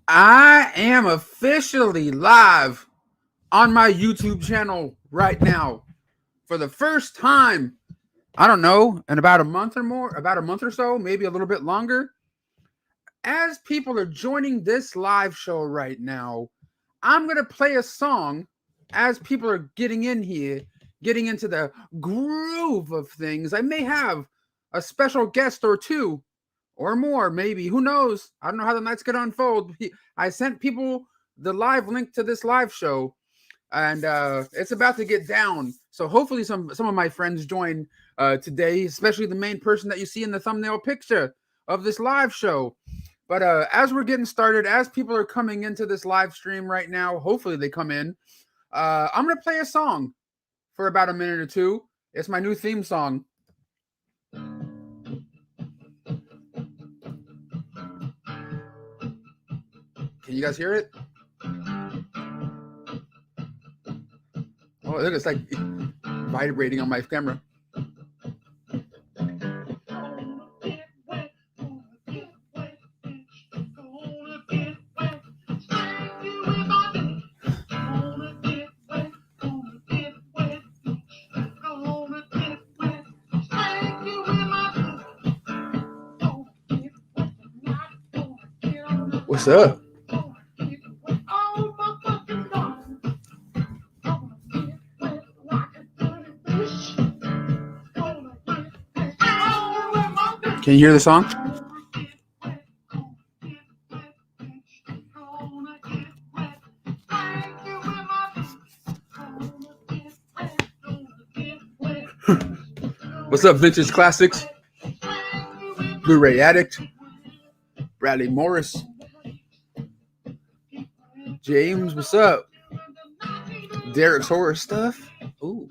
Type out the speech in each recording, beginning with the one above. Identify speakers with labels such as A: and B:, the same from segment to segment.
A: I am officially live on my YouTube channel right now for the first time. I don't know, in about a month or more, about a month or so, maybe a little bit longer. As people are joining this live show right now, I'm going to play a song as people are getting in here, getting into the groove of things. I may have a special guest or two or more, maybe. Who knows? I don't know how the night's going to unfold. I sent people the live link to this live show, and it's about to get down. So hopefully, some of my friends join today, especially the main person that you see in the thumbnail picture of this live show. But as we're getting started, as people are coming into this live stream right now, hopefully they come in. I'm gonna play a song for about a minute or two. It's my new theme song. Can you guys hear it? Oh, look, it's like vibrating on my camera. What's up? Can you hear the song? What's up, Vintage Classics? Blu-ray Addict, Bradley Morris, James, what's up? Derek's Horror Stuff. Ooh.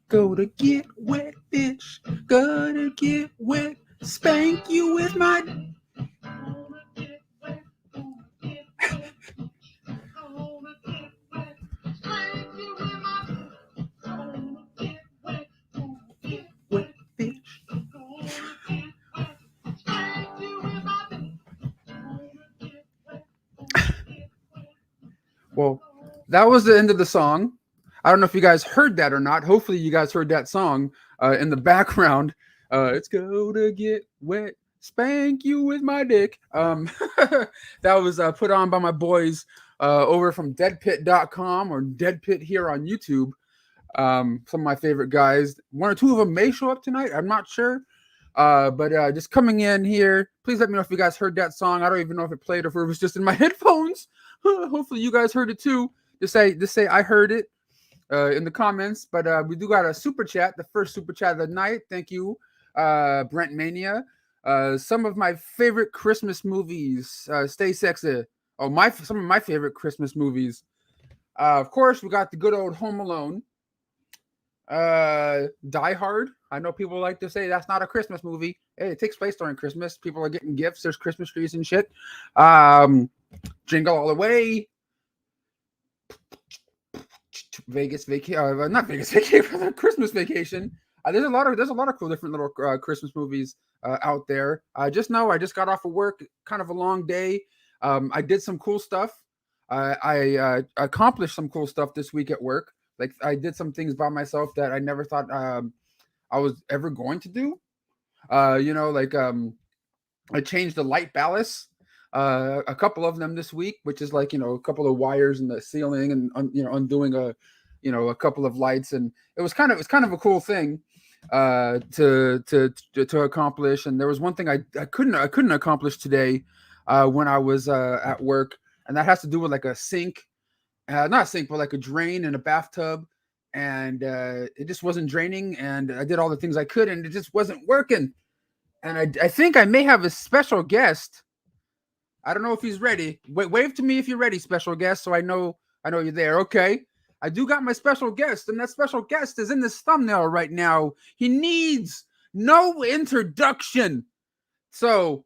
A: Go to get wet, bitch. Gotta get wet. Spank you with my. Wet, bitch. Well, that was the end of the song. I don't know if you guys heard that or not. Hopefully, you guys heard that song in the background. It's go to get wet, spank you with my dick. That was put on by my boys over from Deadpit.com or Deadpit here on YouTube. Some of my favorite guys. One or two of them may show up tonight. I'm not sure. But just coming in here, please let me know if you guys heard that song. I don't even know if it played or if it was just in my headphones. Hopefully, you guys heard it too. Just say I heard it in the comments. But we do got a super chat, the first super chat of the night. Thank you, Brent Mania. Some of my favorite Christmas movies. Stay sexy. Oh, some of my favorite Christmas movies. Of course, we got the good old Home Alone. Die Hard. I know people like to say that's not a Christmas movie. Hey, it takes place during Christmas. People are getting gifts. There's Christmas trees and shit. Jingle All the Way. Vegas Vacation. Not Vegas Vacation. Christmas Vacation. There's a lot of cool different little Christmas movies out there. Just know I just got off of work. Kind of a long day. I did some cool stuff. I accomplished some cool stuff this week at work. Like I did some things by myself that I never thought I was ever going to do. I changed the light ballast, a couple of them this week, which is like a couple of wires in the ceiling and undoing a couple of lights, and it was kind of a cool thing to accomplish. And there was one thing I couldn't accomplish today when I was at work, and that has to do with like a sink. Not a sink, but like a drain in a bathtub, and it just wasn't draining. And I did all the things I could, and it just wasn't working. And I think I may have a special guest. I don't know if he's ready. Wave to me if you're ready, special guest, so I know you're there. Okay, I do got my special guest, and that special guest is in this thumbnail right now. He needs no introduction. So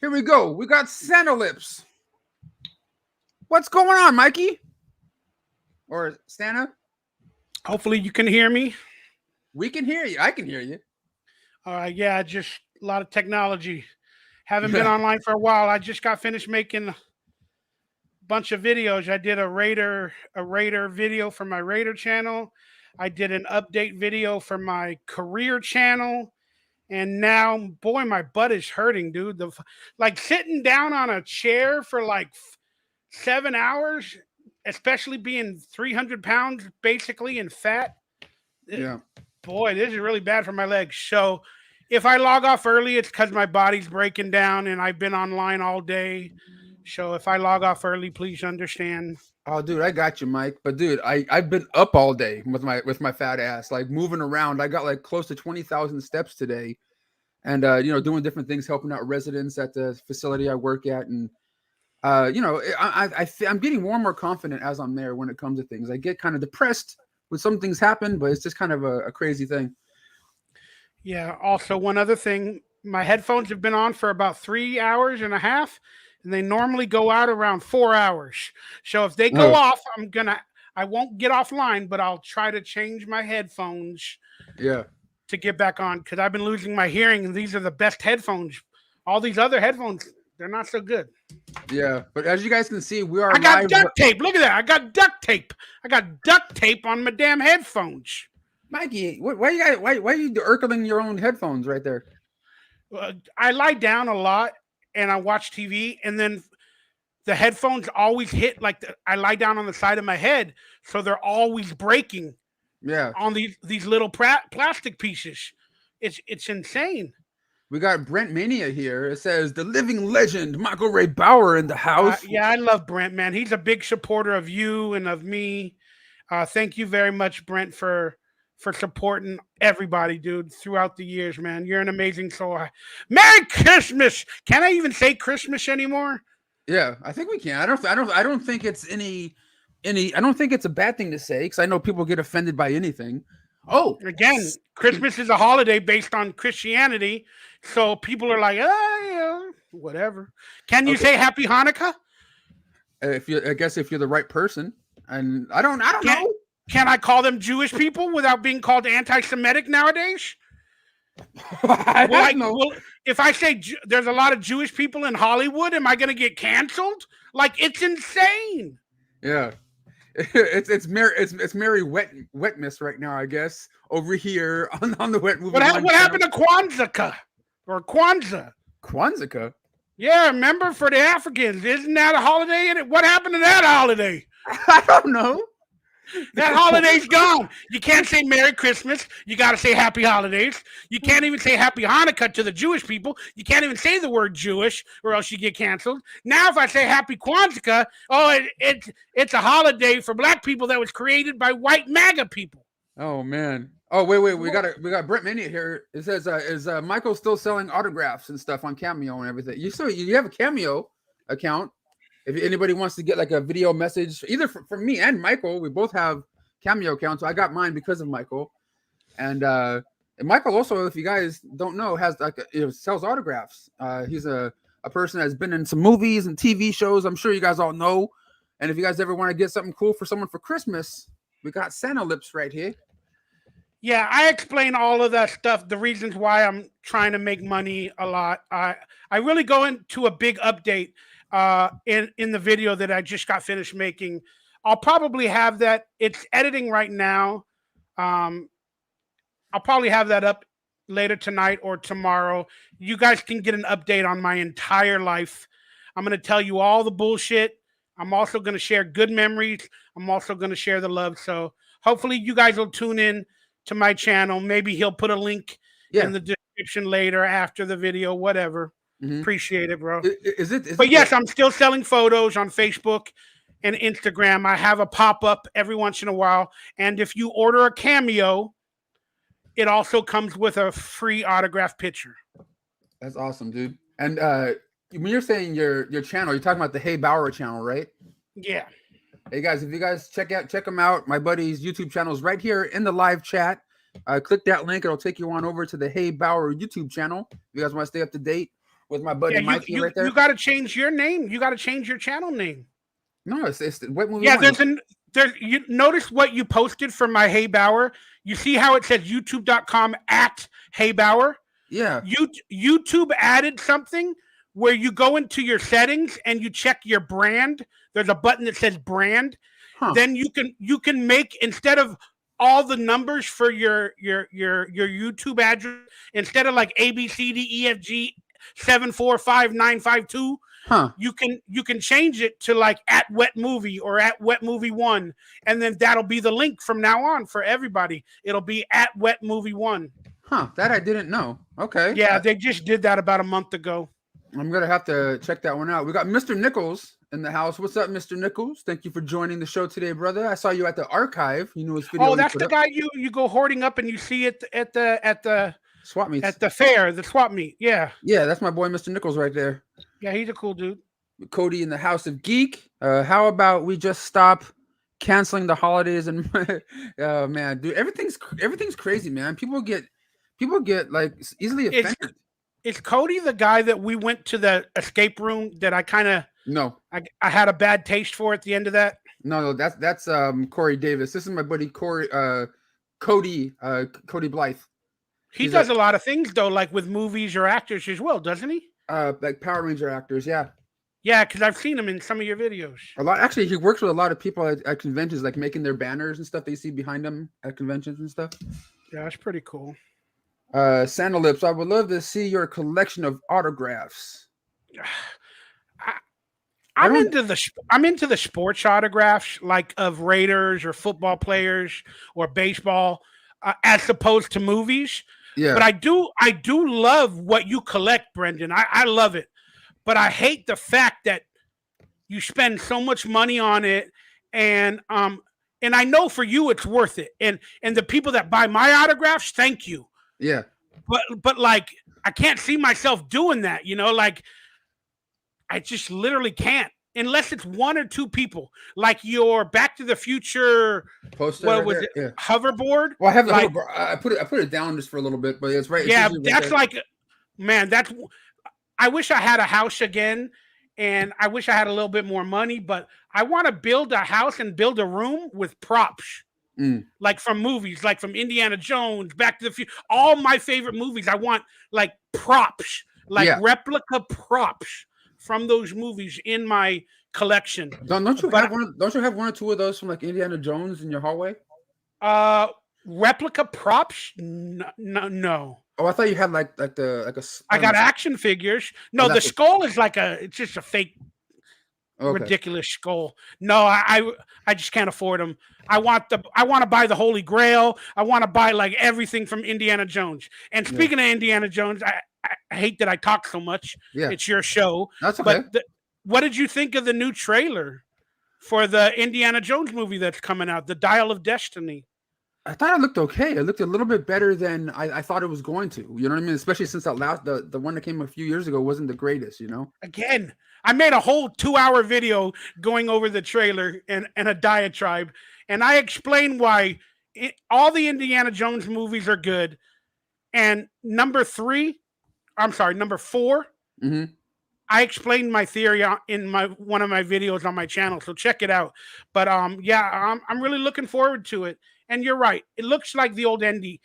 A: here we go. We got Santa Lips. What's going on, Mikey? Or Santa?
B: Hopefully you can hear me.
A: We can hear you. I can hear you.
B: All right, yeah, just a lot of technology. Haven't been
A: Yeah.
B: online for a while. I just got finished making a bunch of videos. I did a Raider video for my Raider channel. I did an update video for my career channel. And now, boy, my butt is hurting, dude. Like sitting down on a chair for like 7 hours, especially being 300 pounds basically and fat. eh,
A: Yeah.
B: Boy, this is really bad for my legs. So if I log off early, it's because my body's breaking down and I've been online all day. So if I log off early, please understand.
A: Oh, dude, I got you, Mike. But dude, I've been up all day with my fat ass, like moving around. I got like close to 20,000 steps today, and doing different things, helping out residents at the facility I work at, and I'm getting more and more confident as I'm there when it comes to things. I get kind of depressed when some things happen, but it's just kind of a crazy thing.
B: Yeah. Also, one other thing, my headphones have been on for about 3 hours and a half, and they normally go out around 4 hours. So if they go
A: Oh,
B: off, I won't get offline, but I'll try to change my headphones
A: yeah,
B: to get back on because I've been losing my hearing, and these are the best headphones. All these other headphones, they're not so good.
A: yeah. But as you guys can see, we are
B: I got
A: live.
B: duct tape. Look at that. I got duct tape. I got duct tape on my damn headphones.
A: Mikey, why are you irkling your own headphones right there?
B: I lie down a lot and I watch TV, and then the headphones always hit I lie down on the side of my head, so they're always breaking
A: Yeah.
B: on these little plastic pieces. It's insane.
A: We got Brent Mania here. It says the living legend Michael Ray Bauer in the house.
B: Yeah, I love Brent, man. He's a big supporter of you and of me. Thank you very much, Brent, for supporting everybody, dude, throughout the years, man. You're an amazing soul. Merry Christmas! Can I even say Christmas anymore?
A: Yeah, I think we can. I don't think it's any. I don't think it's a bad thing to say because I know people get offended by anything. Oh,
B: Again, Christmas is a holiday based on Christianity, so people are like, yeah, whatever. Can you
A: okay.
B: say Happy Hanukkah?
A: If you, I guess if you're the right person, and I don't
B: Can
A: know.
B: can I call them Jewish people without being called anti-Semitic nowadays?
A: I
B: Will
A: don't
B: I?
A: know.
B: Will if I say there's a lot of Jewish people in Hollywood, am I going to get canceled? Like it's insane.
A: Yeah, it's Mary Wetness right now. I guess over here on the Wet Movie One
B: What
A: channel.
B: happened to Kwanzaa or Kwanzaa?
A: Kwanzaa.
B: Yeah, remember for the Africans, isn't that a holiday? What happened to that holiday?
A: I don't know.
B: That holiday's gone. You can't say Merry Christmas. You got to say Happy Holidays. You can't even say Happy Hanukkah to the Jewish people. You can't even say the word Jewish, or else you get canceled. Now, if I say Happy Kwanzaa, it's a holiday for black people that was created by white MAGA people.
A: Oh man. Oh wait. We got Brent Mania here. It says is Michael still selling autographs and stuff on Cameo and everything? You have a Cameo account. If anybody wants to get like a video message, either for me and Michael, we both have Cameo accounts. So I got mine because of Michael, and Michael also, if you guys don't know, has like sells autographs. He's a person that's been in some movies and TV shows. I'm sure you guys all know. And if you guys ever want to get something cool for someone for Christmas, we got Santa lips right here.
B: Yeah, I explain all of that stuff, the reasons why I'm trying to make money a lot. I really go into a big update in the video that I just got finished making. I'll probably have that. It's editing right now. Um, I'll probably have that up later tonight or tomorrow. You guys can get an update on my entire life. I'm going to tell you all the bullshit. I'm also going to share good memories. I'm also going to share the love. So hopefully you guys will tune in to my channel. Maybe he'll put a link in
A: Yeah.
B: the description later after the video, whatever.
A: Mm-hmm.
B: Appreciate it, bro.
A: Is
B: But
A: it
B: yes, I'm still selling photos on Facebook and Instagram. I have a pop up every once in a while. And if you order a Cameo, it also comes with a free autograph picture.
A: That's awesome, dude. And when you're saying your channel, you're talking about the Hey Bauer channel, right?
B: Yeah.
A: Hey guys, if you guys check them out. My buddy's YouTube channel is right here in the live chat. Click that link; it'll take you on over to the Hey Bauer YouTube channel. If you guys want to stay up to date with my buddy Mikey right there.
B: You got to change your name. You got to change your channel name.
A: No, it's the Wet Movie
B: Yeah,
A: One.
B: There, you notice what you posted from my Hey Bauer. You see how it says youtube.com/Hey Bauer.
A: Yeah.
B: YouTube added something where you go into your settings and you check your brand. There's a button that says brand.
A: Huh.
B: Then you can make, instead of all the numbers for your YouTube address, instead of like ABCDEFG 745952,
A: Huh.
B: you can change it to like at Wet Movie or at Wet Movie One, and then that'll be the link from now on for everybody. It'll be at Wet Movie One.
A: Huh. That I didn't know. Okay.
B: Yeah, they just did that about a month ago.
A: I'm gonna have to check that one out. We got Mr. Nichols in the house. What's up, Mr. Nichols? Thank you for joining the show today, brother. I saw you at the archive. You know his video.
B: Oh, that's the guy you go hoarding up and you see it at the
A: swap meets
B: at the fair, the swap meet. Yeah,
A: yeah, that's my boy, Mr. Nichols, right there.
B: yeah, he's a cool dude.
A: Cody in the House of Geek. How about we just stop canceling the holidays and oh man, dude, everything's crazy, man. People get like easily offended.
B: Is Cody the guy that we went to the escape room that I kind of
A: No.
B: I had a bad taste for at the end of that?
A: No, that's Corey Davis. This is my buddy Cody Blythe.
B: He does a lot of things though, like with movies or actors as well, doesn't he?
A: Like Power Ranger actors, yeah.
B: Yeah, because I've seen him in some of your videos.
A: A lot. Actually, he works with a lot of people at conventions, like making their banners and stuff they see behind them at conventions and stuff.
B: Yeah, that's pretty cool.
A: Santa Lips, I would love to see your collection of autographs.
B: I'm into the sports autographs, like of Raiders or football players or baseball, as opposed to movies.
A: Yeah.
B: But I do love what you collect, Brendan. I love it. But I hate the fact that you spend so much money on it, and I know for you it's worth it. And the people that buy my autographs, thank you.
A: Yeah.
B: But like I can't see myself doing that, like I just literally can't, unless it's one or two people, like your Back to the Future
A: poster.
B: What was it? Yeah. Hoverboard.
A: Well, I have the hoverboard. I put it down just for a little bit, but it's right.
B: Yeah, that's like, man, I wish I had a house again, and I wish I had a little bit more money, but I want to build a house and build a room with props. Like from movies, like from Indiana Jones, Back to the Future, all my favorite movies. I want like props, like replica props from those movies in my collection.
A: Don't you have one or two of those from like Indiana Jones in your hallway?
B: Replica props? No.
A: Oh, I thought you had like
B: I got action figures. No, the skull is it's just a fake. Okay. Ridiculous skull. No, I just can't afford them. I want to buy the Holy Grail. I want to buy like everything from Indiana Jones. And speaking of Indiana Jones, I hate that I talk so much.
A: Yeah.
B: It's your show.
A: That's okay.
B: But what did you think of the new trailer for the Indiana Jones movie that's coming out, The Dial of Destiny?
A: I thought it looked okay. It looked a little bit better than I thought it was going to. You know what I mean? Especially since the one that came a few years ago wasn't the greatest, Again,
B: I made a whole 2-hour video going over the trailer and a diatribe. And I explained why all the Indiana Jones movies are good. And number 4,
A: mm-hmm.
B: I explained my theory in one of my videos on my channel. So check it out. But I'm really looking forward to it. And you're right. It looks like the old Indy.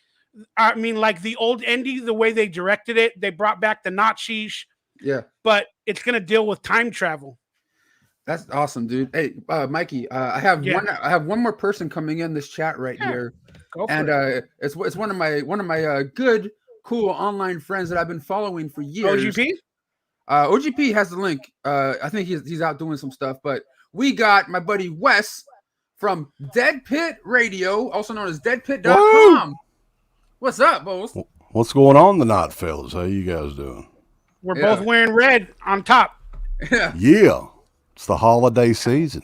B: I mean, like the old Indy, the way they directed it. They brought back the Nazis.
A: Yeah.
B: But it's going to deal with time travel.
A: That's awesome, dude. Hey, Mikey, I have one more person coming in this chat right here.
B: Go for it.
A: It's one of my good, cool online friends that I've been following for years.
B: OGP?
A: OGP has the link. I think he's out doing some stuff, but we got my buddy Wes from Deadpit Radio, also known as Deadpit.com. Woo! What's up, Bose?
C: What's going on tonight, fellas? How you guys doing?
B: We're both wearing red on top.
C: Yeah. It's the holiday season.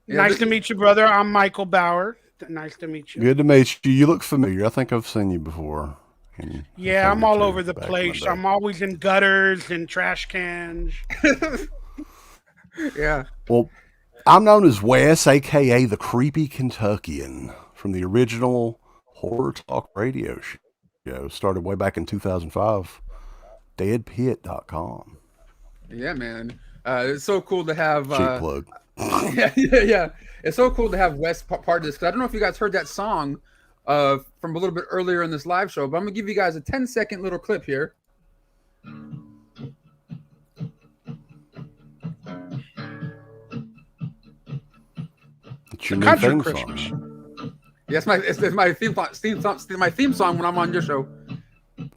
B: Nice to meet you, brother. I'm Michael Bauer. Nice to meet you.
C: Good to meet you. You look familiar. I think I've seen you before.
B: Yeah, I'm all over the place. I'm always in gutters and trash cans.
A: Yeah.
C: Well, I'm known as Wes, a.k.a. the Creepy Kentuckian, from the original Horror Talk radio show. Started way back in 2005. Deadpit.com.
A: Yeah, man. It's so cool to have.
C: Cheap plug.
A: Yeah. It's so cool to have Wes part of this, because I don't know if you guys heard that song from a little bit earlier in this live show, but I'm gonna give you guys a 10-second little clip here.
C: It's your new theme song.
A: Yes, it's my theme song when I'm on your show.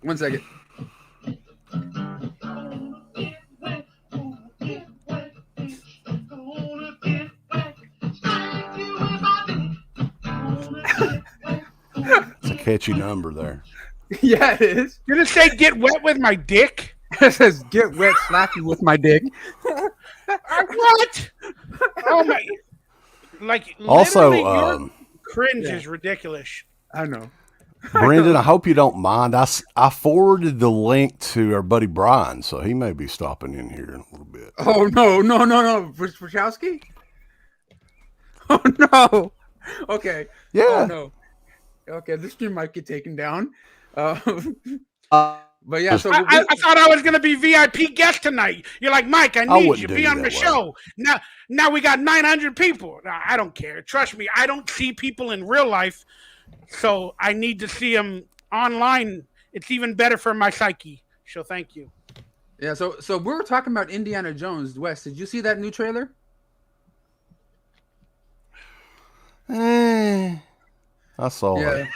A: 1 second.
C: It's a catchy number there.
A: Yeah, it is.
B: Did it say "get wet with my dick"?
A: It says "get wet, slap you with my dick."
B: What? Oh my! Like
C: Also,
B: your cringe is ridiculous.
A: I know.
C: Brendan, I hope you don't mind. I forwarded the link to our buddy Brian, so he may be stopping in here in a little bit.
A: Oh no! Wachowski? Oh no! Okay.
C: Yeah.
A: Oh no. Okay, this stream might get taken down. But yeah, so
B: I thought I was going to be VIP guest tonight. You're like, Mike, I need you to be on the show. Now we got 900 people. I don't care. Trust me, I don't see people in real life, so I need to see them online. It's even better for my psyche. So thank you.
A: Yeah, so we were talking about Indiana Jones. Wes, did you see that new trailer?
C: I saw it.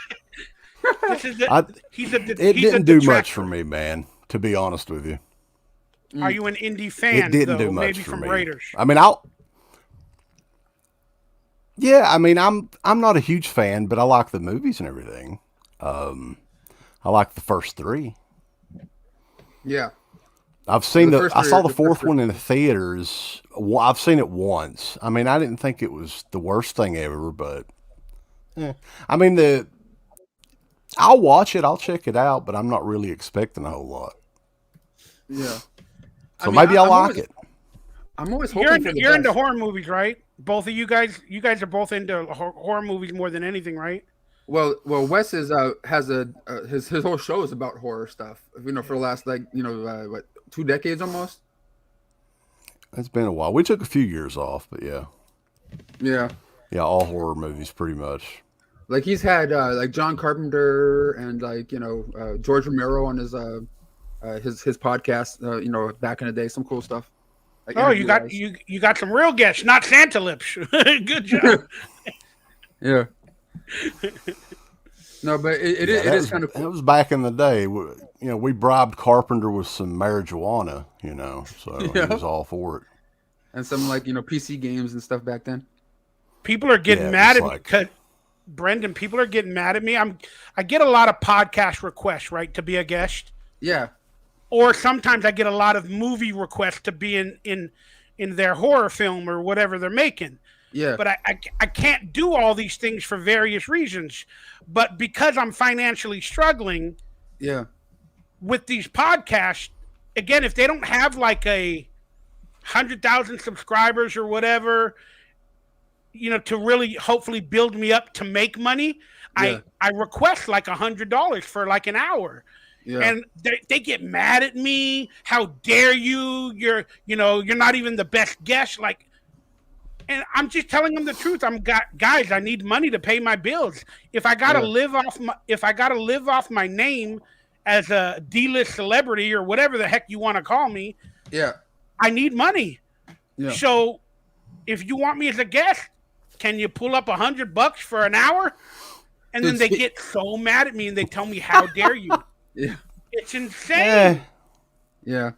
B: It
C: didn't do much for me, man, to be honest with you.
B: Are you an indie fan?
C: It didn't do much
B: maybe
C: for
B: from
C: me.
B: Raiders.
C: I mean, I'm not a huge fan, but I like the movies and everything. I like the first three.
A: Yeah.
C: I saw the fourth one in the theaters. I've seen it once. I mean, I didn't think it was the worst thing ever, but I mean, I'll watch it. I'll check it out, but I'm not really expecting a whole lot.
A: Yeah.
C: So maybe I'll like it.
A: I'm always hoping
B: you're into horror movies, right? Both of you guys are both into horror movies more than anything, right?
A: Well, Wes has his whole show is about horror stuff. For the last 2 decades almost.
C: It's been a while. We took a few years off, but yeah.
A: Yeah.
C: Yeah, all horror movies pretty much.
A: Like he's had like John Carpenter and George Romero on his podcast. Back in the day, some cool stuff. Like
B: you got some real guests, not Santa lips. Good job.
A: Yeah. No, but it is kind of cool.
C: It was back in the day. We bribed Carpenter with some marijuana, so he was all for it.
A: And some PC games and stuff back then.
B: People are getting mad at me because Brendan. People are getting mad at me. I get a lot of podcast requests, right, to be a guest.
A: Yeah.
B: Or sometimes I get a lot of movie requests to be in their horror film or whatever they're making.
A: Yeah.
B: But I can't do all these things for various reasons. But because I'm financially struggling, with these podcasts, again, if they don't have like 100,000 subscribers or whatever, to really hopefully build me up to make money, I request like $100 for like an hour. Yeah. And they get mad at me. How dare you? You're not even the best guest. And I'm just telling them the truth. Guys, I need money to pay my bills. If I gotta live off my name as a D-list celebrity or whatever the heck you want to call me, I need money. Yeah. So if you want me as a guest, can you pull up $100 for an hour? And then they get so mad at me and they tell me, how dare you?
A: Yeah.
B: It's insane.
A: Yeah.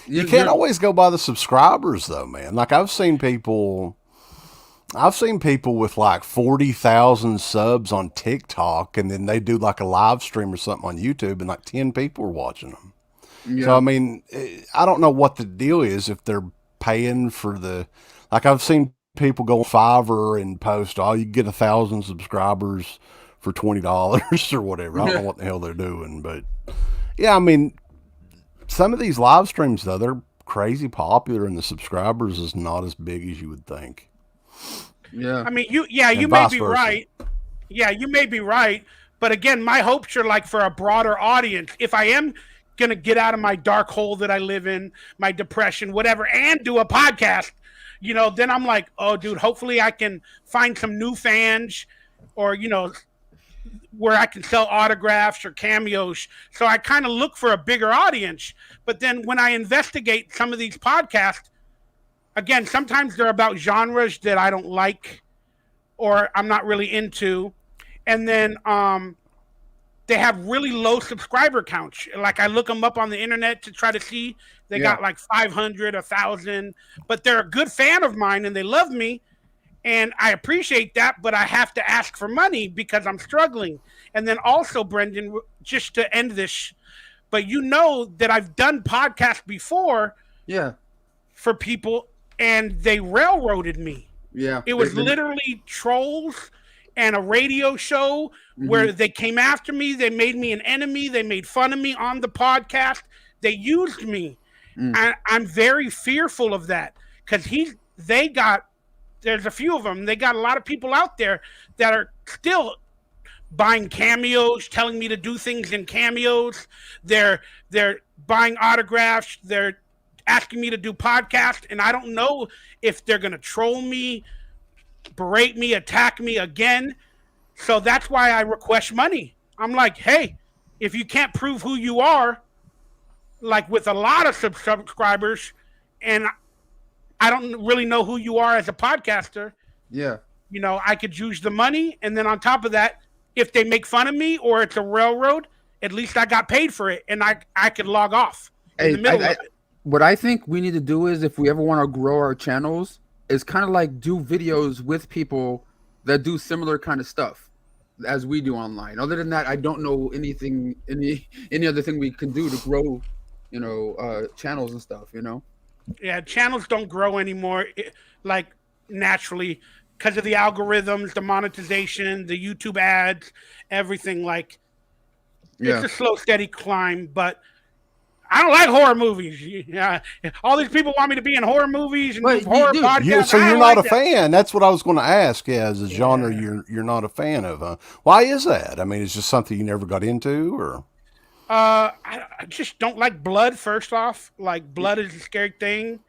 C: You can't always go by the subscribers though, man. Like I've seen people with like 40,000 subs on TikTok, and then they do like a live stream or something on YouTube and like 10 people are watching them. Yeah. So, I mean, I don't know what the deal is if they're paying for like I've seen people go on Fiverr and post, you can get 1,000 subscribers for $20 or whatever. I don't know what the hell they're doing, but yeah, I mean, some of these live streams though, they're crazy popular and the subscribers is not as big as you would think.
A: Yeah.
B: I mean, you may be right. Yeah, you may be right. But again, my hopes are like for a broader audience. If I am going to get out of my dark hole that I live in, my depression, whatever, and do a podcast, then I'm like, oh, dude, hopefully I can find some new fans or, where I can sell autographs or cameos. So I kind of look for a bigger audience. But then when I investigate some of these podcasts, again, sometimes they're about genres that I don't like or I'm not really into. And then they have really low subscriber counts. Like I look them up on the internet to try to see. They got like 500, 1,000, but they're a good fan of mine and they love me. And I appreciate that, but I have to ask for money because I'm struggling. And then also, Brendan, just to end this, but that I've done podcasts before for people and they railroaded me.
A: Yeah.
B: It was literally trolls and a radio show where they came after me. They made me an enemy. They made fun of me on the podcast. They used me. I'm very fearful of that because there's a few of them. They got a lot of people out there that are still buying cameos, telling me to do things in cameos. They're buying autographs. They're asking me to do podcasts. And I don't know if they're going to troll me, berate me, attack me again. So that's why I request money. I'm like, hey, if you can't prove who you are, like with a lot of subscribers, and I don't really know who you are as a podcaster.
A: Yeah.
B: I could use the money. And then on top of that, if they make fun of me or it's a railroad, at least I got paid for it and I could log off in the middle of it.
A: What I think we need to do is if we ever want to grow our channels is kind of like do videos with people that do similar kind of stuff as we do online. Other than that, I don't know anything, any other thing we can do to grow, channels and stuff,
B: Yeah, channels don't grow anymore, like naturally, because of the algorithms, the monetization, the YouTube ads, everything. Like, it's a slow, steady climb. But I don't like horror movies. Yeah, all these people want me to be in horror movies and horror podcasts.
C: So you're not a fan. That's what I was going to ask. Yeah, as a genre, you're not a fan of. Huh? Why is that? I mean, it's just something you never got into, or?
B: I just don't like blood. First off, like blood is a scary thing.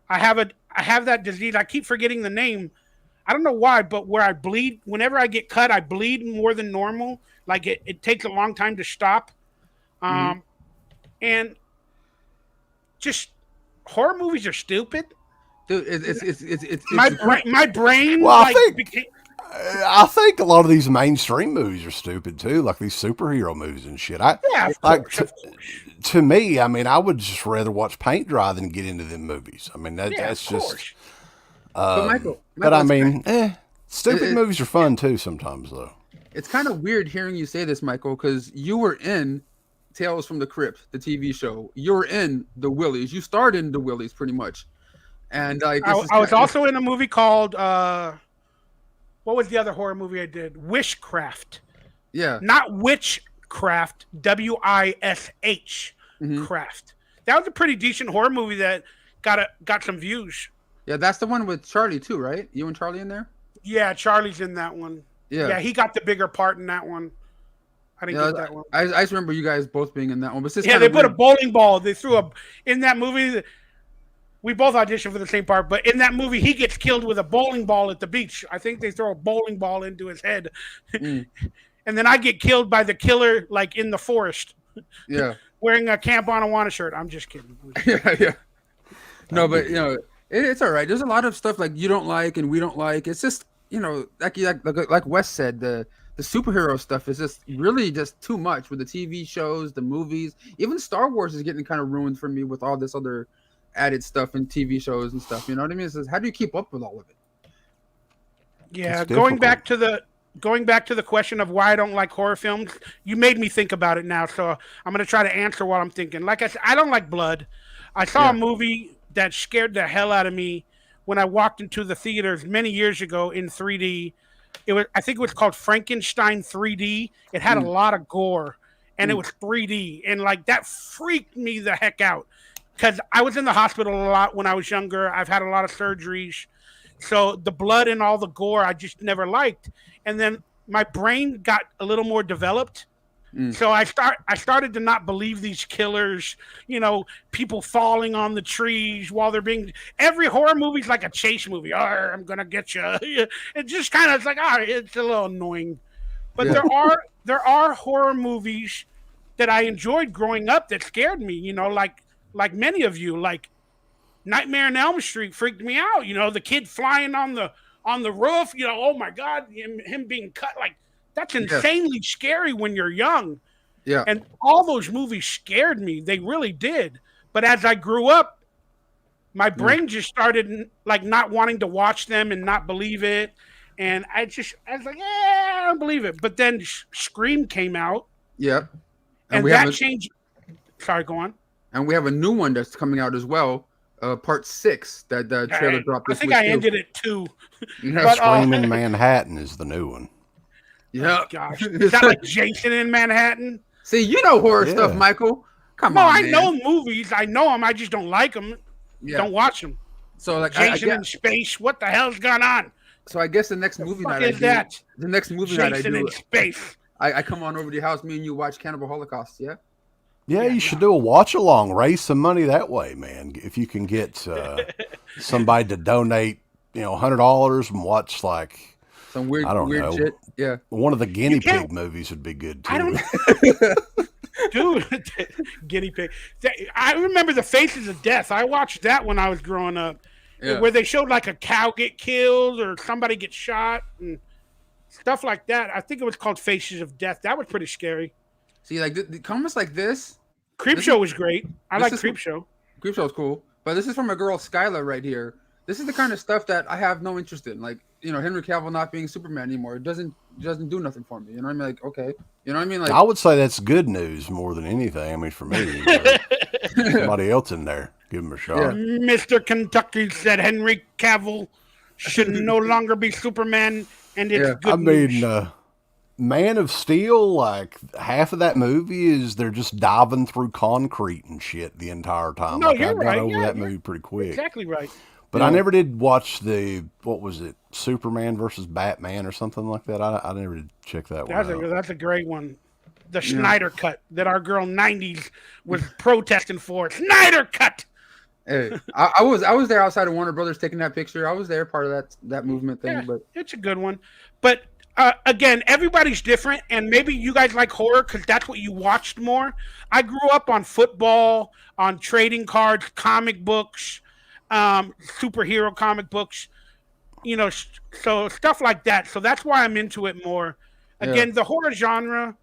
B: I have that disease. I keep forgetting the name. I don't know why, but where I bleed, whenever I get cut, I bleed more than normal. Like it takes a long time to stop. And just horror movies are stupid.
A: Dude, it's
B: my brain.
C: Well, I think a lot of these mainstream movies are stupid too, like these superhero movies and shit. Of course. To me, I mean, I would just rather watch paint dry than get into them movies. I mean, that's just.
A: But Michael,
C: I mean, stupid movies are fun too sometimes, though.
A: It's kind of weird hearing you say this, Michael, because you were in Tales from the Crypt, the TV show. You were in The Willies. You starred in The Willies, pretty much. And I
B: was also in a movie called. What was the other horror movie I did? Wishcraft.
A: Yeah.
B: Not Witchcraft. WISH. Craft. That was a pretty decent horror movie that got some views.
A: Yeah, that's the one with Charlie too, right? You and Charlie in there?
B: Yeah, Charlie's in that one. Yeah, he got the bigger part in that one. I didn't get that one.
A: I just remember you guys both being in that one. But
B: they put a bowling ball. They threw in that movie. We both auditioned for the same part, but in that movie, he gets killed with a bowling ball at the beach. I think they throw a bowling ball into his head. And then I get killed by the killer, like in the forest.
A: Yeah.
B: Wearing a Camp on Awana shirt. I'm just kidding.
A: Yeah. No, but, it's all right. There's a lot of stuff like you don't like and we don't like. It's just, like Wes said, the superhero stuff is just really just too much with the TV shows, the movies. Even Star Wars is getting kind of ruined for me with all this other added stuff in TV shows and stuff. You know what I mean? It's just, how do you keep up with all of it?
B: Yeah, going back to the question of why I don't like horror films, you made me think about it now. So I'm going to try to answer what I'm thinking. Like I said, I don't like blood. I saw a movie that scared the hell out of me when I walked into the theaters many years ago in 3D. I think it was called Frankenstein 3D. It had a lot of gore and it was 3D. And like that freaked me the heck out. Because I was in the hospital a lot when I was younger. I've had a lot of surgeries. So the blood and all the gore, I just never liked. And then my brain got a little more developed. So I started to not believe these killers, people falling on the trees while they're being. Every horror movie's like a chase movie. I'm gonna get you. It just kind of it's like, it's a little annoying. But there are horror movies that I enjoyed growing up that scared me. Like many of you, like Nightmare on Elm Street freaked me out. The kid flying on the roof. Oh my God, him being cut. Like that's insanely scary when you're young.
A: Yeah.
B: And all those movies scared me. They really did. But as I grew up, my brain just started like not wanting to watch them and not believe it. And I was like, I don't believe it. But then Scream came out.
A: Yep.
B: And that changed. Sorry, go on.
A: And we have a new one that's coming out as well. Part 6 that the trailer dropped this week.
B: I think I ended it too.
A: Yeah.
C: Scream in Manhattan is the new one.
A: Yeah.
B: Oh, gosh. Is that like Jason in Manhattan?
A: See, you know horror stuff, Michael. Come on,
B: I know movies. I know them. I just don't like them.
A: Yeah.
B: Don't watch them.
A: So like
B: Jason in space. What the hell's going on?
A: So I guess the next movie night I do. The next movie night I do.
B: Jason in space.
A: I come on over to your house. Me and you watch Cannibal Holocaust. Yeah.
C: Yeah, you should do a watch along, raise some money that way, man. If you can get somebody to donate, $100 and watch like
A: some weird shit. Yeah,
C: one of the guinea pig movies would be good too.
B: I don't dude, guinea pig. I remember The Faces of Death. I watched that when I was growing up, where they showed like a cow get killed or somebody get shot and stuff like that. I think it was called Faces of Death. That was pretty scary.
A: See, like the comments like this.
B: Creepshow was great. I like Creepshow.
A: Creepshow's cool. But this is from a girl, Skylar, right here. This is the kind of stuff that I have no interest in. Like, Henry Cavill not being Superman anymore. It doesn't do nothing for me. You know what I mean? Like, okay. You know what I mean? Like,
C: I would say that's good news more than anything. I mean, for me. Somebody else in there. Give him a shot.
B: Yeah. Mr. Kentucky said Henry Cavill should no longer be Superman, and it's good news.
C: Man of Steel, like half of that movie is they're just diving through concrete and shit the entire time.
B: No,
C: like,
B: you're right.
C: I got over that movie pretty quick.
B: Exactly right.
C: But I never did watch what was it, Superman versus Batman or something like that. I never did check that one out.
B: That's a great one. The Snyder Cut that our girl 90s was protesting for. Snyder Cut!
A: Hey, I was there outside of Warner Brothers taking that picture. I was there, part of that movement thing.
B: Yeah,
A: but
B: it's a good one. But again, everybody's different, and maybe you guys like horror because that's what you watched more. I grew up on football, on trading cards, comic books, superhero comic books, so stuff like that. So that's why I'm into it more. Again, the horror genre,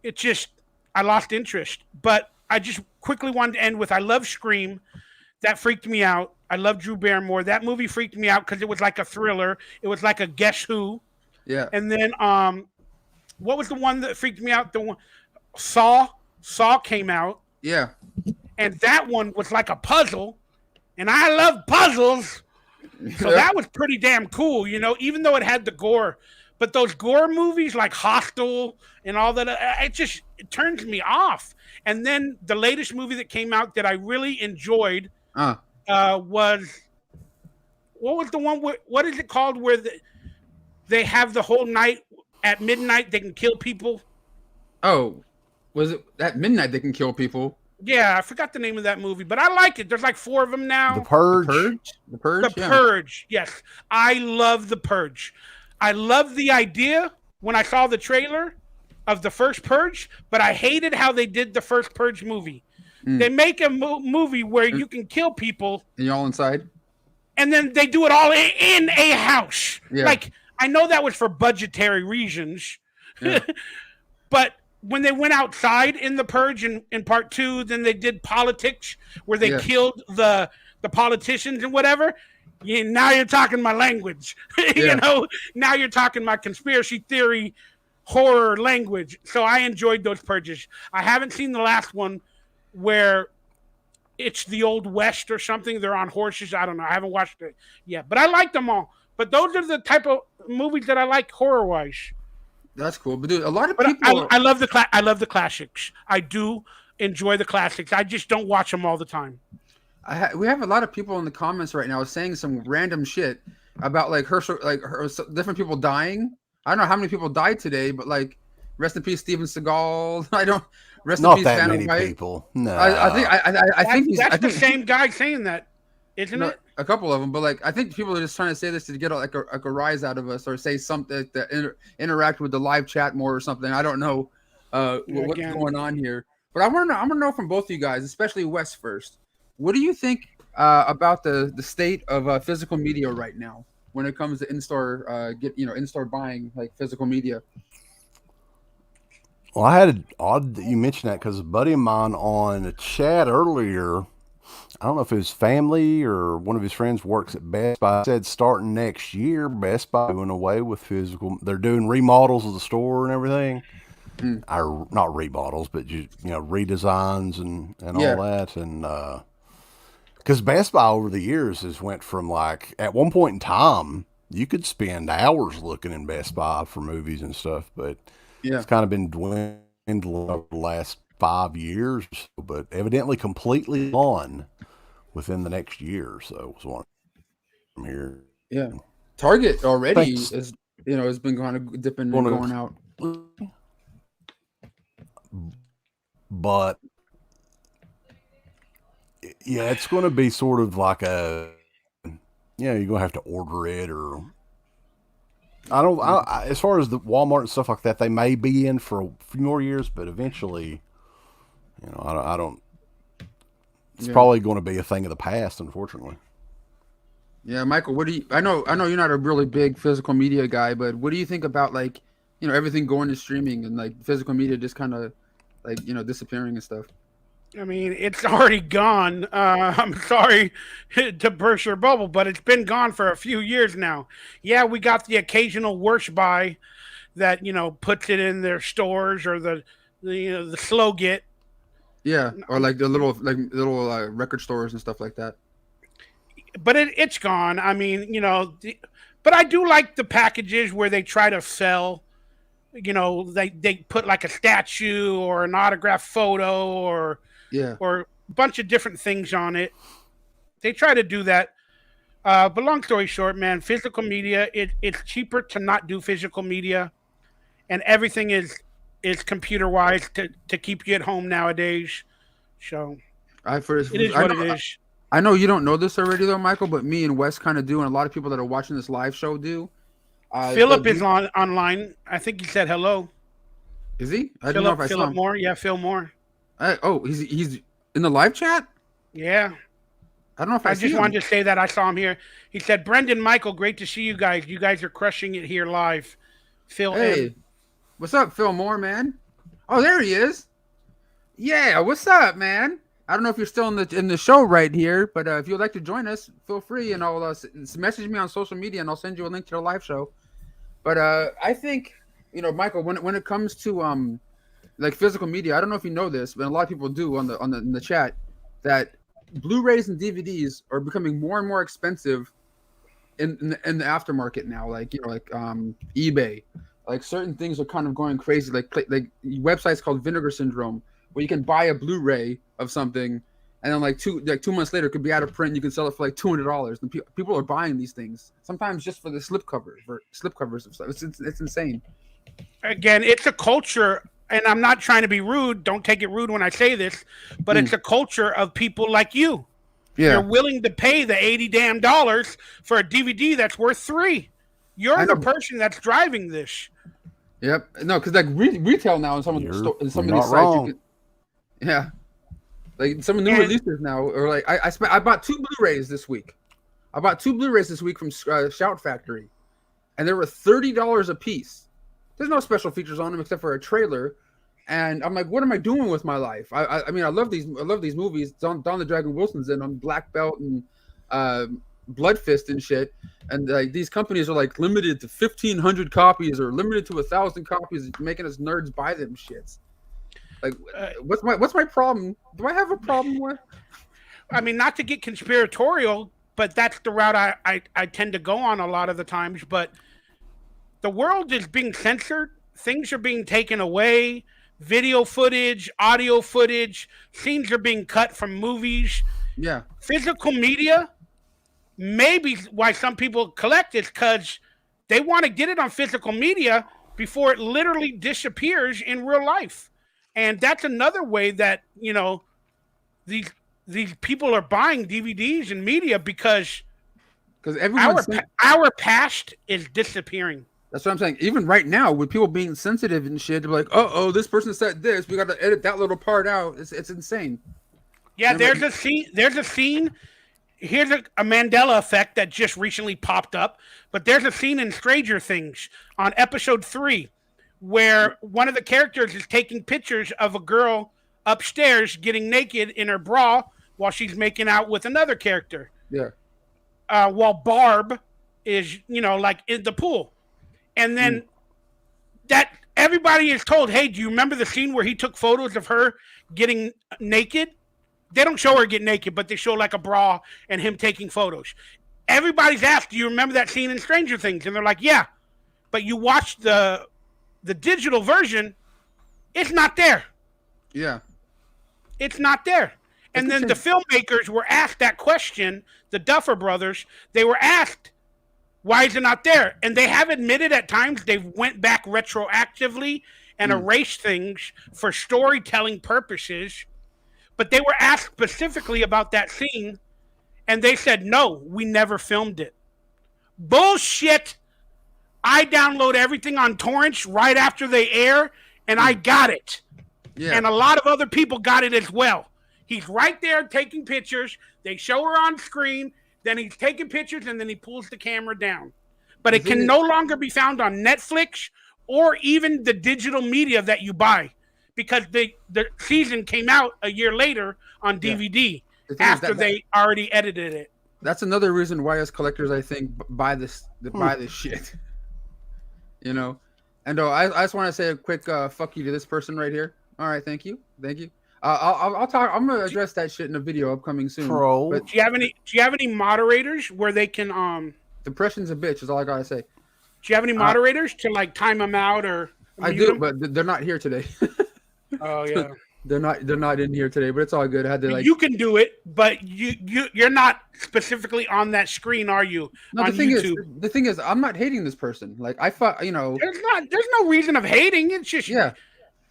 B: I lost interest. But I just quickly wanted to end with, I love Scream. That freaked me out. I love Drew Barrymore. That movie freaked me out because it was like a thriller. It was like a Guess Who.
A: Yeah.
B: And then what was the one that freaked me out? The one Saw came out.
A: Yeah.
B: And that one was like a puzzle. And I love puzzles. So that was pretty damn cool, even though it had the gore. But those gore movies like Hostel and all that, it turns me off. And then the latest movie that came out that I really enjoyed was, what was the one, what is it called where they have the whole night at midnight they can kill people?
A: Oh, was it at midnight they can kill people?
B: Yeah, I forgot the name of that movie, but I like it. There's like 4 of them now.
C: The Purge?
A: The Purge?
B: The Purge, yes. I love The Purge. I love the idea when I saw the trailer of the first Purge, but I hated how they did the first Purge movie. They make a movie where you can kill people.
A: And you're all inside?
B: And then they do it all in a house.
A: Yeah.
B: Like, I know that was for budgetary reasons, but when they went outside in the Purge in part 2, then they did politics where they killed the politicians and whatever. Now you're talking my language. Now you're talking my conspiracy theory horror language. So I enjoyed those Purges. I haven't seen the last one where it's the Old West or something. They're on horses. I don't know. I haven't watched it yet, but I like them all. But those are the type of movies that I like horror-wise.
A: That's cool. But dude, a lot of people.
B: I love the classics. I do enjoy the classics. I just don't watch them all the time.
A: We have a lot of people in the comments right now saying some random shit about her different people dying. I don't know how many people died today, but Rest in peace, Steven Seagal. I don't. Rest in
C: Not
A: peace,
C: that
A: Vanna
C: many
A: White.
C: people. No.
A: I think he's.
B: That's
A: I
B: the
A: think
B: same guy saying that, isn't
A: no,
B: it?
A: a couple of them, but like I think people are just trying to say this to get like a rise out of us or say something that interact with the live chat more or something. I don't know what's
B: Again,
A: going on here, but I want to know from both of you guys, especially Wes first. What do you think about the state of physical media right now when it comes to in-store in-store buying like physical media?
C: Well, I had odd that you mentioned that because a buddy of mine on a chat earlier, I don't know if his family or one of his friends works at Best Buy, said starting next year, Best Buy doing away with physical. They're doing remodels of the store and everything.
A: Mm.
C: Or not remodels, but just, redesigns and
A: Yeah.
C: all that. And because Best Buy over the years has went from like at one point in time you could spend hours looking in Best Buy for movies and stuff, but
A: Yeah.
C: it's kind of been dwindling over the last 5 years, but evidently completely gone within the next year. So was one from here.
A: Yeah. Target already
C: Thanks.
A: is has been kind of dipping and
C: One of-
A: going out.
C: But yeah, it's going to be sort of like you're going to have to order it, or as far as the Walmart and stuff like that, they may be in for a few more years, but eventually, I don't. It's probably going to be a thing of the past, unfortunately.
A: Yeah, Michael, what do you? I know you're not a really big physical media guy, but what do you think about like everything going to streaming and like physical media just kind of like disappearing and stuff?
B: I mean, it's already gone. I'm sorry to burst your bubble, but it's been gone for a few years now. Yeah, we got the occasional worst buy that puts it in their stores, or the slow get.
A: Yeah, or like the little record stores and stuff like that.
B: But it's gone. I mean, but I do like the packages where they try to sell. They put like a statue or an autographed photo or a bunch of different things on it. They try to do that. But long story short, man, physical media, it's cheaper to not do physical media, and everything is computer wise to keep you at home nowadays. So it is what it is.
A: I know you don't know this already though, Michael, but me and Wes kind of do, and a lot of people that are watching this live show do.
B: Philip is online. I think he said hello.
A: Is he? I don't know if I saw
B: Philip
A: him.
B: Moore. Yeah, Phil Moore.
A: He's in the live chat?
B: Yeah.
A: I don't know if
B: I just wanted to say that I saw him here. He said, Brendan, Michael, great to see you guys. You guys are crushing it here live. Phil
A: Hey,
B: M.
A: What's up, Phil Moore, man? Oh, there he is. Yeah, what's up, man? I don't know if you're still in the show right here, but if you'd like to join us, feel free, and I'll message me on social media, and I'll send you a link to the live show. But I think Michael, when it comes to like physical media, I don't know if you know this, but a lot of people do in the chat that Blu-rays and DVDs are becoming more and more expensive in the aftermarket now. Like eBay, like certain things are kind of going crazy. Like websites called Vinegar Syndrome, where you can buy a Blu-ray of something, and then like 2 months later, it could be out of print. And you can sell it for like $200. And people are buying these things sometimes just for the slipcovers of stuff. It's insane.
B: Again, it's a culture, and I'm not trying to be rude. Don't take it rude when I say this, but it's a culture of people like you.
A: Yeah,
B: you're willing to pay the $80 for a DVD that's worth $3. You're the person that's driving this.
A: Yep. No, because like retail now in some of these sites, yeah, like some new releases now, or like I bought 2 Blu-rays this week. I bought 2 Blu-rays this week from Shout Factory, and they were $30 a piece. There's no special features on them except for a trailer, and I'm like, what am I doing with my life? I mean, I love these movies. Don the Dragon Wilson's in them, Black Belt and Blood Fist and shit, and like these companies are like limited to 1,500 copies or limited to 1,000 copies, making us nerds buy them shits. Like, what's my problem? Do I have a problem with?
B: I mean, not to get conspiratorial, but that's the route I tend to go on a lot of the times. But the world is being censored. Things are being taken away. Video footage, audio footage, scenes are being cut from movies.
A: Yeah.
B: Physical media, maybe why some people collect is because they want to get it on physical media, before it literally disappears in real life. And that's another way that, these people are buying DVDs and media because our past is disappearing.
A: That's what I'm saying. Even right now, with people being sensitive and shit, they're like, "Oh, this person said this. We got to edit that little part out." It's insane.
B: Yeah, there's a scene. There's a scene. Here's a Mandela effect that just recently popped up. But there's a scene in Stranger Things on episode 3 where one of the characters is taking pictures of a girl upstairs getting naked in her bra while she's making out with another character.
A: Yeah.
B: While Barb is, like in the pool. And then that everybody is told, hey, do you remember the scene where he took photos of her getting naked? They don't show her get naked, but they show like a bra and him taking photos. Everybody's asked, do you remember that scene in Stranger Things? And they're like, yeah. But you watch the digital version, it's not there.
A: Yeah.
B: It's not there. And then the filmmakers were asked that question, the Duffer Brothers, they were asked, why is it not there? And they have admitted at times they went back retroactively and erased things for storytelling purposes. But they were asked specifically about that scene, and they said, no, we never filmed it. Bullshit. I download everything on torrents right after they air, and I got it. Yeah. And a lot of other people got it as well. He's right there taking pictures. They show her on screen. Then he's taking pictures, and then he pulls the camera down. But it can no longer be found on Netflix or even the digital media that you buy. Because the season came out a year later on DVD after they already edited it.
A: That's another reason why us collectors, I think, buy this shit. And I just want to say a quick fuck you to this person right here. All right, thank you. I'll talk. I'm gonna address that shit in a video upcoming soon.
B: But do you have any moderators where they can
A: Depression's a bitch is all I gotta say.
B: Do you have any moderators to like time them out or?
A: I do, but they're not here today.
B: Oh yeah,
A: they're not in here today, but it's all good. I had to
B: You can do it, but you're not specifically on that screen, are you?
A: No, the thing is, I'm not hating this person. Like I thought,
B: There's no reason of hating. It's just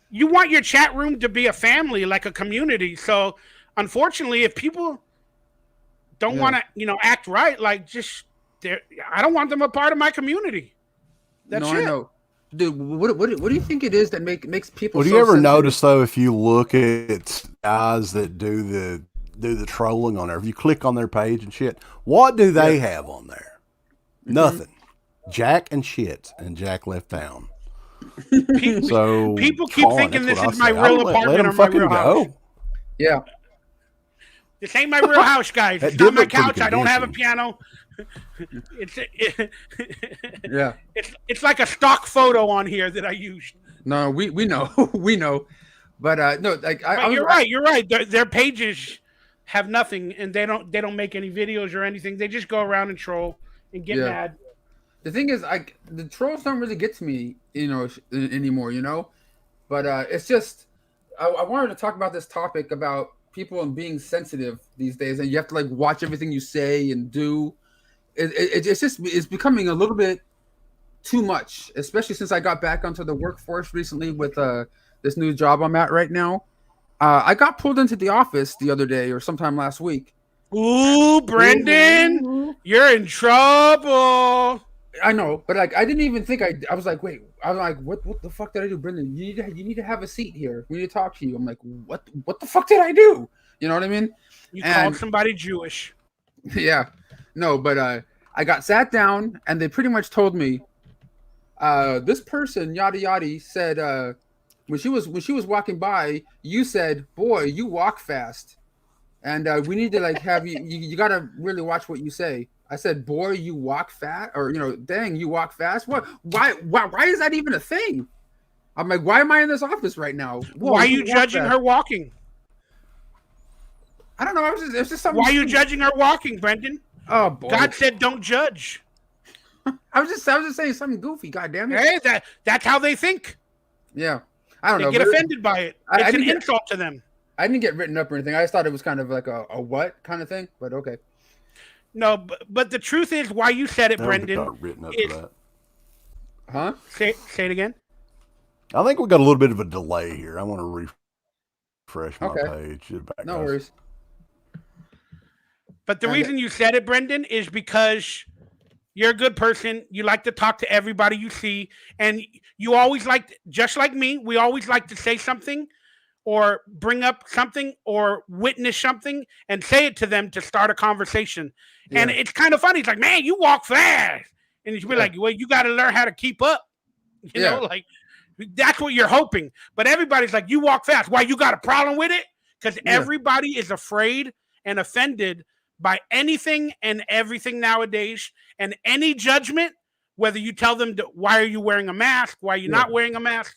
B: you want your chat room to be a family, like a community. So unfortunately, if people don't want to, act right, like I don't want them a part of my community. That's it.
A: I know. Dude, what do you think it is that makes people?
C: Well, do you ever notice though, if you look at guys that do the trolling on there, if you click on their page and shit, what do they have on there? Nothing. Jack and shit, and Jack left town.
B: People keep thinking this is my real apartment or my real house.
A: Yeah.
B: This ain't my real house, guys. It's not my couch. I don't have a piano. It's like a stock photo on here that I used.
A: No, we know. We know. But no, like
B: you're right. Their pages have nothing, and they don't make any videos or anything. They just go around and troll and get mad.
A: The thing is, the trolls don't really get to me, anymore, But it's just, I wanted to talk about this topic about people and being sensitive these days, and you have to like watch everything you say and do. It's becoming a little bit too much, especially since I got back onto the workforce recently with this new job I'm at right now. I got pulled into the office the other day or sometime last week.
B: Ooh, Brendan, you're in trouble.
A: I know, but like I didn't even think I was like, wait, I was like, what the fuck did I do, Brendan? You need to have a seat here. We need to talk to you. I'm like, what the fuck did I do? You know what I mean?
B: You called somebody Jewish.
A: Yeah. No, but I got sat down and they pretty much told me this person, yada yada, said when she was walking by, you said, boy, you walk fast. And we need to like have you gotta really watch what you say. I said, boy, you walk fast, or dang, you walk fast. What? Why is that even a thing? I'm like, why am I in this office right now?
B: Whoa, why are you judging her walking?
A: I don't know. It's just something.
B: Why are you judging her walking, Brendan?
A: Oh boy.
B: God said don't judge.
A: I was just saying something goofy. God damn it.
B: Hey, that's how they think.
A: Yeah, I don't know.
B: They get offended by it. It's an insult to them.
A: I didn't get written up or anything. I just thought it was kind of like a what kind of thing. But okay.
B: No, but the truth is, why you said it, Brendan,
C: got written up for that.
A: Huh?
B: Say it again.
C: I think we got a little bit of a delay here. I want to refresh my
A: Okay.
C: page.
A: No worries.
B: But the reason you said it, Brendan, is because you're a good person. You like to talk to everybody you see. And you always like, just like me, we always like to say something or bring up something or witness something and say it to them to start a conversation. Yeah. And it's kind of funny. It's like, man, you walk fast. And you should be like, well, you got to learn how to keep up. You know, like that's what you're hoping. But everybody's like, you walk fast. Why, you got a problem with it? Because everybody is afraid and offended by anything and everything nowadays, and any judgment, whether you tell them why are you wearing a mask, why are you not wearing a mask,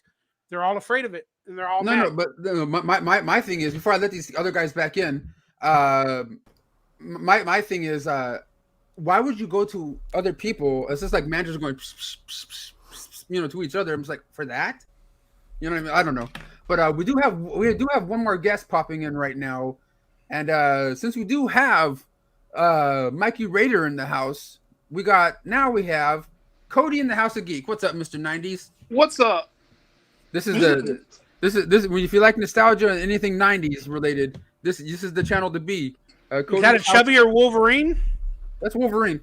B: they're all afraid of it, and they're all mad.
A: But my thing is, before I let these other guys back in, my thing is, why would you go to other people? It's just like managers going, to each other. I'm just like, for that, you know what I mean? I don't know, but we do have one more guest popping in right now, and since we do have Mikey Raider in the house, we have Cody in the House of Geek. What's up, Mr. 90s?
D: What's up?
A: This is if you like nostalgia and anything 90s related, this is the channel to be.
B: Is that a chubbier Wolverine?
A: That's Wolverine.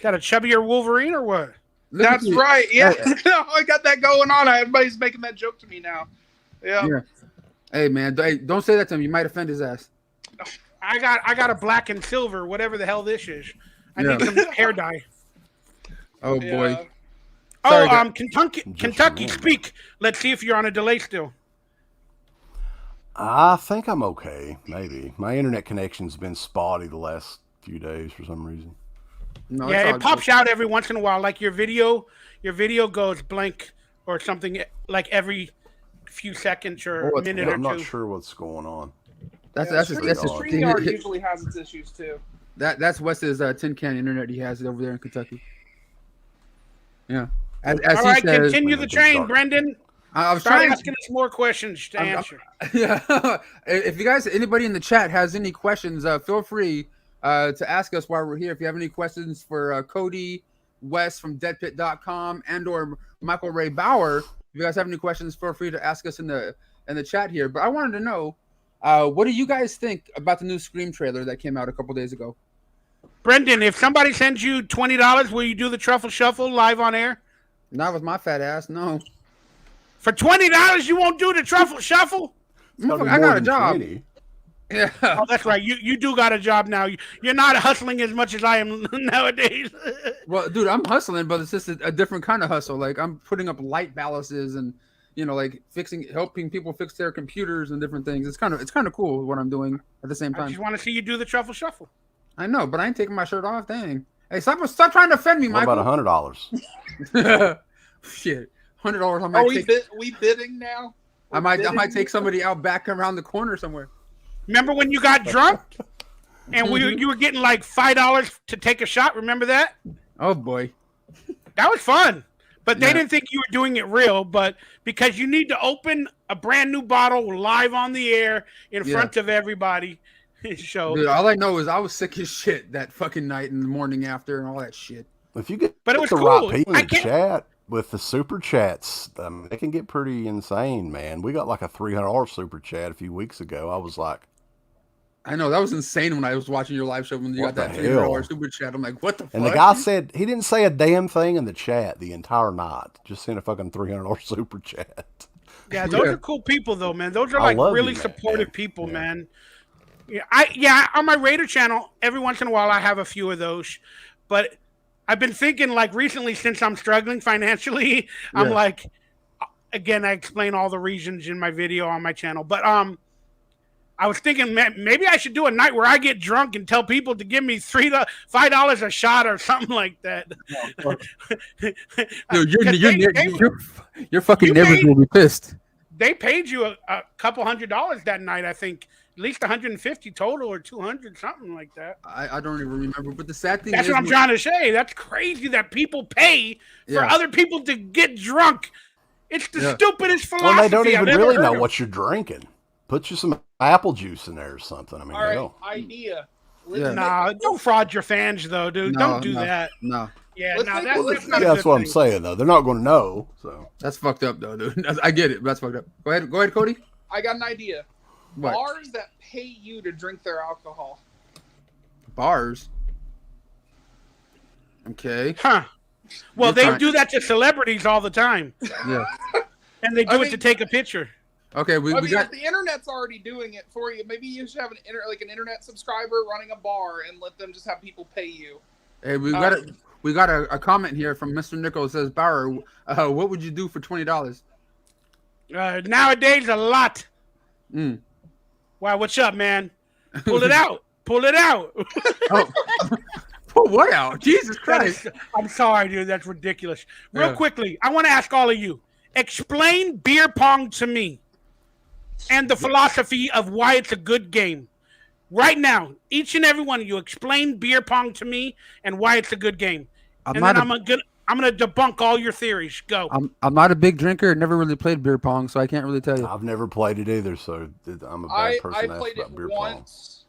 B: Got a chubbier Wolverine or what?
D: That's right. Yeah, I got that going on. Everybody's making that joke to me now. Yeah.
A: Hey man, don't say that to him. You might offend his ass.
B: I got a black and silver, whatever the hell this is. I need some hair dye.
A: Oh boy.
B: Sorry, Kentucky, speak. Let's see if you're on a delay still.
C: I think I'm okay. Maybe my internet connection's been spotty the last few days for some reason.
B: No, yeah, it pops out every once in a while. Like your video goes blank or something, like every few seconds or a minute or two.
C: I'm not sure what's going on.
A: That's
D: StreamYard usually has its issues too.
A: That's Wes's tin can internet he has over there in Kentucky. Yeah.
B: All right, continue the train, Brendan.
A: I was trying
B: asking us more questions to answer.
A: Yeah. If you guys, anybody in the chat has any questions, feel free to ask us while we're here. If you have any questions for Cody, Wes from Deadpit.com, and or Michael Ray Bauer, if you guys have any questions, feel free to ask us in the chat here. But I wanted to know, what do you guys think about the new Scream trailer that came out a couple days ago?
B: Brendan, if somebody sends you $20, will you do the Truffle Shuffle live on air?
A: Not with my fat ass, no.
B: For $20, you won't do the Truffle Shuffle?
A: I got a job.
C: 20.
B: Yeah. Oh, that's right. You do got a job now. You're not hustling as much as I am nowadays.
A: Well, dude, I'm hustling, but it's just a different kind of hustle. Like I'm putting up light balances and like helping people fix their computers and different things. It's kind of cool what I'm doing at the same time.
B: I just want to see you do the Truffle Shuffle.
A: I know, but I ain't taking my shirt off. Dang. Hey, stop trying to offend me, Michael.
C: What about $100?
A: Shit, $100. I might
D: we bidding now?
A: I might take somebody out back around the corner somewhere.
B: Remember when you got drunk and you were getting like $5 to take a shot? Remember that?
A: Oh boy,
B: that was fun. But they didn't think you were doing it real. But because you need to open a brand new bottle live on the air in front of everybody. So,
A: dude, all I know is I was sick as shit that fucking night and the morning after and all that shit.
C: If you get
B: but it was
C: the
B: cool.
C: right people in the chat with the super chats, it can get pretty insane, man. We got like a $300 super chat a few weeks ago. I was like,
A: I know that was insane when I was watching your live show when you got that $300 super chat. I'm like, what the fuck?
C: And the guy said he didn't say a damn thing in the chat the entire night. Just sent a fucking $300 super chat.
B: Yeah, those are cool people though, man. Those are like really supportive people, man. Yeah, on my Raider channel, every once in a while I have a few of those, but I've been thinking like recently since I'm struggling financially, I'm like, again, I explain all the reasons in my video on my channel, but I was thinking maybe I should do a night where I get drunk and tell people to give me $5 a shot or something like that.
A: Dude, your fucking neighbors will be pissed.
B: They paid you a couple $100 that night, I think. At least 150 total or 200, something like that.
A: I don't even remember. But the sad thing
B: is... That's what I'm trying to say. That's crazy that people pay for other people to get drunk. It's the stupidest philosophy.
C: Well, they don't even really know what you're drinking. Put you some apple juice in there or something. I mean,
D: all right, idea.
B: Nah, don't fraud your fans, though, dude. Don't do that.
A: No.
B: Yeah,
D: Let's
B: no,
D: make
B: that's,
D: a
B: that's
D: list.
B: not
C: Yeah,
B: a
C: that's
B: good
C: what I'm
B: thing.
C: saying though. They're not going to know. So
A: That's fucked up though, dude. I get it. But that's fucked up. Go ahead, Cody.
D: I got an idea.
A: What?
D: Bars that pay you to drink their alcohol.
A: Bars. Okay.
B: Huh. Well,
A: You're
B: they
A: trying-
B: do that to celebrities all the time,
A: Yeah.
B: and they do
D: I
B: it
D: mean-
B: to take a picture.
A: Okay. We
D: I mean,
A: got.
D: if the internet's already doing it for you, maybe you should have an internet subscriber running a bar and let them just have people pay you.
A: Hey, we got a comment here from Mr. Nichols. Says Bauer, what would you do for $20?
B: Nowadays, a lot.
A: Mm.
B: Wow, what's up, man? Pull it out. Pull it out.
A: Oh. Pull what out? Jesus Christ.
B: I'm sorry, dude. That's ridiculous. Real
A: Yeah.
B: quickly, I want to ask all of you. Explain beer pong to me and the philosophy of why it's a good game. Right now, each and every one of you, explain beer pong to me and why it's a good game.
A: I'm
B: And
A: not
B: then
A: a-
B: I'm gonna debunk all your theories. Go.
A: I'm not a big drinker. Never really played beer pong, so I can't really tell you.
C: I've never played it either. So I'm a bad
D: I
C: person to ask
D: played it
C: about beer pong.
D: once.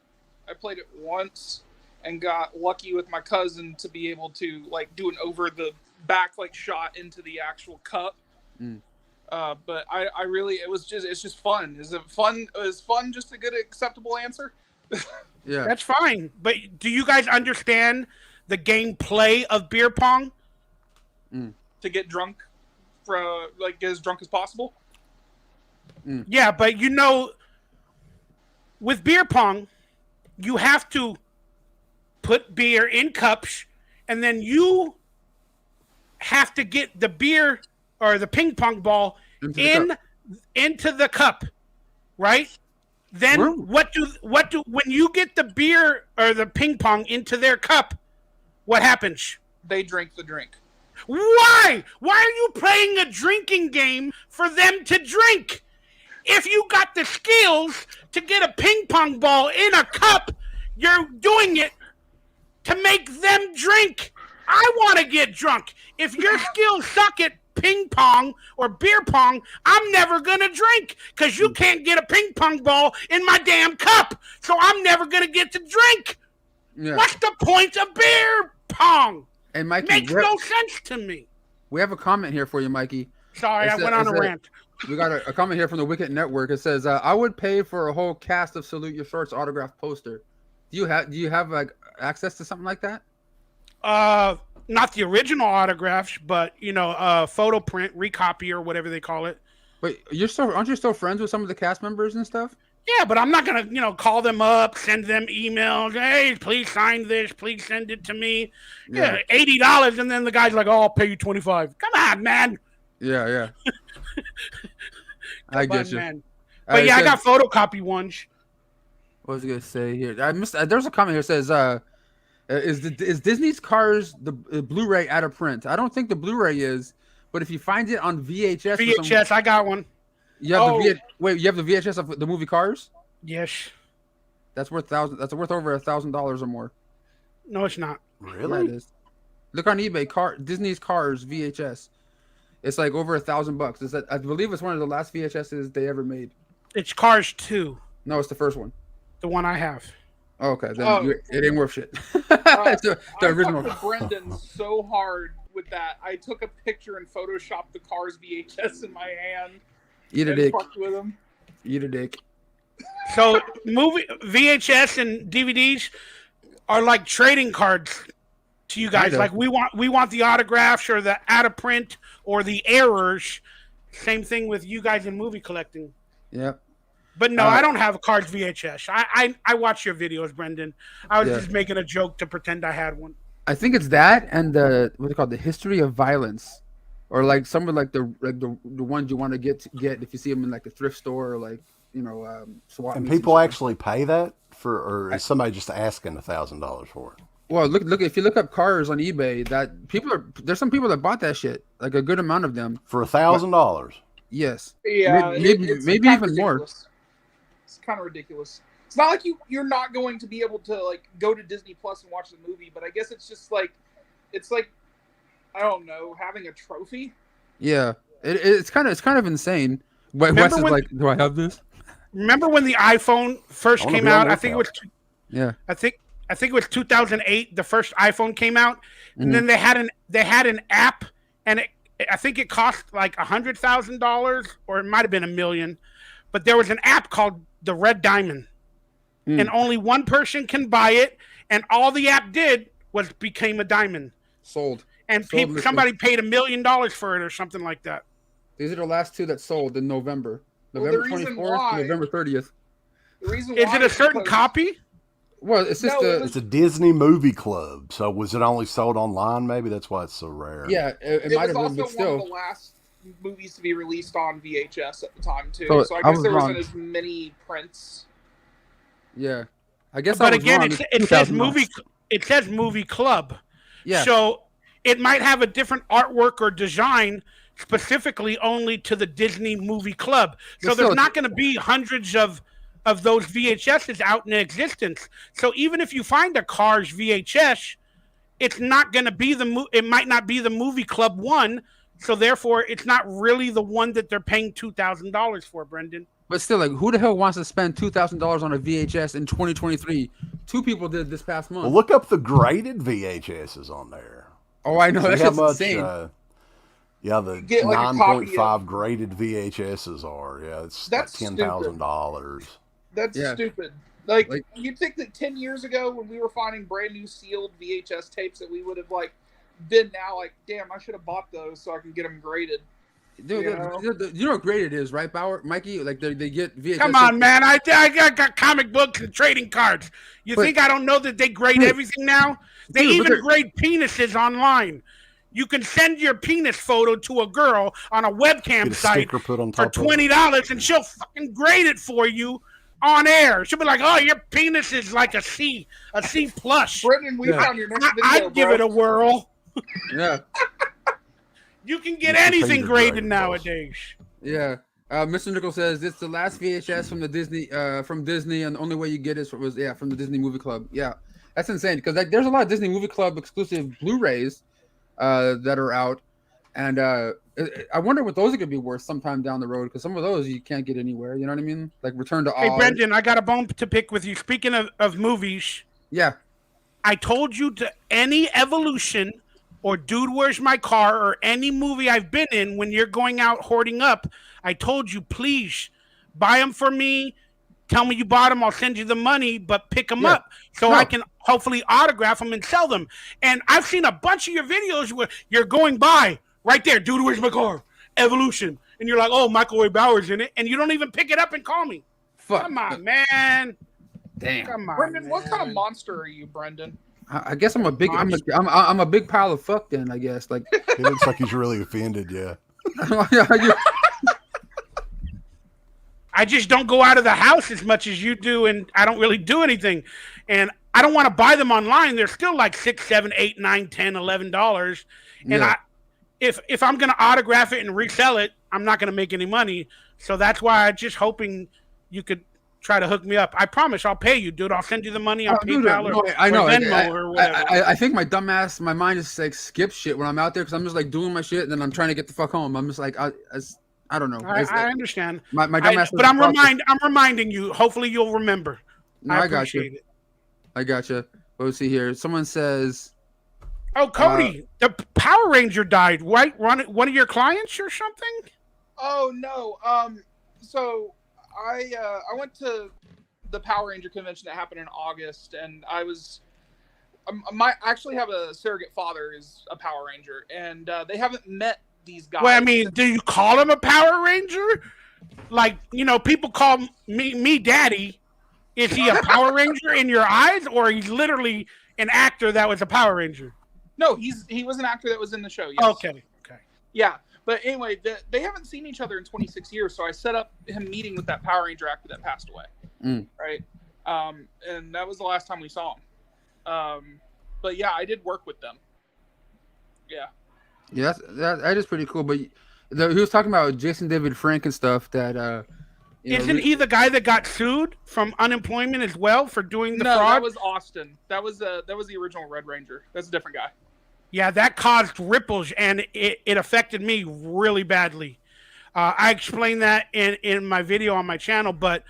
D: I played it once and got lucky with my cousin to be able to like do an over the back like shot into the actual cup.
A: Mm.
D: But I really it's just fun. Is it fun? Is fun just a good acceptable answer?
A: Yeah.
B: That's fine. But do you guys understand the gameplay of beer pong?
D: To get drunk, like get as drunk as possible.
B: Yeah, but you know, with beer pong, you have to put beer in cups, and then you have to get the beer or the ping pong ball into the cup, right? Then
A: Where-
B: what do when you get the beer or the ping pong into their cup, what happens?
D: They drink the drink.
B: Why? Why are you playing a drinking game for them to drink? If you got the skills to get a ping pong ball in a cup, you're doing it to make them drink. I want to get drunk. If your skills suck at ping pong or beer pong, I'm never going to drink because you can't get a ping pong ball in my damn cup. So I'm never going to get to drink.
A: Yeah.
B: What's the point of beer pong?
A: Hey, Mikey,
B: Makes no sense to me.
A: we have a comment here for you, Mikey.
B: Sorry,
A: It
B: I
A: said-
B: went on
A: it
B: a
A: said-
B: rant.
A: We got a comment here from the Wicked Network. It says, "I would pay for a whole cast of Salute Your Shorts autograph poster." Do you have like access to something like that?
B: Not the original autographs, but photo print, recopy, or whatever they call it.
A: Wait, aren't you still friends with some of the cast members and stuff?
B: Yeah, but I'm not gonna, call them up, send them emails. Hey, please sign this. Please send it to me. Yeah, $80, and then the guy's like, "Oh, I'll pay you $25." Come on, man.
A: Yeah. I
B: Come
A: get
B: on,
A: you.
B: man. But yeah, I got photocopy ones.
A: What was I gonna say here? I missed. There's a comment here that says, "Is Disney's Cars the Blu-ray out of print?" I don't think the Blu-ray is, but if you find it on VHS,
B: VHS, I got one.
A: you have you have the VHS of the movie Cars.
B: Yes.
A: That's worth over $1,000 or more.
B: No, it's not.
A: Yeah,
C: Really?
A: it is. Look on eBay. Disney's Cars VHS. It's like over $1,000. I believe it's one of the last VHSs they ever made.
B: It's Cars 2,
A: No, it's the first one.
B: the one I have.
A: Oh, okay, then
D: Oh.
A: it ain't worth shit. It's the
D: I
A: original.
D: fucked with Brendan so hard with that. I took a picture and photoshopped the Cars VHS in my hand
A: Eat a
D: and
A: dick.
D: fucked with him.
A: Eat a dick.
B: So movie VHS and DVDs are like trading cards to you guys.
A: Kinda.
B: Like we want the autographs or the out of print or the errors. Same thing with you guys in movie collecting.
A: Yeah.
B: But no, I don't have a Cards VHS. I watch your videos, Brendan. I was
A: Yeah.
B: just making a joke to pretend I had one.
A: I think it's that and the what they call the history of violence, or like some of like the ones you want to get if you see them in like a thrift store or like SWAT.
C: And
A: meets
C: people
A: stuff.
C: actually pay that or is somebody just asking $1,000 for it?
A: Well, look if you look up cars on eBay, there's some people that bought that shit, like a good amount of them.
C: For $1,000?
A: Yes.
D: Yeah,
A: Maybe
D: it's
A: maybe
D: kind of
A: even more.
D: ridiculous. It's kind of ridiculous. It's not like you're not going to be able to like go to Disney Plus and watch the movie, but I guess it's just like I don't know, having a trophy.
A: Yeah. It's kind of insane. But Wes
B: Remember
A: is
B: when-
A: like, do I have this?
B: Remember when the iPhone first
C: I wanna
B: came
C: be on
B: out?
C: the
B: I think it was
A: Yeah.
B: I think I think it was 2008. The first iPhone came out, and then they had an app, and I think it cost like $100,000, or it might have been $1 million. But there was an app called the Red Diamond, and only one person can buy it, and all the app did was became a diamond.
A: Sold.
B: And somebody paid $1 million for it or something like that.
A: These are the last two that sold in November. November 24th and November 30th.
D: The reason
B: Is
D: why
B: it a certain copy?
A: Well, it's just
C: it's a Disney movie club. So was it only sold online? Maybe that's why it's so rare.
A: Yeah, it might have been, but still.
D: One of the last movies to be released on VHS at the time too.
A: So
D: I guess there wasn't as many prints.
A: Yeah, I guess.
B: But again, it says movie. It says movie club.
A: Yeah.
B: So it might have a different artwork or design specifically only to the Disney movie club. So there's not going to be hundreds of those VHSs out in existence. So even if you find a Cars VHS, it's not going to be it might not be the movie club one. So therefore, it's not really the one that they're paying $2,000 for, Brendan.
A: But still, like, who the hell wants to spend $2,000 on a VHS in 2023? Two people did this past month.
C: Well, look up the graded VHSs on there.
A: Oh, I know. That's insane.
C: Yeah, the 9.5 graded VHSs are. Yeah, that's like $10,000.
D: That's stupid. Like, you'd think that 10 years ago when we were finding brand new sealed VHS tapes that we would have been now like, damn, I should have bought those so I can get them graded.
A: Dude, you know what graded is, right, Bauer? Mikey? Like they get VHS.
B: Come on, man. I got comic books and trading cards. You think I don't know that they grade everything now? They even grade penises online. You can send your penis photo to a girl on a webcam site for $20, and she'll fucking grade it for you on air. She'll be like, "Oh, your penis is like a C plus."
D: Brendan, we found your next video.
B: I'd give it a whirl.
A: Yeah.
B: You can get anything graded nowadays.
A: Yeah. Mr. Nickel says it's the last VHS from the Disney, and the only way you get it was from the Disney Movie Club. Yeah, that's insane because there's a lot of Disney Movie Club exclusive Blu-rays that are out, and I wonder what those are gonna be worth sometime down the road because some of those you can't get anywhere. You know what I mean? Like Return to Oz.
B: Hey, Brendan, I got a bone to pick with you. Speaking of movies,
A: yeah,
B: I told you to any Evolution or Dude, Where's My Car, or any movie I've been in, when you're going out hoarding up, I told you, please buy them for me. Tell me you bought them. I'll send you the money, but pick them up so I can hopefully autograph them and sell them. And I've seen a bunch of your videos where you're going by right there, Dude, Where's My Car? Evolution. And you're like, oh, Michael Ray Bauer's in it. And you don't even pick it up and call me.
A: Fuck.
B: Come on, man.
A: Damn.
B: Come on,
D: Brendan,
B: man.
D: what kind of monster are you, Brendan?
A: I guess I'm a big pile of fuck then, I guess. Like
C: he looks like he's really offended, yeah.
B: I just don't go out of the house as much as you do, and I don't really do anything. And I don't want to buy them online. They're still like $6, $7, $8, $9, $10, $11. And if I'm gonna autograph it and resell it, I'm not gonna make any money. So that's why I'm just hoping you could try to hook me up. I promise I'll pay you, dude. I'll send you the money on PayPal or Venmo or whatever.
A: I think my mind just like skips shit when I'm out there because I'm just like doing my shit and then I'm trying to get the fuck home. I'm just like I don't know.
B: I understand.
A: My dumb ass.
B: But I'm reminding you. Hopefully you'll remember.
A: No, I got you. I got you. Let's see here. Someone says,
B: "Oh, Cody, the Power Ranger died. Right? One of your clients or something?"
D: Oh no. So I went to the Power Ranger convention that happened in August, and I actually have a surrogate father is a Power Ranger, and they haven't met these guys.
B: Well, I mean, do you call him a Power Ranger? Like, people call me daddy. Is he a Power Ranger in your eyes, or he's literally an actor that was a Power Ranger?
D: No, he was an actor that was in the show. Yes.
B: Okay.
D: Yeah. But anyway, they haven't seen each other in 26 years, so I set up him meeting with that Power Ranger actor that passed away, right? And that was the last time we saw him. But yeah, I did work with them. Yeah.
A: Yeah, that is pretty cool. But he was talking about Jason David Frank and stuff that.
B: Isn't he the guy that got sued from unemployment as well for doing the fraud?
D: No, that was Austin. That was the original Red Ranger. That's a different guy.
B: Yeah, that caused ripples, and it affected me really badly. I explained that in my video on my channel, but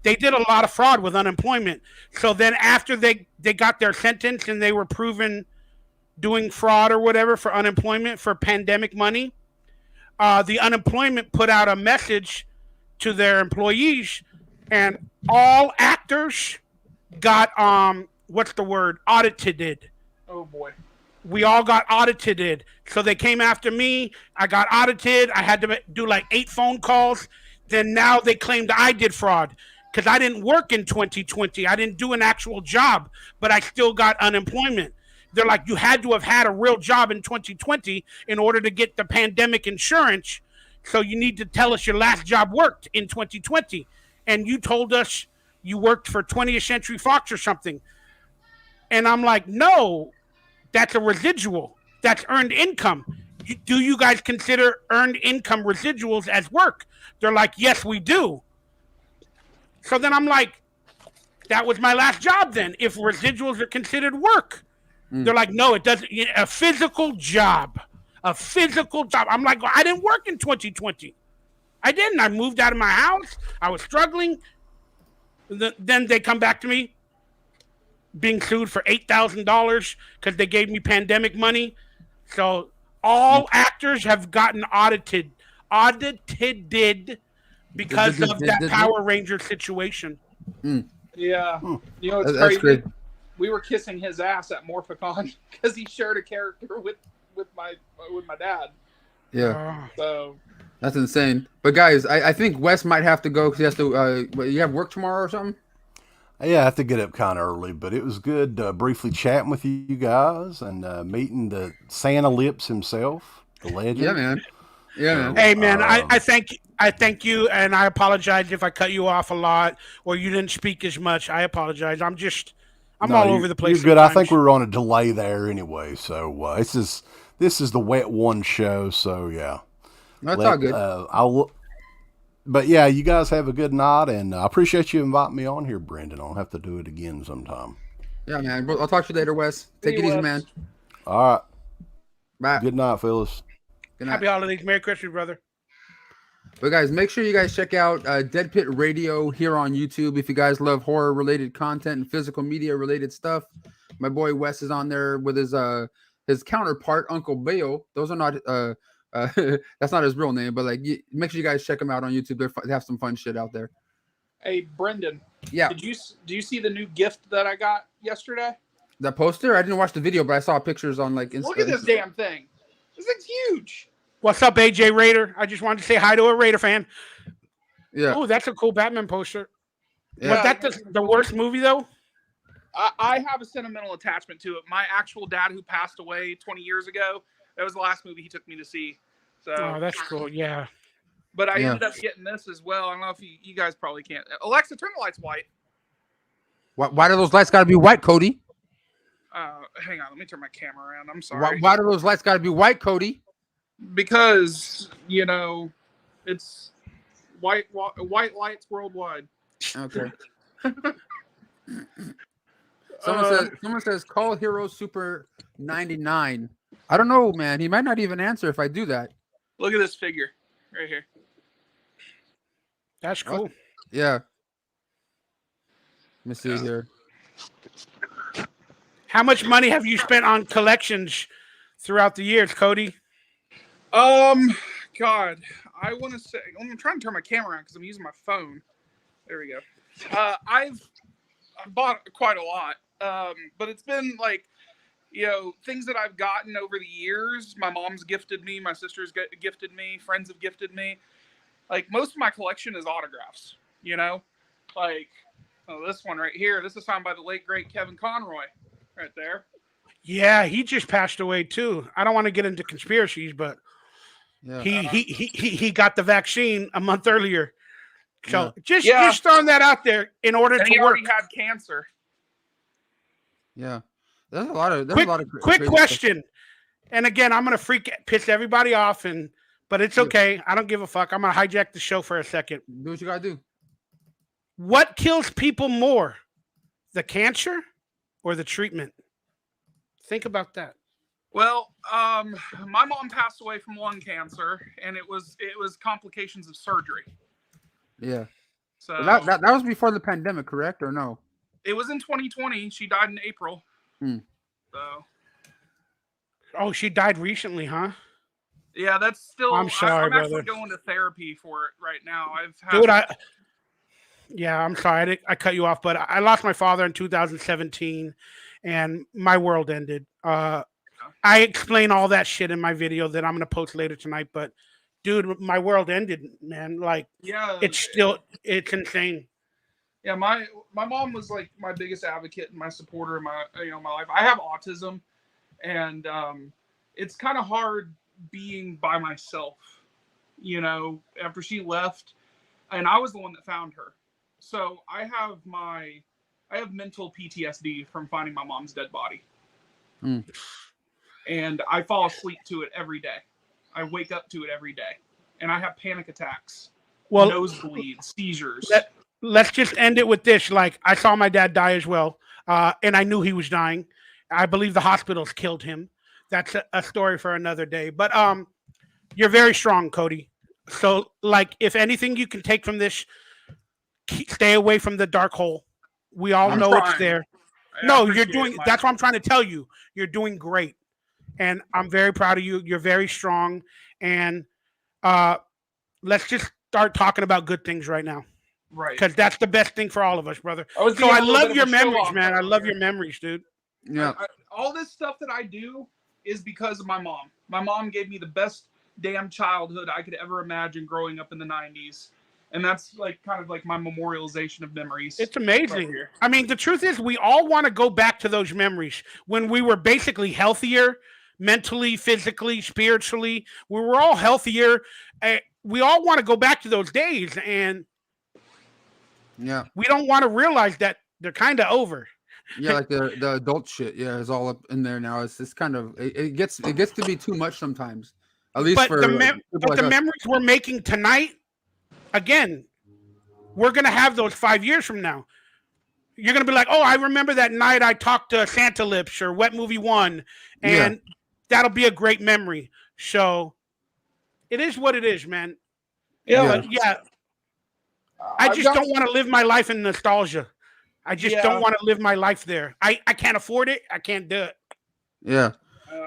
B: they did a lot of fraud with unemployment. So then after they got their sentence and they were proven doing fraud or whatever for unemployment for pandemic money, the unemployment put out a message to their employees, and all actors got what's the word, audited.
D: Oh boy.
B: We all got audited. So they came after me. I got audited. I had to do like 8 phone calls. Then now they claimed I did fraud because I didn't work in 2020. I didn't do an actual job, but I still got unemployment. They're like, you had to have had a real job in 2020 in order to get the pandemic insurance. So you need to tell us your last job worked in 2020. And you told us you worked for 20th Century Fox or something. And I'm like, no, that's a residual. That's earned income. Do you guys consider earned income residuals as work? They're like, yes, we do. So then I'm like, that was my last job then, if residuals are considered work. They're like, no, it doesn't. A physical job. A physical job. I'm like, I didn't work in 2020. I didn't. I moved out of my house. I was struggling. Then they come back to me being sued for $8,000 because they gave me pandemic money. So all actors have gotten audited because of that Power Ranger situation.
D: Yeah. You know, it's
A: That's
D: crazy.
A: great.
D: We were kissing his ass at Morphicon because he shared a character with my dad.
A: Yeah,
D: So
A: that's insane. But guys, I think Wes might have to go because he has to. You have work tomorrow or something?
C: Yeah, I have to get up kind of early, but it was good briefly chatting with you guys and meeting the Santa Lips himself, the legend.
A: Yeah, man. Yeah, man.
B: Hey, man, I thank you, and I apologize if I cut you off a lot or you didn't speak as much. I apologize. I'm all over the place.
C: You're good. I
B: sometimes.
C: think we were on a delay there anyway, so this is the wet one show. So yeah,
A: That's all good.
C: But yeah, you guys have a good night, and I appreciate you inviting me on here, Brendan. I'll have to do it again sometime.
A: Yeah, man. I'll talk to you later, Wes. Take it easy, man.
C: All right.
A: Bye.
C: Good night, fellas.
A: Good night.
B: Happy holidays. Merry Christmas, brother.
A: But guys, make sure you guys check out Deadpit Radio here on YouTube if you guys love horror-related content and physical media-related stuff. My boy Wes is on there with his counterpart, Uncle Bill. Those are not that's not his real name, but like make sure you guys check them out on YouTube. They have some fun shit out there.
D: Hey, Brendan.
A: Yeah.
D: Do you see the new gift that I got yesterday?
A: That poster? I didn't watch the video, but I saw pictures on like Insta.
D: Look at this damn thing. This thing's huge.
B: What's up, AJ Raider? I just wanted to say hi to a Raider fan.
A: Yeah.
B: Oh, that's a cool Batman poster.
A: Yeah.
B: Was that the worst movie, though?
D: I have a sentimental attachment to it. My actual dad, who passed away 20 years ago, that was the last movie he took me to see. So,
B: Oh, that's cool. Yeah.
D: but I ended up getting this as well. I don't know if you guys probably can't. Alexa, turn the lights white.
A: Why do those lights got to be white, Cody?
D: Hang on, let me turn my camera around. I'm sorry.
A: Why do those lights got to be white, Cody?
D: Because it's white lights worldwide.
A: Okay. Someone says call Hero Super 99. I don't know, man. He might not even answer if I do that.
D: Look at this figure right here.
B: That's cool.
A: Yeah. Let me see here.
B: How much money have you spent on collections throughout the years, Cody?
D: God, I want to say I'm trying to turn my camera on because I'm using my phone. There we go. I've bought quite a lot, but it's been like, things that I've gotten over the years. My mom's gifted me, my sister's gifted me, friends have gifted me. Like most of my collection is autographs. Like this one right here. This is signed by the late great Kevin Conroy, right there.
B: Yeah, he just passed away too. I don't want to get into conspiracies, but he got the vaccine a month earlier. So just throwing that out there in order to
D: he
B: work.
D: already had cancer.
A: Yeah. There's a lot of
B: quick question. And again, I'm gonna piss everybody off, but it's okay. I don't give a fuck. I'm gonna hijack the show for a second.
A: Do what you gotta do.
B: What kills people more? The cancer or the treatment? Think about that.
D: Well, my mom passed away from lung cancer, and it was complications of surgery.
A: Yeah.
D: So
A: that was before the pandemic, correct or no?
D: it was in 2020. She died in April. So.
B: Oh, she died recently, huh?
D: Yeah, that's still.
B: I'm sorry,
D: I'm actually
B: brother.
D: going to therapy for it right now.
B: Dude, yeah, I'm sorry. I cut you off, but I lost my father in 2017, and my world ended. I explain all that shit in my video that I'm gonna post later tonight. But, dude, my world ended, man. Like,
D: yeah,
B: it's insane.
D: Yeah, my mom was like my biggest advocate and my supporter in my my life. I have autism, and it's kind of hard being by myself. After she left, and I was the one that found her. So I have mental PTSD from finding my mom's dead body. And I fall asleep to it every day. I wake up to it every day. And I have panic attacks, nosebleeds, seizures.
B: Let's just end it with this. Like, I saw my dad die as well, and I knew he was dying. I believe the hospitals killed him. That's a story for another day. But you're very strong, Cody. So, like, if anything you can take from this, stay away from the dark hole. We all know it's there. No, you're doing. That's what I'm trying to tell you. You're doing great, and I'm very proud of you. You're very strong, and let's just start talking about good things right now.
D: Right.
B: Because that's the best thing for all of us, brother. So I love your memories, man. I love your memories, dude.
A: Yeah.
D: All this stuff that I do is because of my mom. My mom gave me the best damn childhood I could ever imagine growing up in the 90s. And that's like kind of like my memorialization of memories.
B: It's amazing. Right, I mean, the truth is we all want to go back to those memories when we were basically healthier, mentally, physically, spiritually. We were all healthier. We all want to go back to those days, and we don't want to realize that they're kind of over.
A: Yeah, like the adult shit. Yeah, is all up in there now. It's just kind of it gets to be too much sometimes. At least
B: but
A: for
B: the memories we're making tonight. Again, we're going to have those 5 years from now. You're going to be like, oh, I remember that night I talked to Santa Lips or Wet Movie 1, and that'll be a great memory. So it is what it is, man.
D: Yeah.
B: But I just don't want to live my life in nostalgia. I just don't want to live my life there. I can't afford it. I can't do it.
A: Yeah.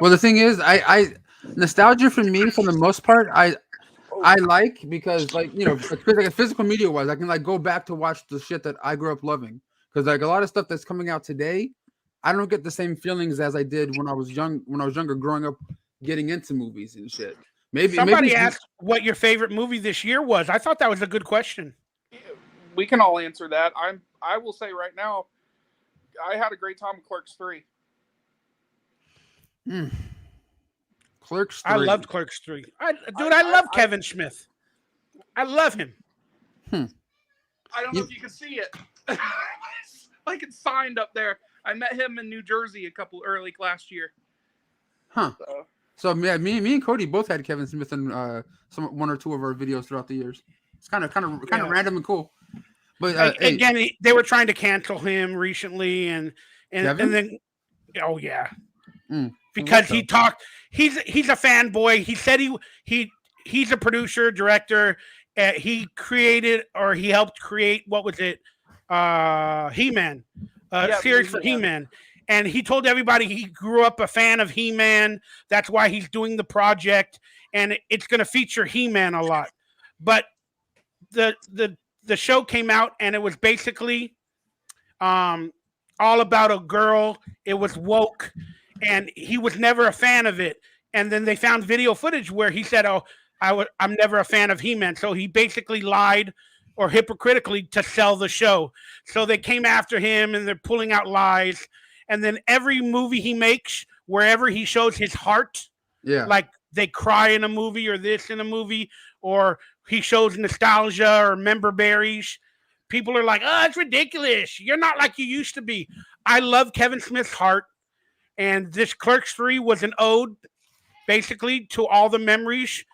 A: Well, the thing is, I nostalgia for me, for the most part, I like, because like physical media wise, I can like go back to watch the shit that I grew up loving, because like a lot of stuff that's coming out today, I don't get the same feelings as I did when I was younger, growing up, getting into movies and shit. Maybe
B: asked what your favorite movie this year was. I thought that was a good question.
D: We can all answer that. I will say right now, I had a great time with Clerks 3.
A: Clerks 3.
B: I loved Clerks 3. I love Kevin Smith. I love him.
D: I don't know if you can see it. Like, it's signed up there. I met him in New Jersey early last year.
A: Huh. So yeah, me and Cody both had Kevin Smith in one or two of our videos throughout the years. It's kind of random and cool. But
B: again, they were trying to cancel him recently, and then because he talked. He's a fanboy. He said he's a producer, director. He created, or he helped create, what was it? He-Man, series for He-Man. And he told everybody he grew up a fan of He-Man. That's why he's doing the project, and it's going to feature He-Man a lot. But the show came out, and it was basically all about a girl. It was woke. And he was never a fan of it. And then they found video footage where he said, oh, I'm never a fan of He-Man. So he basically lied, or hypocritically, to sell the show. So they came after him, and they're pulling out lies. And then every movie he makes, wherever he shows his heart, like they cry in a movie, or this in a movie, or he shows nostalgia or member berries, people are like, oh, it's ridiculous. You're not like you used to be. I love Kevin Smith's heart. And this Clerks 3 was an ode, basically, to all the memories,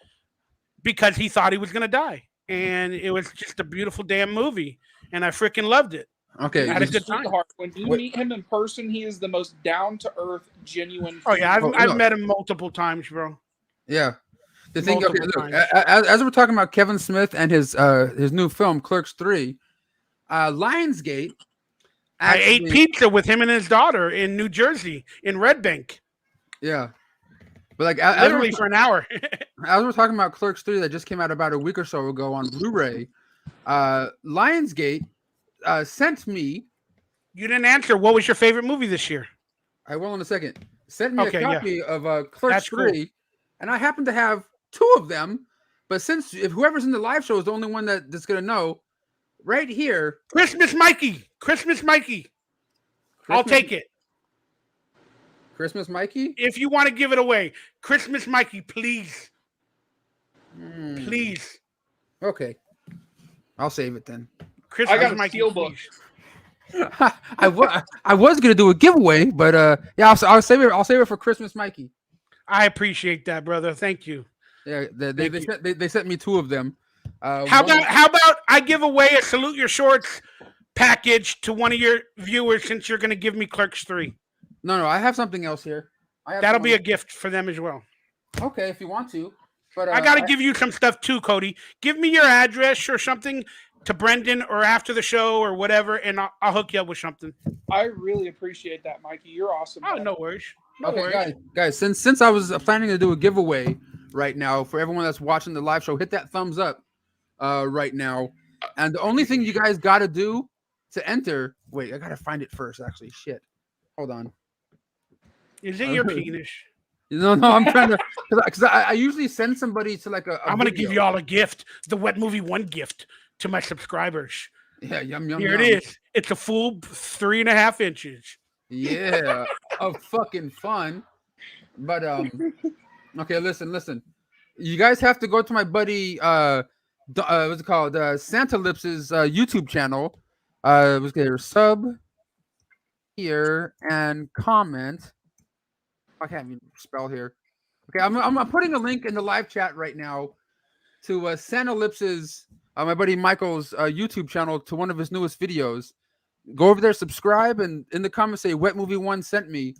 B: because he thought he was going to die. And it was just a beautiful damn movie. And I freaking loved it.
A: Okay.
B: I had a good time.
D: When you meet him in person, he is the most down-to-earth, genuine.
B: Oh, yeah. I've met him multiple times, bro.
A: Yeah. The thing, as we're talking about Kevin Smith and his new film, Clerks 3, Lionsgate.
B: I ate pizza with him and his daughter in New Jersey, in Red Bank.
A: Yeah. But like
B: literally for an hour.
A: As we're talking about Clerks 3 that just came out about a week or so ago on Blu-ray, Lionsgate sent me.
B: You didn't answer. What was your favorite movie this year?
A: I will in a second. Sent me a copy of Clerks 3,
B: cool.
A: and I happen to have 2 of them. But since if whoever's in the live show is the only one that's gonna know, right here,
B: Christmas Mikey. I'll take it.
A: Christmas Mikey?
B: If you want to give it away. Christmas Mikey, please. Please.
A: Okay. I'll save it then.
B: Christmas
D: I got a
B: Mikey,
D: steelbook.
A: I was gonna do a giveaway, but yeah, I'll save it. I'll save it for Christmas Mikey.
B: I appreciate that, brother. Thank you.
A: Yeah, they sent me 2 of them.
B: How about I give away a Salute Your Shorts package to one of your viewers since you're going to give me Clerks 3?
A: No, I have something else here.
B: That'll be a gift for them as well.
A: Okay, if you want to. But
B: I got to give you some stuff too, Cody. Give me your address or something to Brendan or after the show or whatever, and I'll hook you up with something.
D: I really appreciate that, Mikey. You're awesome.
B: Oh,
D: man.
B: no worries.
A: Guys, since I was planning to do a giveaway right now for everyone that's watching the live show, hit that thumbs up right now. And the only thing you guys got to do to enter, wait, I got to find it first, actually. Shit. Hold on.
B: Is it your penis?
A: No, I'm trying to, because I usually send somebody to like a
B: I'm going to give you all a gift, the Wet Movie 1 gift to my subscribers.
A: Yeah, yum.
B: Here it is. It's a full 3.5 inches.
A: Yeah, of fucking fun. But okay, listen. You guys have to go to my buddy what's it called? Santa Lips's YouTube channel. Let's get here. Sub here and comment. I can't even spell here. Okay, I'm putting a link in the live chat right now to Santa Lips's my buddy Michael's YouTube channel to one of his newest videos. Go over there, subscribe, and in the comments say Wet Movie 1 sent me.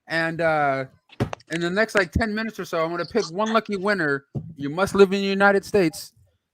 A: And in the next like 10 minutes or so, I'm gonna pick one lucky winner. You must live in the United States.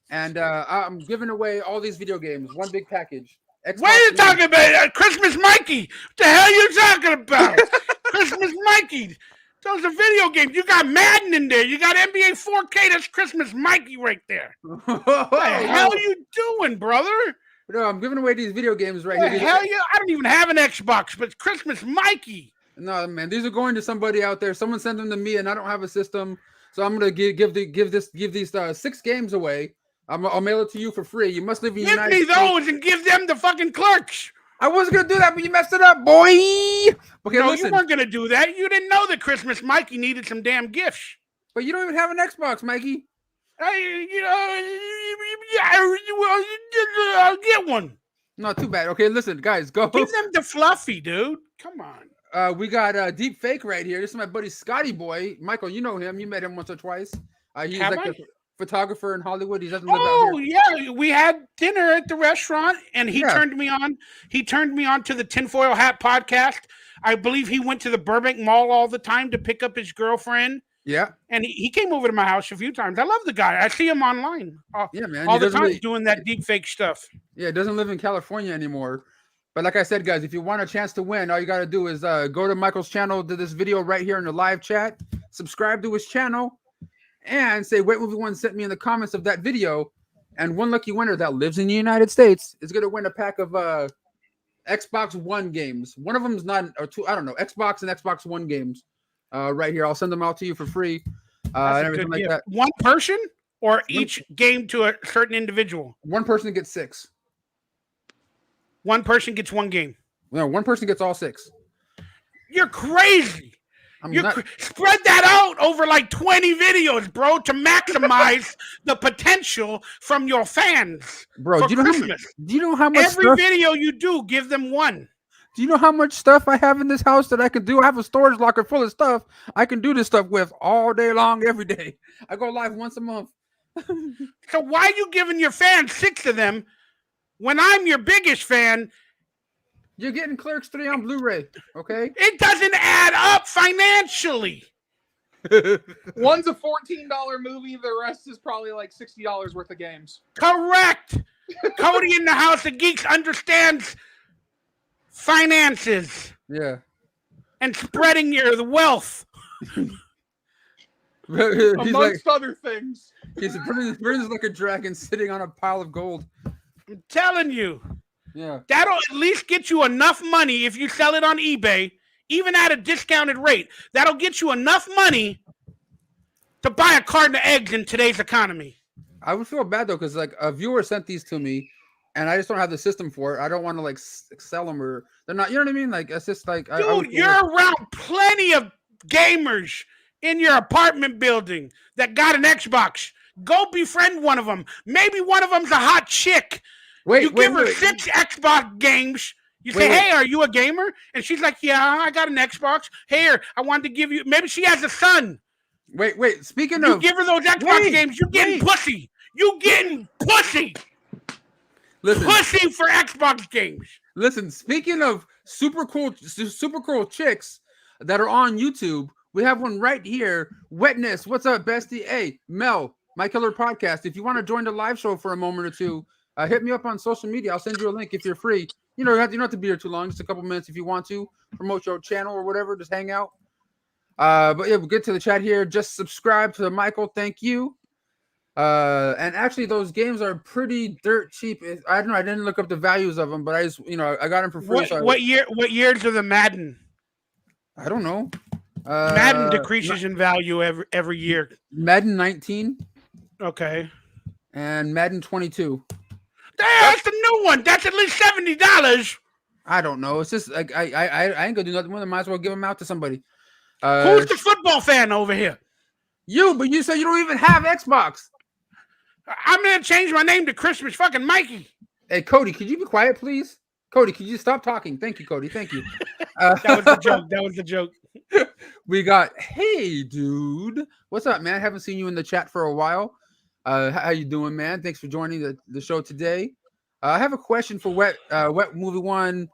A: And I'm giving away all these video games, one big package.
B: What are you talking about? Christmas Mikey. What the hell are you talking about? Christmas Mikey. Those are video games. You got Madden in there. You got NBA 4K. That's Christmas Mikey right there. What the hell are you doing, brother?
A: No, I'm giving away these video games right here.
B: Hell yeah. I don't even have an Xbox, but it's Christmas Mikey.
A: No, man, these are going to somebody out there. Someone sent them to me, and I don't have a system, so I'm gonna give these 6 games away. I'll mail it to you for free. You must live in the United States.
B: Give me those and give them the fucking Clerks.
A: I wasn't gonna do that, but you messed it up, boy. Okay,
B: no,
A: listen.
B: You weren't gonna do that. You didn't know that Christmas Mikey needed some damn gifts.
A: But you don't even have an Xbox, Mikey.
B: I'll get one.
A: Not too bad. Okay, listen, guys, go.
B: Give them the Fluffy, dude. Come on.
A: We got Deep Fake right here. This is my buddy Scotty Boy. Michael, you know him. You met him once or twice. He's like a photographer in Hollywood. He doesn't live out here.
B: Yeah, we had dinner at the restaurant, and he turned me on. He turned me on to the Tinfoil Hat podcast. I believe he went to the Burbank Mall all the time to pick up his girlfriend.
A: Yeah,
B: and he came over to my house a few times. I love the guy. I see him online.
A: Yeah, man,
B: all the time doing that deep fake stuff.
A: Yeah, doesn't live in California anymore. But like I said, guys, if you want a chance to win, all you got to do is go to Michael's channel, to this video right here in the live chat, subscribe to his channel, and say Wet Movie 1 sent me in the comments of that video. And one lucky winner that lives in the United States is going to win a pack of Xbox One games. One of them is not, or two, I don't know, Xbox and Xbox One games right here. I'll send them out to you for free. And everything like that.
B: One person or each game to a certain individual?
A: One person gets 6.
B: One person gets 1 game.
A: No, one person gets all 6.
B: You're crazy. Spread that out over like 20 videos, bro, to maximize the potential from your fans.
A: Bro, do you know how much
B: every video you do, give them 1.
A: Do you know how much stuff I have in this house that I can do? I have a storage locker full of stuff I can do this stuff with all day long, every day. I go live once a month.
B: So why are you giving your fans 6 of them when I'm your biggest fan?
A: You're getting Clerks 3 on Blu-ray, okay?
B: It doesn't add up financially.
D: One's a $14 movie. The rest is probably like $60 worth of games.
B: Correct. Cody in the House of Geeks understands finances
A: Yeah.
B: and spreading the wealth.
A: He's
D: Amongst other things.
A: He's Brandon's like a dragon sitting on a pile of gold.
B: I'm telling you.
A: Yeah.
B: That'll at least get you enough money if you sell it on eBay, even at a discounted rate. That'll get you enough money to buy a carton of eggs in today's economy.
A: I would feel bad though, because like a viewer sent these to me, and I just don't have the system for it. I don't want to like sell them, or they're not. You know what I mean? Like it's just like,
B: dude, you're around plenty of gamers in your apartment building that got an Xbox. Go befriend one of them. Maybe one of them's a hot chick. You give her 6 Xbox games. You say, hey, are you a gamer? And she's like, yeah, I got an Xbox. Here, I wanted to give you. Maybe she has a son.
A: Wait. Speaking
B: you
A: of,
B: give her those Xbox games, you getting pussy. You getting pussy.
A: Listen,
B: pussy for Xbox games.
A: Listen, speaking of super cool chicks that are on YouTube, we have one right here. Wetness, what's up, bestie? Hey, Mel, My Killer Podcast. If you want to join the live show for a moment or two, hit me up on social media. I'll send you a link if you're free. You don't have to be here too long. Just a couple minutes if you want to promote your channel or whatever. Just hang out. But yeah, we'll get to the chat here. Just subscribe to Michael. Thank you. And actually, those games are pretty dirt cheap. I don't know. I didn't look up the values of them, but I just, I got them for free.
B: What years are the Madden?
A: I don't know.
B: Madden decreases in value every year.
A: Madden 19.
B: Okay.
A: And Madden 22.
B: That's the new one. That's at least $70.
A: I don't know. It's just like I ain't gonna do nothing with it. Might as well give them out to somebody.
B: Who's the football fan over here?
A: You, but you said you don't even have Xbox.
B: I'm gonna change my name to Christmas fucking Mikey.
A: Hey, Cody, could you be quiet, please? Cody, could you stop talking? Thank you, Cody. Thank you.
B: That was the joke. That was the joke.
A: We got, hey, dude. What's up, man? Haven't seen you in the chat for a while. How you doing, man? Thanks for joining the show today. I have a question for Wet Movie One,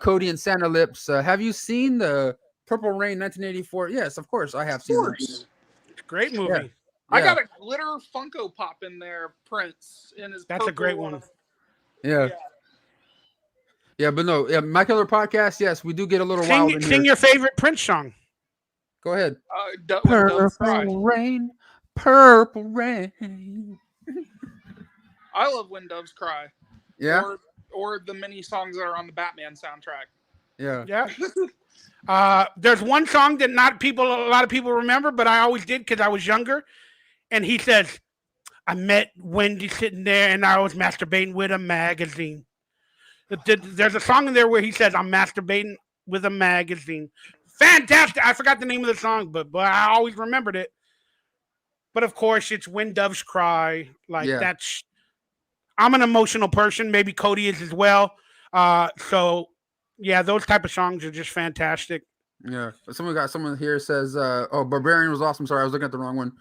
A: Cody and Santa Lips. Have you seen the Purple Rain 1984? Yes, of course. I have seen it.
B: It's a great movie.
A: Yeah.
D: I got a glitter Funko Pop in there, Prince, in his.
B: That's a great one.
A: Yeah. Yeah, but no, My Killer Podcast. Yes, we do get a little wild in here.
B: Sing your favorite Prince song.
A: Go ahead.
D: Purple
A: Rain, Purple Rain.
D: I love When Doves Cry.
A: Yeah.
D: Or the many songs that are on the Batman soundtrack.
A: Yeah.
B: Yeah. There's one song that a lot of people remember, but I always did because I was younger. And he says, I met Wendy sitting there and I was masturbating with a magazine. There's a song in there where he says, I'm masturbating with a magazine. Fantastic. I forgot the name of the song, but I always remembered it. But of course, it's When Doves Cry. I'm an emotional person. Maybe Cody is as well. So yeah, those type of songs are just fantastic.
A: Yeah. Someone here says, Barbarian was awesome. Sorry, I was looking at the wrong one.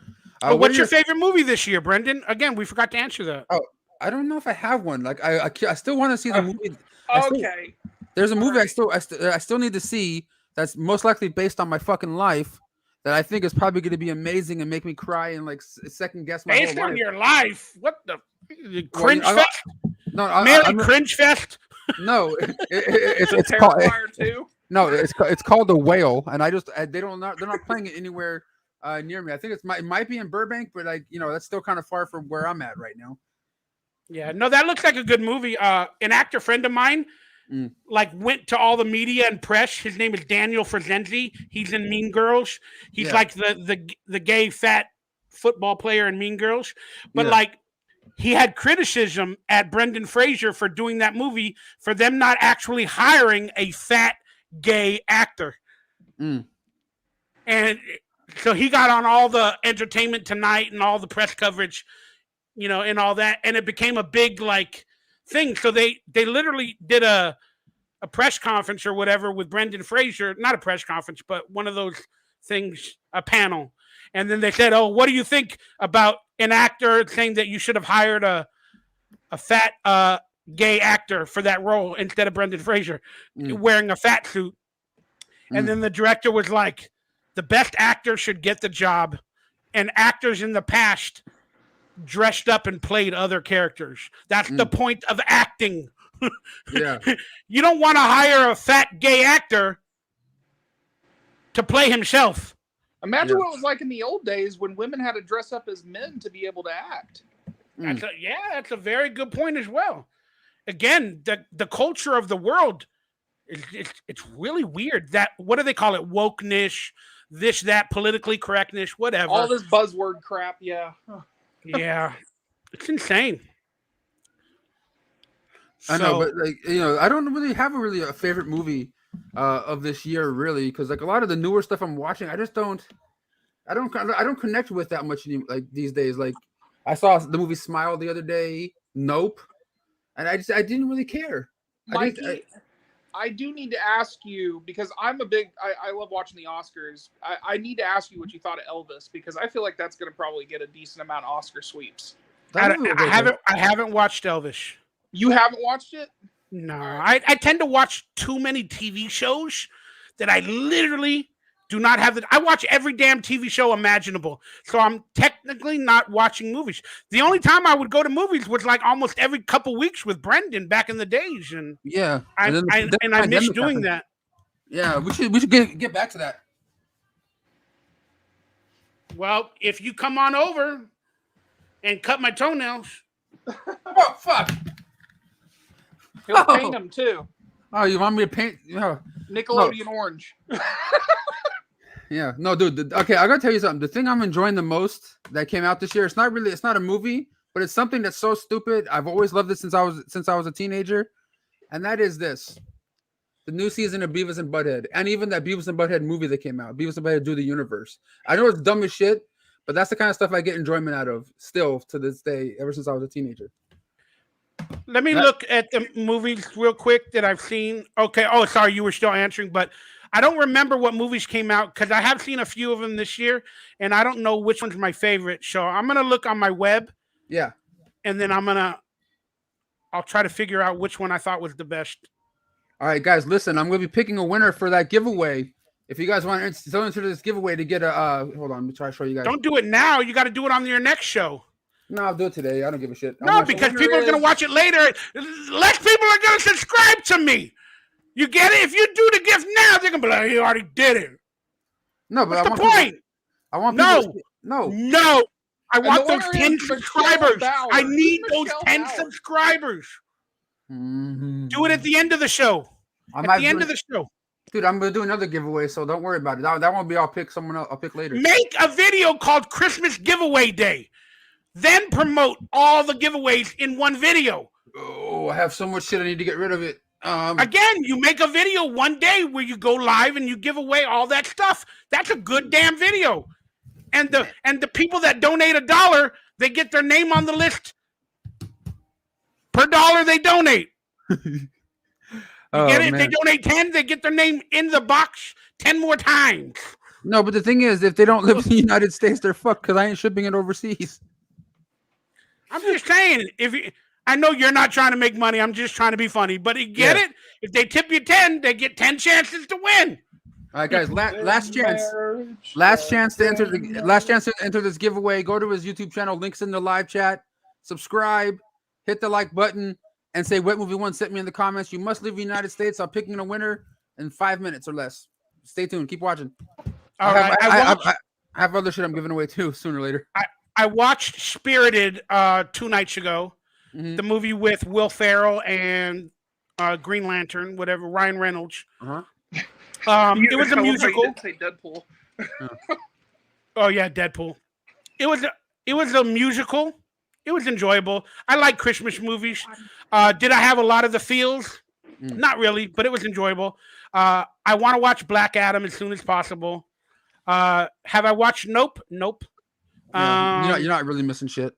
B: What's your favorite movie this year, Brendan? Again, we forgot to answer that.
A: Oh, I don't know if I have one. Like I still want to see the movie.
D: Okay.
A: There's a movie I still need to see that's most likely based on my fucking life that I think is probably going to be amazing and make me cry and like second guess my
B: based
A: whole
B: on
A: life.
B: your life? What the cringe fest?
A: No,
B: Merry Cringe Fest.
A: No, it's
D: called.
A: No, it's called The Whale, and they're not playing it anywhere near me. I think it might be in Burbank, but that's still kind of far from where I'm at right now.
B: Yeah, no, that looks like a good movie. An actor friend of mine went to all the media and press. His name is Daniel Frazenzi. He's in Mean Girls. He's like the gay fat football player in Mean Girls. But he had criticism at Brendan Fraser for doing that movie for them not actually hiring a fat gay actor. And so he got on all the Entertainment Tonight and all the press coverage, and all that, and it became a big thing. So they literally did a press conference or whatever with Brendan Fraser, not a press conference, but one of those things, a panel. And then they said, "Oh, what do you think about an actor saying that you should have hired a fat gay actor for that role instead of Brendan Fraser wearing a fat suit?" And then the director was like, "The best actor should get the job, and actors in the past dressed up and played other characters. That's the point of acting.
A: Yeah.
B: You don't want to hire a fat gay actor to play himself.
D: Imagine what it was like in the old days when women had to dress up as men to be able to act.
B: That's a very good point as well. Again, the culture of the world it's really weird. That what do they call it? Wokeness, this, that, politically correctness, whatever.
D: All this buzzword crap, yeah.
B: Yeah. It's insane.
A: I know, but like I don't really have a favorite movie of this year, really, because like a lot of the newer stuff I'm watching, I don't connect with that much like these days. Like I saw the movie Smile the other day, Nope, and I didn't really care.
D: Mikey, I do need to ask you, because I love watching the Oscars. I need to ask you what you thought of Elvis, because I feel like that's going to probably get a decent amount of Oscar sweeps.
B: I haven't watched Elvis.
D: You haven't watched it?
B: No, I tend to watch too many TV shows that I literally do not have. I watch every damn TV show imaginable, so I'm technically not watching movies. The only time I would go to movies was like almost every couple weeks with Brendan back in the days, and I miss doing that.
A: Yeah, we should get back to that.
B: Well, if you come on over and cut my toenails.
A: Oh fuck!
D: He'll paint them too.
A: Oh, you want me to paint?
D: Nickelodeon orange.
A: Yeah, no, dude. Okay, I gotta tell you something. The thing I'm enjoying the most that came out this year, it's not a movie, but it's something that's so stupid. I've always loved it since I was a teenager, and that is this: the new season of Beavis and Butthead, and even that Beavis and Butthead movie that came out, Beavis and Butthead Do the Universe. I know it's dumb as shit, but that's the kind of stuff I get enjoyment out of still to this day, ever since I was a teenager.
B: Let me look at the movies real quick that I've seen. Okay. Oh, sorry, you were still answering, but I don't remember what movies came out because I have seen a few of them this year, and I don't know which one's my favorite. So I'm gonna look on my web.
A: Yeah. And then
B: I'll try to figure out which one I thought was the best.
A: All right, guys, listen. I'm gonna be picking a winner for that giveaway. If you guys want to enter this giveaway to get hold on, let me try to show you guys.
B: Don't do it now. You got to do it on your next show.
A: No, I'll do it today. I don't give a shit.
B: No, because people are going to watch it later. Less people are going to subscribe to me. You get it? If you do the gift now, they're going to be like, "You already did it."
A: No, but
B: what's the point?
A: I want
B: no. I want those 10 subscribers. I need those 10 subscribers.
A: Mm-hmm.
B: Do it at the end of the show. End of the show.
A: Dude, I'm gonna do another giveaway, so don't worry about it. That won't be. I'll pick someone else. I'll pick later.
B: Make a video called Christmas Giveaway Day. Then promote all the giveaways in one video.
A: Oh, I have so much shit. I need to get rid of it.
B: Again, you make a video one day where you go live and you give away all that stuff. That's a good damn video. And the people that donate $1, they get their name on the list per dollar they donate. Get it? If they donate 10, they get their name in the box 10 more times.
A: No, but the thing is, if they don't live in the United States, they're fucked because I ain't shipping it overseas.
B: I'm just saying, I know you're not trying to make money. I'm just trying to be funny. But you get it? If they tip you 10, they get 10 chances to win.
A: All right, guys. Last chance to enter this giveaway. Go to his YouTube channel. Links in the live chat. Subscribe. Hit the like button. And say what movie one sent me in the comments. You must live in the United States. I'm picking a winner in 5 minutes or less. Stay tuned. Keep watching.
B: All right.
A: I have other shit I'm giving away too, sooner or later.
B: I watched Spirited 2 nights ago. Mm-hmm. The movie with Will Ferrell and Green Lantern, whatever, Ryan Reynolds.
A: Uh-huh.
B: It was a musical.
D: You didn't say Deadpool.
B: Oh yeah, Deadpool. It was a musical. It was enjoyable. I like Christmas movies. Did I have a lot of the feels? Not really, but it was enjoyable. I want to watch Black Adam as soon as possible. Have I watched Nope? Nope.
A: Yeah, you're not really missing shit.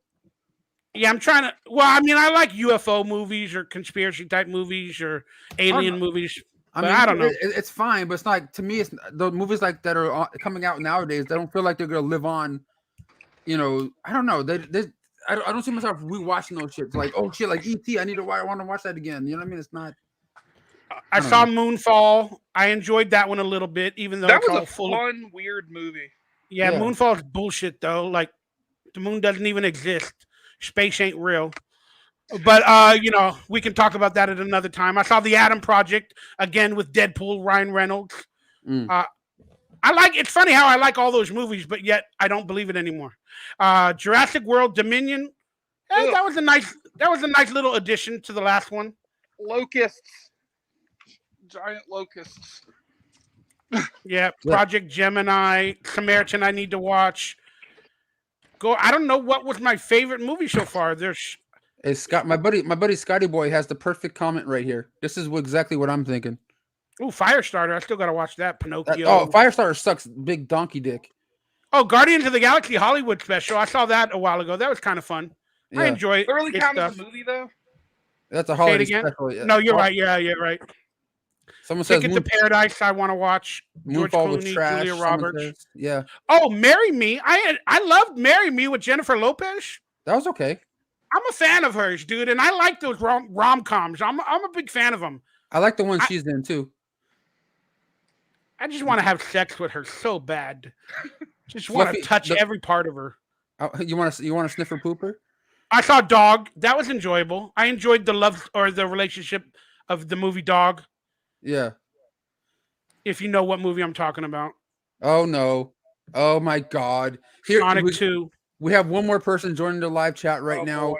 B: Yeah, I'm trying to. Well, I mean, I like UFO movies or conspiracy type movies or alien movies. I don't know.
A: It's fine, but it's not. To me, it's the movies like that are coming out nowadays. They don't feel like they're gonna live on. I don't know. I don't see myself rewatching those shit. It's like, oh shit, like E.T. I want to watch that again. You know what I mean? It's not.
B: I saw Moonfall. I enjoyed that one a little bit, even though
D: that was a fun, weird movie.
B: Yeah, Moonfall's bullshit though. Like the moon doesn't even exist. space ain't real. But we can talk about that at another time. I saw the Adam Project again with Deadpool, Ryan Reynolds. It's funny how I like all those movies, but yet I don't believe it anymore. Jurassic World Dominion. That was a nice little addition to the last one.
D: Locusts. Giant locusts.
B: Yeah, Project Gemini, Samaritan I need to watch. I don't know what was my favorite movie so far.
A: Hey Scott, my buddy Scotty Boy has the perfect comment right here. This is exactly what I'm thinking.
B: Oh, Firestarter. I still got to watch that. Pinocchio.
A: Firestarter sucks big donkey dick.
B: Oh, Guardians of the Galaxy Hollywood special. I saw that a while ago. That was kind of fun. Yeah. I enjoy it.
D: Does it really count as a movie, though?
A: That's a holiday special.
B: No, you're right. Yeah, right.
A: Someone says
B: Ticket to Paradise. I want to watch. George Clooney, Julia Roberts.
A: Yeah.
B: Oh, Marry Me. I loved Marry Me with Jennifer Lopez.
A: That was okay.
B: I'm a fan of hers, dude, and I like those rom-coms. I'm a big fan of them.
A: I like the one she's in too.
B: I just want to have sex with her so bad. Just want to touch every part of her.
A: You want to sniff her pooper?
B: I saw Dog. That was enjoyable. I enjoyed the love or the relationship of the movie Dog.
A: Yeah.
B: If you know what movie I'm talking about.
A: Oh no. Oh my God.
B: Sonic 2.
A: We have one more person joining the live chat right now. Boy.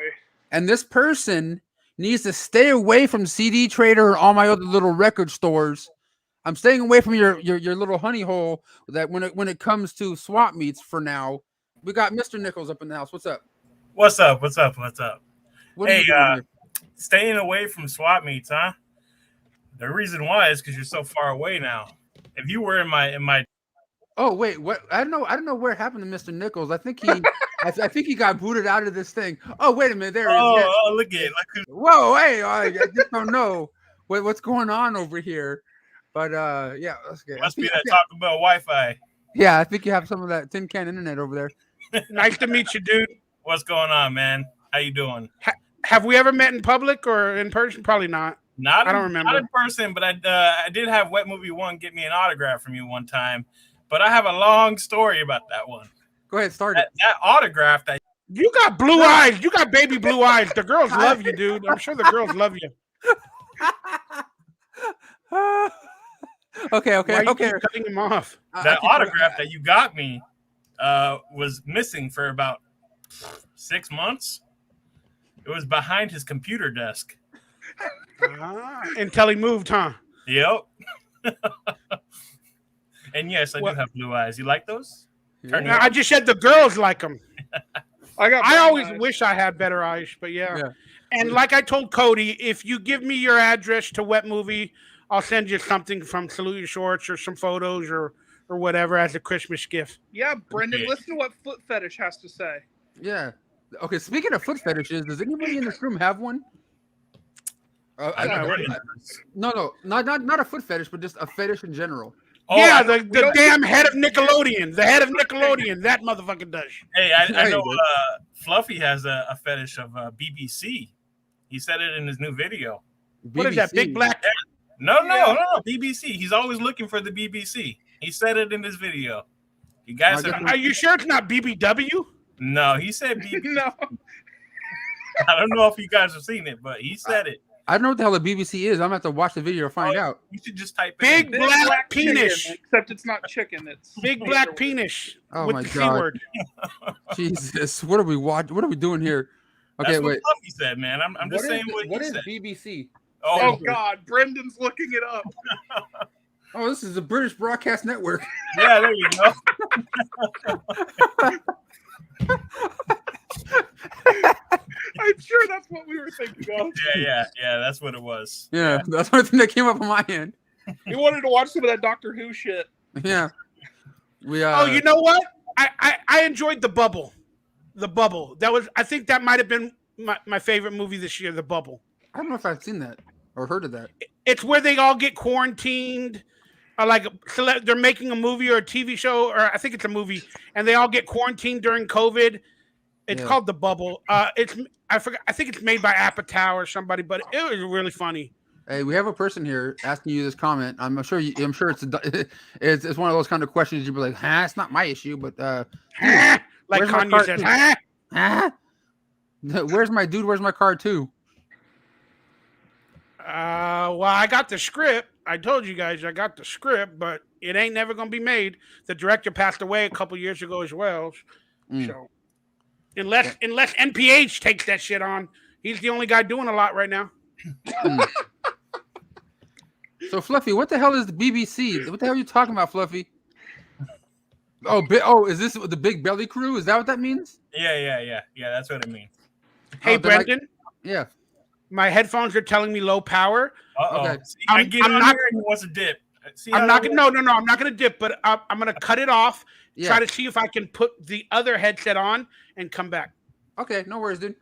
A: And this person needs to stay away from CD Trader or all my other little record stores. I'm staying away from your little honey hole that when it comes to swap meets for now. We got Mr. Nichols up in the house. What's up?
E: What's up? Hey, staying away from swap meets, huh? The reason why is because you're so far away now. If you were in my
A: Oh wait, what? I don't know where it happened to Mr. Nichols. I think he got booted out of this thing. Oh wait a minute, there he is. Yes.
E: Oh, look at it.
A: Whoa, hey, I just don't know what's going on over here. But yeah, that's good.
E: Must be that Taco Bell Wi-Fi.
A: Yeah, I think you have some of that tin can internet over there.
B: Nice to meet you, dude.
E: What's going on, man? How you doing?
B: Have we ever met in public or in person? Probably not. I don't remember.
E: Not in person, but I did have Wet Movie 1 get me an autograph from you one time. But I have a long story about that one.
A: Go ahead, start it.
E: That autograph that
B: you got blue eyes. You got baby blue eyes. The girls love you, dude. I'm sure the girls love you.
A: Okay.
B: Why you keep cutting him off?
E: That autograph that you got me was missing for about 6 months. It was behind his computer desk.
B: Until he moved, huh?
E: Yep. And yes, I do have blue eyes. You like those?
B: Yeah. I just said the girls like them. I always wish I had better eyes, but yeah. And like I told Cody, if you give me your address to Wet Movie, I'll send you something from Salute Your Shorts or some photos or whatever as a Christmas gift.
D: Yeah, Brendan, listen to what Foot Fetish has to say.
A: Yeah. Okay, speaking of foot fetishes, does anybody in this room have one? No, not a foot fetish, but just a fetish in general.
B: Oh, yeah, the damn head of Nickelodeon. The head of Nickelodeon. That motherfucker does.
E: Hey, I know Fluffy has a fetish of BBC. He said it in his new video.
B: What is that, Big Black?
E: No, BBC. He's always looking for the BBC. He said it in his video. You guys
B: are you sure it's not BBW?
E: No, he said BBC.
D: No.
E: I don't know if you guys have seen it, but he said it.
A: I don't know what the hell the BBC is. I'm gonna have to watch the video to find out.
E: You should just type
B: Big Black Penis.
D: Chicken, except it's not chicken. It's
B: Big Black Penis.
A: Oh
B: with
A: my
B: the
A: God.
B: C word.
A: Jesus, what are we watching? What are we doing here? Okay,
E: That's
A: wait.
E: What Fluffy said, man. I'm just saying what he said.
A: BBC?
D: Oh God, Brendan's looking it up.
A: Oh, this is the British Broadcast Network.
E: Yeah, there you go.
D: I'm sure that's what we were thinking of.
E: Yeah, that's what it was.
A: Yeah, that's the only thing that came up on my end.
D: We wanted to watch some of that Doctor Who shit.
A: Yeah.
B: Oh, you know what? I enjoyed The Bubble. The Bubble. I think that might have been my favorite movie this year, The Bubble.
A: I don't know if I've seen that or heard of that.
B: It's where they all get quarantined. They're making a movie or a TV show, or I think it's a movie, and they all get quarantined during COVID. It's called The Bubble. I think it's made by Apatow or somebody, but it was really funny.
A: Hey, we have a person here asking you this comment. I'm sure it's it's one of those kind of questions you'd be like, it's not my issue, but
B: like Kanye says,
A: Where's my dude? Where's my card too?
B: Well, I got the script. I told you guys I got the script, but it ain't never gonna be made. The director passed away a couple years ago as well. So unless NPH takes that shit on, he's the only guy doing a lot right now.
A: So Fluffy, what the hell is the BBC? What the hell are you talking about, Fluffy? Oh, is this the Big Belly Crew? Is that what that means?
E: Yeah. That's what it means.
B: Hey, Brendan.
A: Yeah.
B: My headphones are telling me low power.
A: Okay.
E: I'm not here and he wants to dip.
B: I'm not gonna. No. I'm not gonna dip, but I'm gonna cut it off.
A: Yeah.
B: Try to see if I can put the other headset on and come back.
A: Okay, no worries, dude.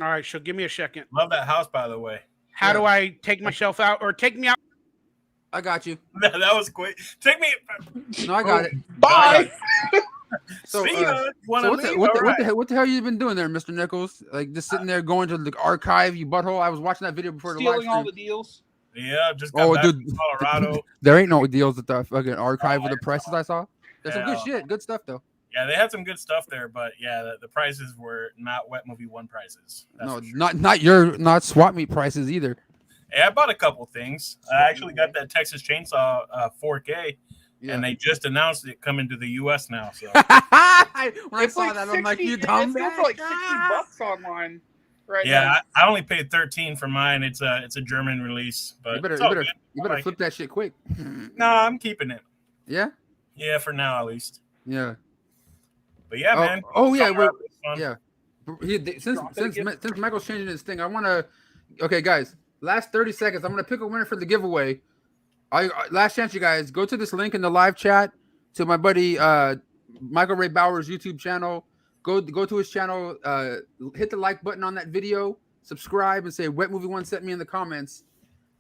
B: All right, so give me a second.
E: Love that house, by the way.
B: How do I take myself out or take me out?
A: I got you.
E: That was quick. Take me.
A: No, I got it.
D: Bye.
A: So,
E: See ya.
A: what the hell you been doing there, Mr. Nichols? Like just sitting there going to the archive, you butthole. I was watching that video before the live
D: Stealing all
A: stream.
D: the deals.
E: Yeah, just got back from Colorado.
A: There ain't no deals at the fucking archive with the prices I saw. There's some good shit, good stuff though.
E: Yeah, they had some good stuff there, but yeah, the prices were not Wet Movie 1 prices.
A: No, not swap meet prices either.
E: Yeah, I bought a couple things. I actually got that Texas Chainsaw 4K, and they just announced it coming to the U.S. now. So
A: when I
D: It's
A: saw
D: like
A: that,
D: 60,
A: I'm like, you
D: it's
A: dumb
D: going for like $60 online right now.
E: yeah, I only paid 13 for mine. It's a German release, but
A: You better
E: like
A: flip that shit quick.
E: No, I'm keeping it.
A: Yeah.
E: Yeah, for now at least.
A: Yeah.
E: But yeah, man.
A: Oh yeah,
E: fun.
A: yeah. Since Michael's changing his thing, I want to. Okay, guys, last 30 seconds. I'm gonna pick a winner for the giveaway. Last chance, you guys. Go to this link in the live chat to my buddy Michael Ray Bauer's YouTube channel. Go to his channel. Hit the like button on that video. Subscribe and say Wet Movie 1 sent me in the comments.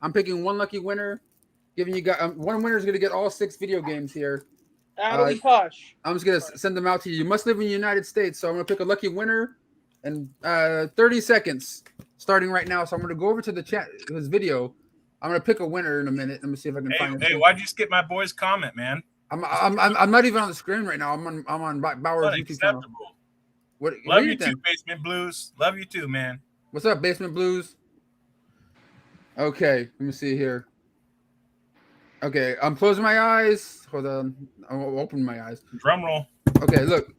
A: I'm picking one lucky winner. Giving you guys one winner is gonna get all 6 video games here.
D: Adelie Hush.
A: I'm just gonna send them out to you. You must live in the United States, so I'm gonna pick a lucky winner in 30 seconds, starting right now. So I'm gonna go over to the chat, his video. I'm gonna pick a winner in a minute. Let me see if I can find it.
E: Hey, why'd you skip my boy's comment, man?
A: I'm not even on the screen right now. I'm on Bauer's YouTube channel.
E: Love you too, Basement Blues. Love you too, man.
A: What's up, Basement Blues? Okay, let me see here. Okay, I'm closing my eyes. Hold on, I'll open my eyes.
E: Drum roll.
A: Okay, look,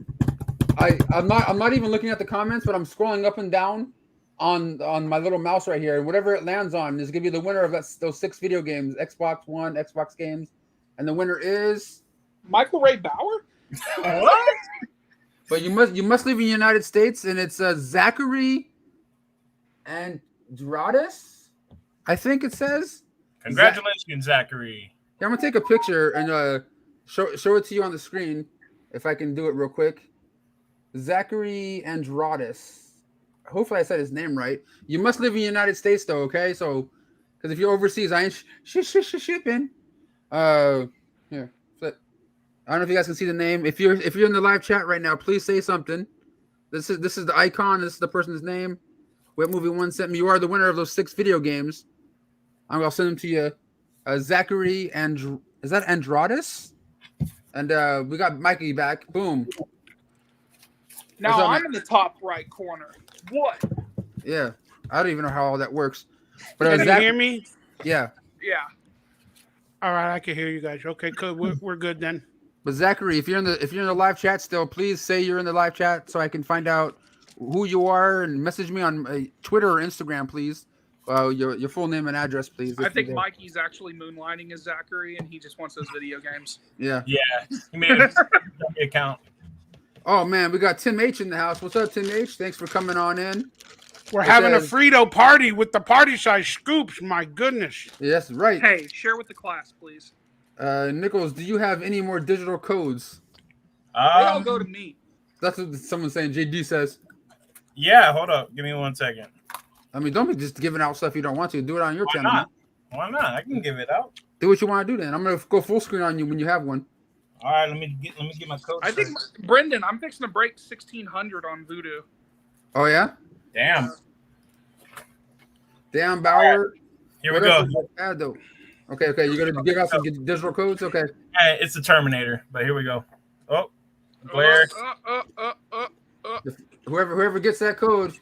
A: I'm not even looking at the comments, but I'm scrolling up and down on my little mouse right here, and whatever it lands on is gonna be the winner of those 6 video games, Xbox One, Xbox games, and the winner is
D: Michael Ray Bauer.
E: What?
A: But you must live in the United States, and it's Zachary and Dradis, I think it says.
E: Congratulations, Zachary.
A: Yeah, I'm gonna take a picture and show it to you on the screen if I can do it real quick. Zachary Androdis. Hopefully I said his name right. You must live in the United States though, okay? So, because if you're overseas, I ain't shipping. Here, flip. I don't know if you guys can see the name. If you're in the live chat right now, please say something. This is the icon. This is the person's name. Wet Movie 1 sent me. You are the winner of those 6 video games. I'll send them to you. Zachary and is that Androdis? And we got Mikey back. Boom.
D: Now I'm in the top right corner. What?
A: Yeah, I don't even know how all that works. But
B: Can you hear me?
A: Yeah.
D: Yeah.
B: All right, I can hear you guys. Okay, good. We're good then.
A: But Zachary, if you're in the live chat still, please say you're in the live chat so I can find out who you are and message me on Twitter or Instagram, please. Your full name and address, please.
D: I think Mikey's actually moonlighting as Zachary, and he just wants those video games.
A: Yeah.
E: Yeah. He made an account.
A: Oh man, we got Tim H in the house. What's up, Tim H? Thanks for coming on in.
B: We're having a Frito party with the party size scoops. My goodness.
A: Yes, right.
D: Hey, share with the class, please.
A: Nichols, do you have any more digital codes?
D: They all go to me.
A: That's what someone's saying. JD says.
E: Yeah, hold up. Give me 1 second.
A: I mean, don't be just giving out stuff you don't want to. Do it on your channel.
E: Not? Why not? I can give it out.
A: Do what you want to do then. I'm gonna go full screen on you when you have one.
E: All right, let me get my code.
D: I think Brendan, I'm fixing to break 1600 on Voodoo.
A: Oh yeah.
E: Damn.
A: Damn, Bauer.
E: Right. Here we go.
A: Okay. You're gonna give out some digital codes. Okay.
E: It's the Terminator, but here we go. Oh, Blair.
A: Whoever gets that code,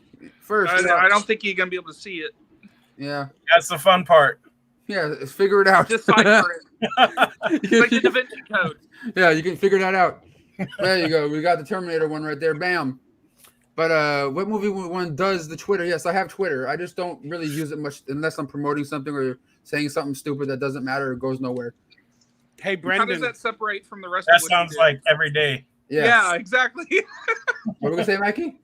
A: first.
D: I don't think you're gonna be able to see it.
A: Yeah,
E: That's the fun part.
A: yeah. Figure it out.
D: Decipher it. It's like the Da Vinci Code.
A: Yeah, you can figure that out. There you go. We got the Terminator one right there. Bam. But what movie one does the Twitter? Yes, I have Twitter. I just don't really use it much unless I'm promoting something or saying something stupid that doesn't matter or goes nowhere.
B: Hey,
D: How
B: Brendan.
D: does that separate from the rest
E: That
D: of what you
E: sounds
D: do?
E: like every day.
D: Yeah, exactly.
A: What are we gonna say, Mikey?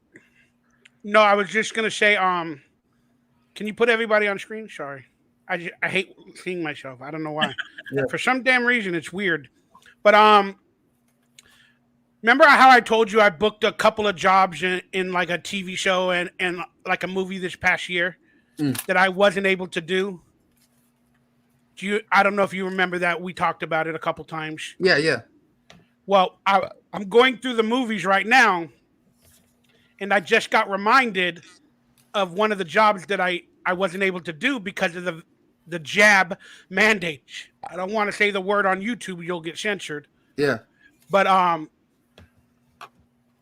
B: No, I was just gonna say, can you put everybody on screen? Sorry, I hate seeing myself. I don't know why.
A: Yeah.
B: For some damn reason, it's weird. But remember how I told you I booked a couple of jobs in like a TV show and like a movie this past year that I wasn't able to do? I don't know if you remember that. We talked about it a couple times.
A: Yeah.
B: Well, I'm going through the movies right now, and I just got reminded of one of the jobs that I wasn't able to do because of the jab mandate. I don't want to say the word on YouTube; you'll get censored.
A: Yeah.
B: But I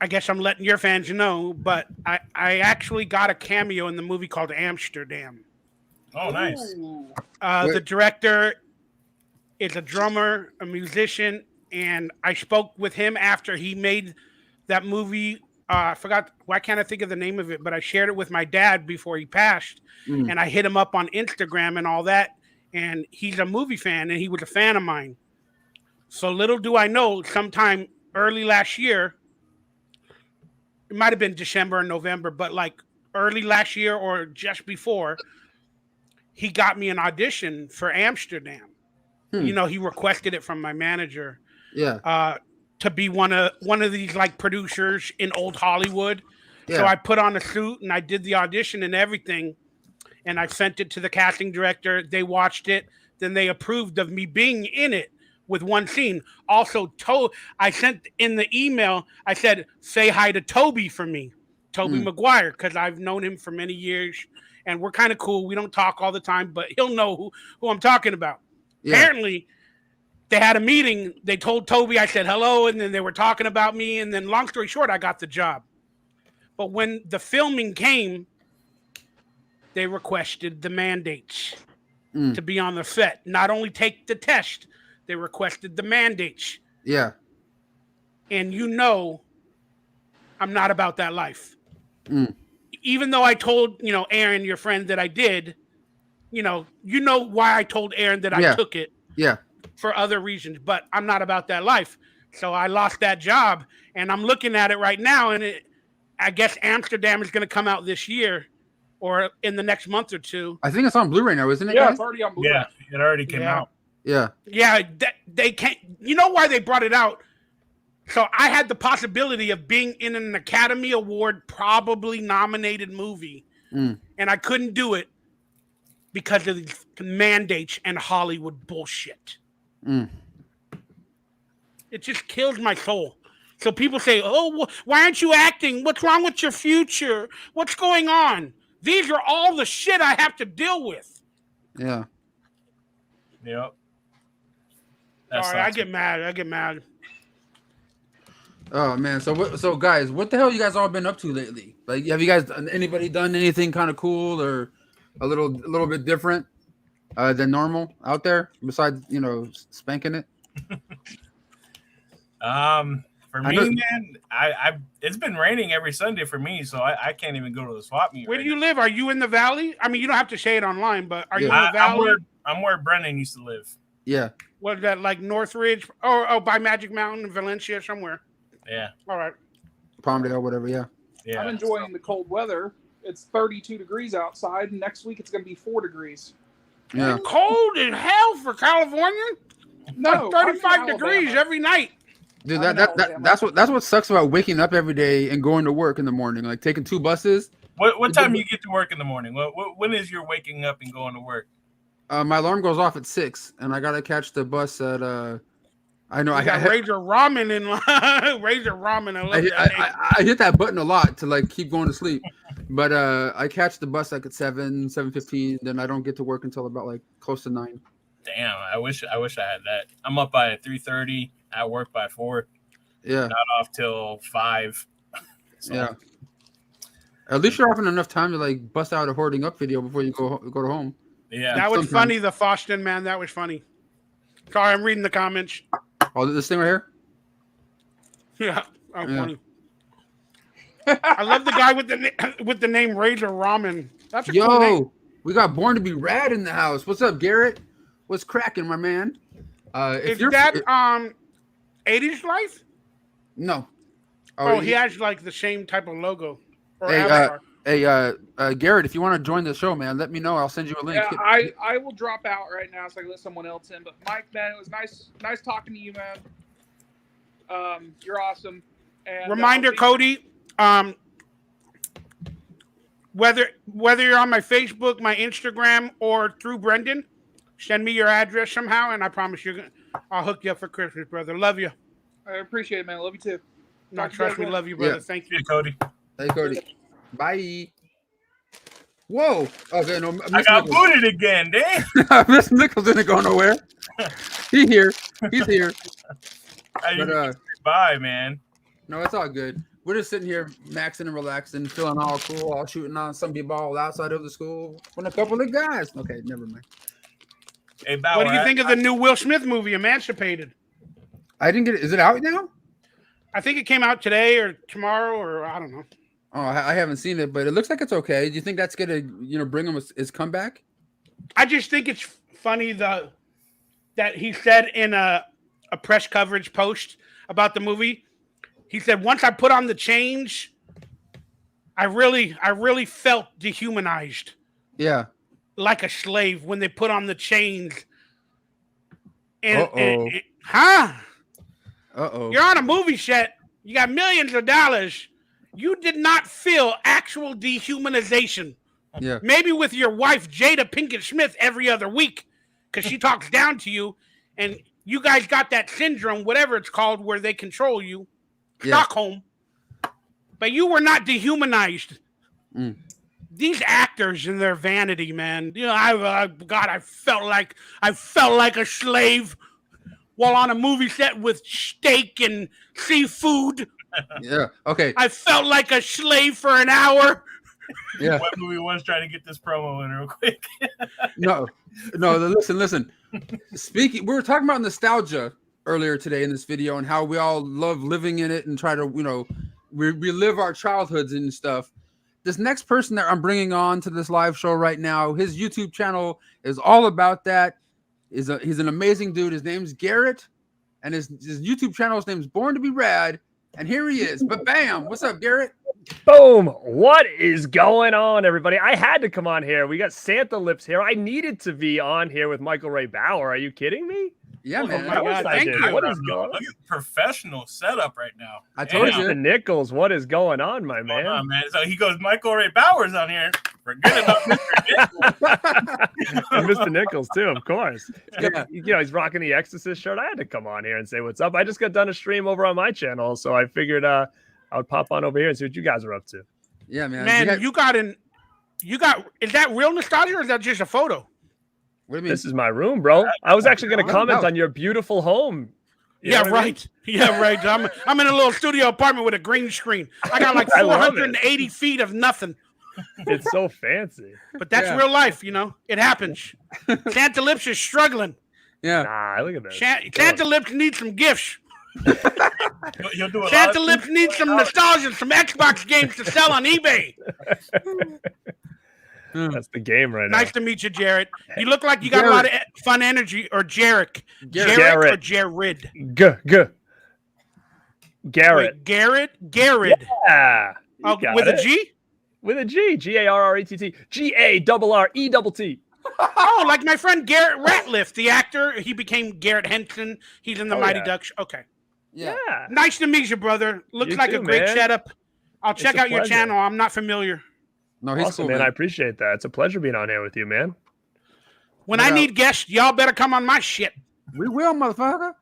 B: guess I'm letting your fans know. But I actually got a cameo in the movie called Amsterdam.
E: Oh, nice.
B: The director is a drummer, a musician, and I spoke with him after he made that movie. I forgot, why can't I think of the name of it? But I shared it with my dad before he passed, and I hit him up on Instagram and all that. And he's a movie fan, and he was a fan of mine. So little do I know, sometime early last year, it might have been December or November, but like early last year or just before, he got me an audition for Amsterdam. You know, he requested it from my manager.
A: Yeah.
B: To be one of these like producers in old Hollywood.
A: Yeah.
B: So I put on a suit and I did the audition and everything. And I sent it to the casting director. They watched it. Then they approved of me being in it with one scene. Also, I sent in the email, I said, say hi to Toby for me. Toby Maguire, because I've known him for many years. And we're kind of cool. We don't talk all the time, but he'll know who I'm talking about. Yeah. Apparently, they had a meeting. They told Toby, I said hello, and then they were talking about me. And then long story short, I got the job. But when the filming came, they requested the mandates to be on the set. Not only take the test, they requested the mandates.
A: Yeah.
B: And you know, I'm not about that life. Even though I told, Aaron, your friend, that I did, you know why I told Aaron that I took it.
A: Yeah.
B: For other reasons, but I'm not about that life. So I lost that job, and I'm looking at it right now, and I guess Amsterdam is going to come out this year or in the next month or two.
A: I think it's on Blu-ray now, isn't it?
D: Yeah,
A: guys?
D: it's already on Blu-ray.
E: Yeah, it already came out.
A: Yeah.
B: Yeah, they can't. You know why they brought it out? So I had the possibility of being in an Academy Award probably nominated movie, and I couldn't do it because of the mandates and Hollywood bullshit. It just kills my soul. So people say, oh, why aren't you acting? What's wrong with your future? What's going on? These are all the shit I have to deal with.
A: Yeah.
E: Yep.
B: Sorry, I get mad.
A: Oh man, so guys, what the hell you guys all been up to lately? Like, have you guys anybody done anything kind of cool or a little bit different than normal out there besides spanking it?
E: For me, man, I it's been raining every Sunday for me, so I can't even go to the swap meet.
B: Where do you live? Are you in the valley? I mean, you don't have to say it online, but are you in the valley?
E: I'm where Brennan used to live.
A: Yeah.
B: Was that like Northridge or by Magic Mountain, Valencia, somewhere?
E: Yeah.
B: All right.
A: Palmdale, whatever. Yeah.
E: Yeah.
D: I'm enjoying the cold weather. It's 32 degrees outside, and next week it's going to be 4 degrees.
A: Yeah.
B: Cold as hell for California.
D: No,
B: like 35 degrees every night.
A: Dude, that's what sucks about waking up every day and going to work in the morning, like taking 2 buses.
E: What time you get to work in the morning? When is your waking up and going to work?
A: My alarm goes off at 6, and I gotta catch the bus at. I know I got
B: Razor Ramen in Razor Ramen.
A: I hit that button a lot to like keep going to sleep, but I catch the bus like at 7:15. Then I don't get to work until about like close to 9.
E: Damn, I wish I had that. I'm up by 3:30. At work by 4.
A: Yeah.
E: Not off till 5. So.
A: Yeah. At least you're offering enough time to like bust out a hoarding up video before you go to home.
E: Yeah.
B: That was
A: Sometimes.
B: funny, the Foston man. That was funny. Sorry, I'm reading the comments.
A: Oh, this thing right here.
B: Yeah, I'm
A: Yeah.
B: funny. I love the guy with the name Razor Ramen. That's a cool name.
A: Yo, we got Born to Be Rad in the house. What's up, Garrett? What's cracking, my man?
B: Is that 80s Life?
A: No.
B: Oh, he has like the same type of logo. Or
A: Hey,
B: avatar.
A: Garrett, if you want to join the show, man, let me know. I'll send you a link.
D: Yeah, I will drop out right now so I can let someone else in. But Mike, man, it was nice talking to you, man. You're awesome. And
B: Reminder, Cody. Whether you're on my Facebook, my Instagram, or through Brendan, send me your address somehow, and I promise I'll hook you up for Christmas, brother. Love you.
D: I appreciate it, man. Love you too.
B: No,
D: Talk to you
B: trust
D: guys
B: me,
D: later.
B: love you, brother.
A: Yeah.
B: Thank you.
E: Hey, Cody.
A: Hey, Cody. Bye. Whoa. Okay, no.
E: I got booted again, damn.
A: Mr. Nichols didn't go nowhere. He's here.
E: I didn't
A: But,
E: bye, man.
A: no, it's all good. We're just sitting here maxing and relaxing, feeling all cool, all shooting on some ball outside of the school with a couple of guys. Okay, never mind.
E: Hey, Bauer,
B: What do you think of the new Will Smith movie, Emancipated?
A: I didn't get it. Is it out now?
B: I think it came out today or tomorrow, or I don't know.
A: Oh, I haven't seen it, but it looks like it's okay. Do you think that's gonna, bring him his comeback?
B: I just think it's funny that he said in a press coverage post about the movie. He said, once I put on the chains, I really felt dehumanized.
A: Yeah.
B: Like a slave when they put on the chains.
A: Uh-oh.
B: You're on a movie set. You got millions of dollars. You did not feel actual dehumanization.
A: Yeah.
B: Maybe with your wife, Jada Pinkett Smith, every other week, because she talks down to you, and you guys got that syndrome, whatever it's called, where they control you.
A: Yeah.
B: Stockholm. But you were not dehumanized.
A: Mm.
B: These actors and their vanity, man. I felt like a slave while on a movie set with steak and seafood.
A: Yeah. Okay.
B: I felt like a slave for an hour.
A: Yeah.
E: What movie was trying to get this promo in real quick?
A: No. Listen. Speaking, we were talking about nostalgia earlier today in this video and how we all love living in it and try to, relive our childhoods and stuff. This next person that I'm bringing on to this live show right now, his YouTube channel is all about that. He's an amazing dude. His name's Garrett, and his YouTube channel's name's Born to Be Rad. And here he is. But bam, what's up, Garrett?
F: Boom! What is going on, everybody? I had to come on here. We got Santa Lips here. I needed to be on here with Michael Ray Bauer. Are you kidding me?
A: Yeah, man.
B: my God, thank you.
F: What is going on?
E: Look at the professional setup right now.
A: I told
E: Damn.
A: you.
F: Mr. Nichols, what is going on, my
E: Hold
F: man?
E: on, man. So he goes, Michael Ray Bauer's on here. Forget about Mr. Nichols.
F: Mr. Nichols, too, of course.
A: Yeah.
F: He's rocking the Exorcist shirt. I had to come on here and say what's up. I just got done a stream over on my channel, so I figured I would pop on over here and see what you guys are up to.
A: Yeah, man.
B: Man, is that real nostalgia or is that just a photo?
A: What do you mean?
F: This is my room, bro. I was actually going to comment
A: No.
F: on your beautiful home. You
B: Yeah,
F: know what I mean?
B: right. Yeah, right. I'm in a little studio apartment with a green screen. I got like
F: I love it.
B: 480 feet of nothing.
F: It's so fancy.
B: But that's
A: Yeah.
B: real life, It happens. Santa Lips is struggling.
A: Yeah.
F: Nah, look at this.
B: Santa Lips needs some gifts.
E: He'll do a lot
B: Santa
E: of
B: Lips needs some nostalgia, some Xbox games to sell on eBay.
F: That's the game right now.
B: Nice to meet you, Jarrett. You look like you got a lot of fun energy. Or Jarek.
F: Garrett.
B: Or Jared?
F: Garrett.
B: Wait, Garrett.
F: Yeah.
B: Oh,
F: You got
B: with
F: it.
B: a G?
F: With a G. Garrett. GARRETT.
B: Oh, like my friend Garrett Ratliff, the actor. He became Garrett Henson. He's in the
F: Oh,
B: Mighty
F: yeah.
B: Ducks. Okay.
A: Yeah.
F: Yeah.
B: Nice to meet you, brother. Looks
F: You
B: like
F: too,
B: a great
F: man.
B: setup. I'll check
F: a
B: out your
F: pleasure.
B: channel. I'm not familiar.
A: No, he's
F: Awesome,
A: cool,
F: man.
A: man.
F: I appreciate that. It's a pleasure being on here with you, man.
B: When
A: No
B: I
A: doubt.
B: need guests, y'all better come on my shit.
A: We will, motherfucker.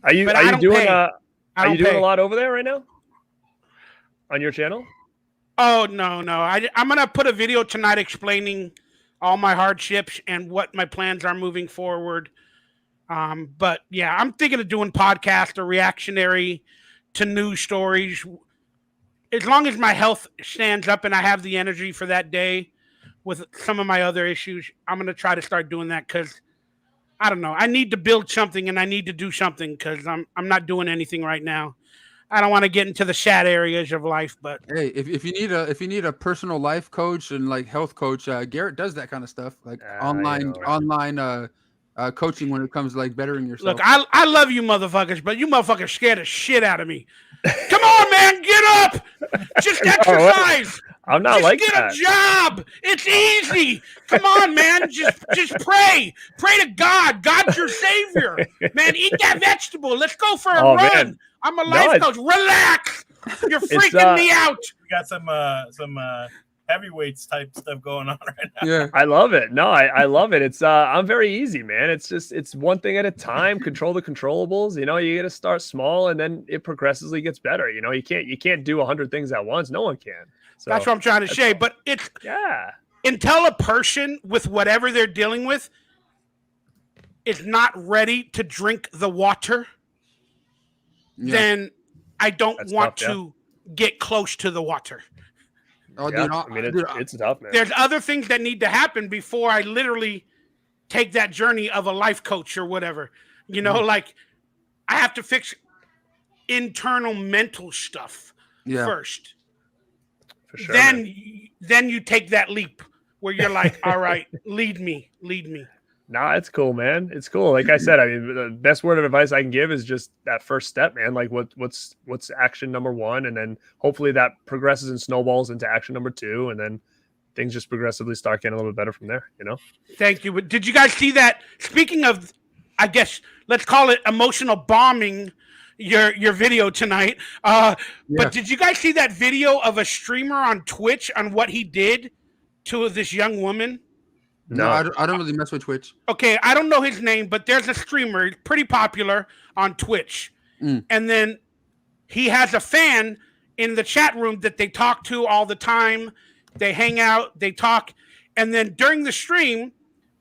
F: Are you
B: But I don't
F: doing
B: pay. I
F: are
B: don't
F: you doing
B: pay.
F: a lot over there right now? On your channel?
B: Oh, no. I'm going to put a video tonight explaining all my hardships and what my plans are moving forward. But yeah, I'm thinking of doing podcast or reactionary to news stories. as long as my health stands up and I have the energy for that day with some of my other issues, I'm going to try to start doing that because I don't know. I need to build something and I need to do something because I'm not doing anything right now. I don't want to get into the sad areas of life, but
A: hey, if you need a personal life coach and like health coach, Garrett does that kind of stuff, like online coaching when it comes to like bettering yourself.
B: look, I love you motherfuckers, but you motherfuckers scared the shit out of me. Come on, man, get up. Just exercise.
F: I'm not
B: just
F: like
B: get
F: that.
B: a job. It's easy. Come on, man. Just pray. Pray to God. God's your savior. Man, eat that vegetable. Let's go for a run.
F: Man.
B: I'm a life coach. Relax. You're freaking me out.
E: We got some heavyweights type stuff going on right now.
A: Yeah,
F: I love it. No, I love it. It's I'm very easy, man. It's one thing at a time. Control the controllables. You know, you got to start small and then it progressively gets better. You know, you can't do 100 things at once. No one can. So
B: that's what I'm trying to say. But it's until a person with whatever they're dealing with is not ready to drink the water, then I don't want to get close to the water.
A: Oh,
F: yeah.
A: dude,
F: I mean, it's tough, man.
B: There's other things that need to happen before I literally take that journey of a life coach or whatever. You know, like I have to fix internal mental stuff first.
F: For sure,
B: then you take that leap where you're like, all right, lead me.
F: Nah, it's cool, man. It's cool. Like I said, I mean, the best word of advice I can give is just that first step, man. Like what's action number 1, and then hopefully that progresses and snowballs into action number 2, and then things just progressively start getting a little bit better from there. You know.
B: Thank you. But did you guys see that? Speaking of, I guess let's call it emotional bombing. Your video tonight. But did you guys see that video of a streamer on Twitch on what he did to this young woman?
A: No, I don't really mess with Twitch.
B: Okay, I don't know his name, but there's a streamer, pretty popular on Twitch. And then he has a fan in the chat room that they talk to all the time. They hang out, they talk. And then during the stream,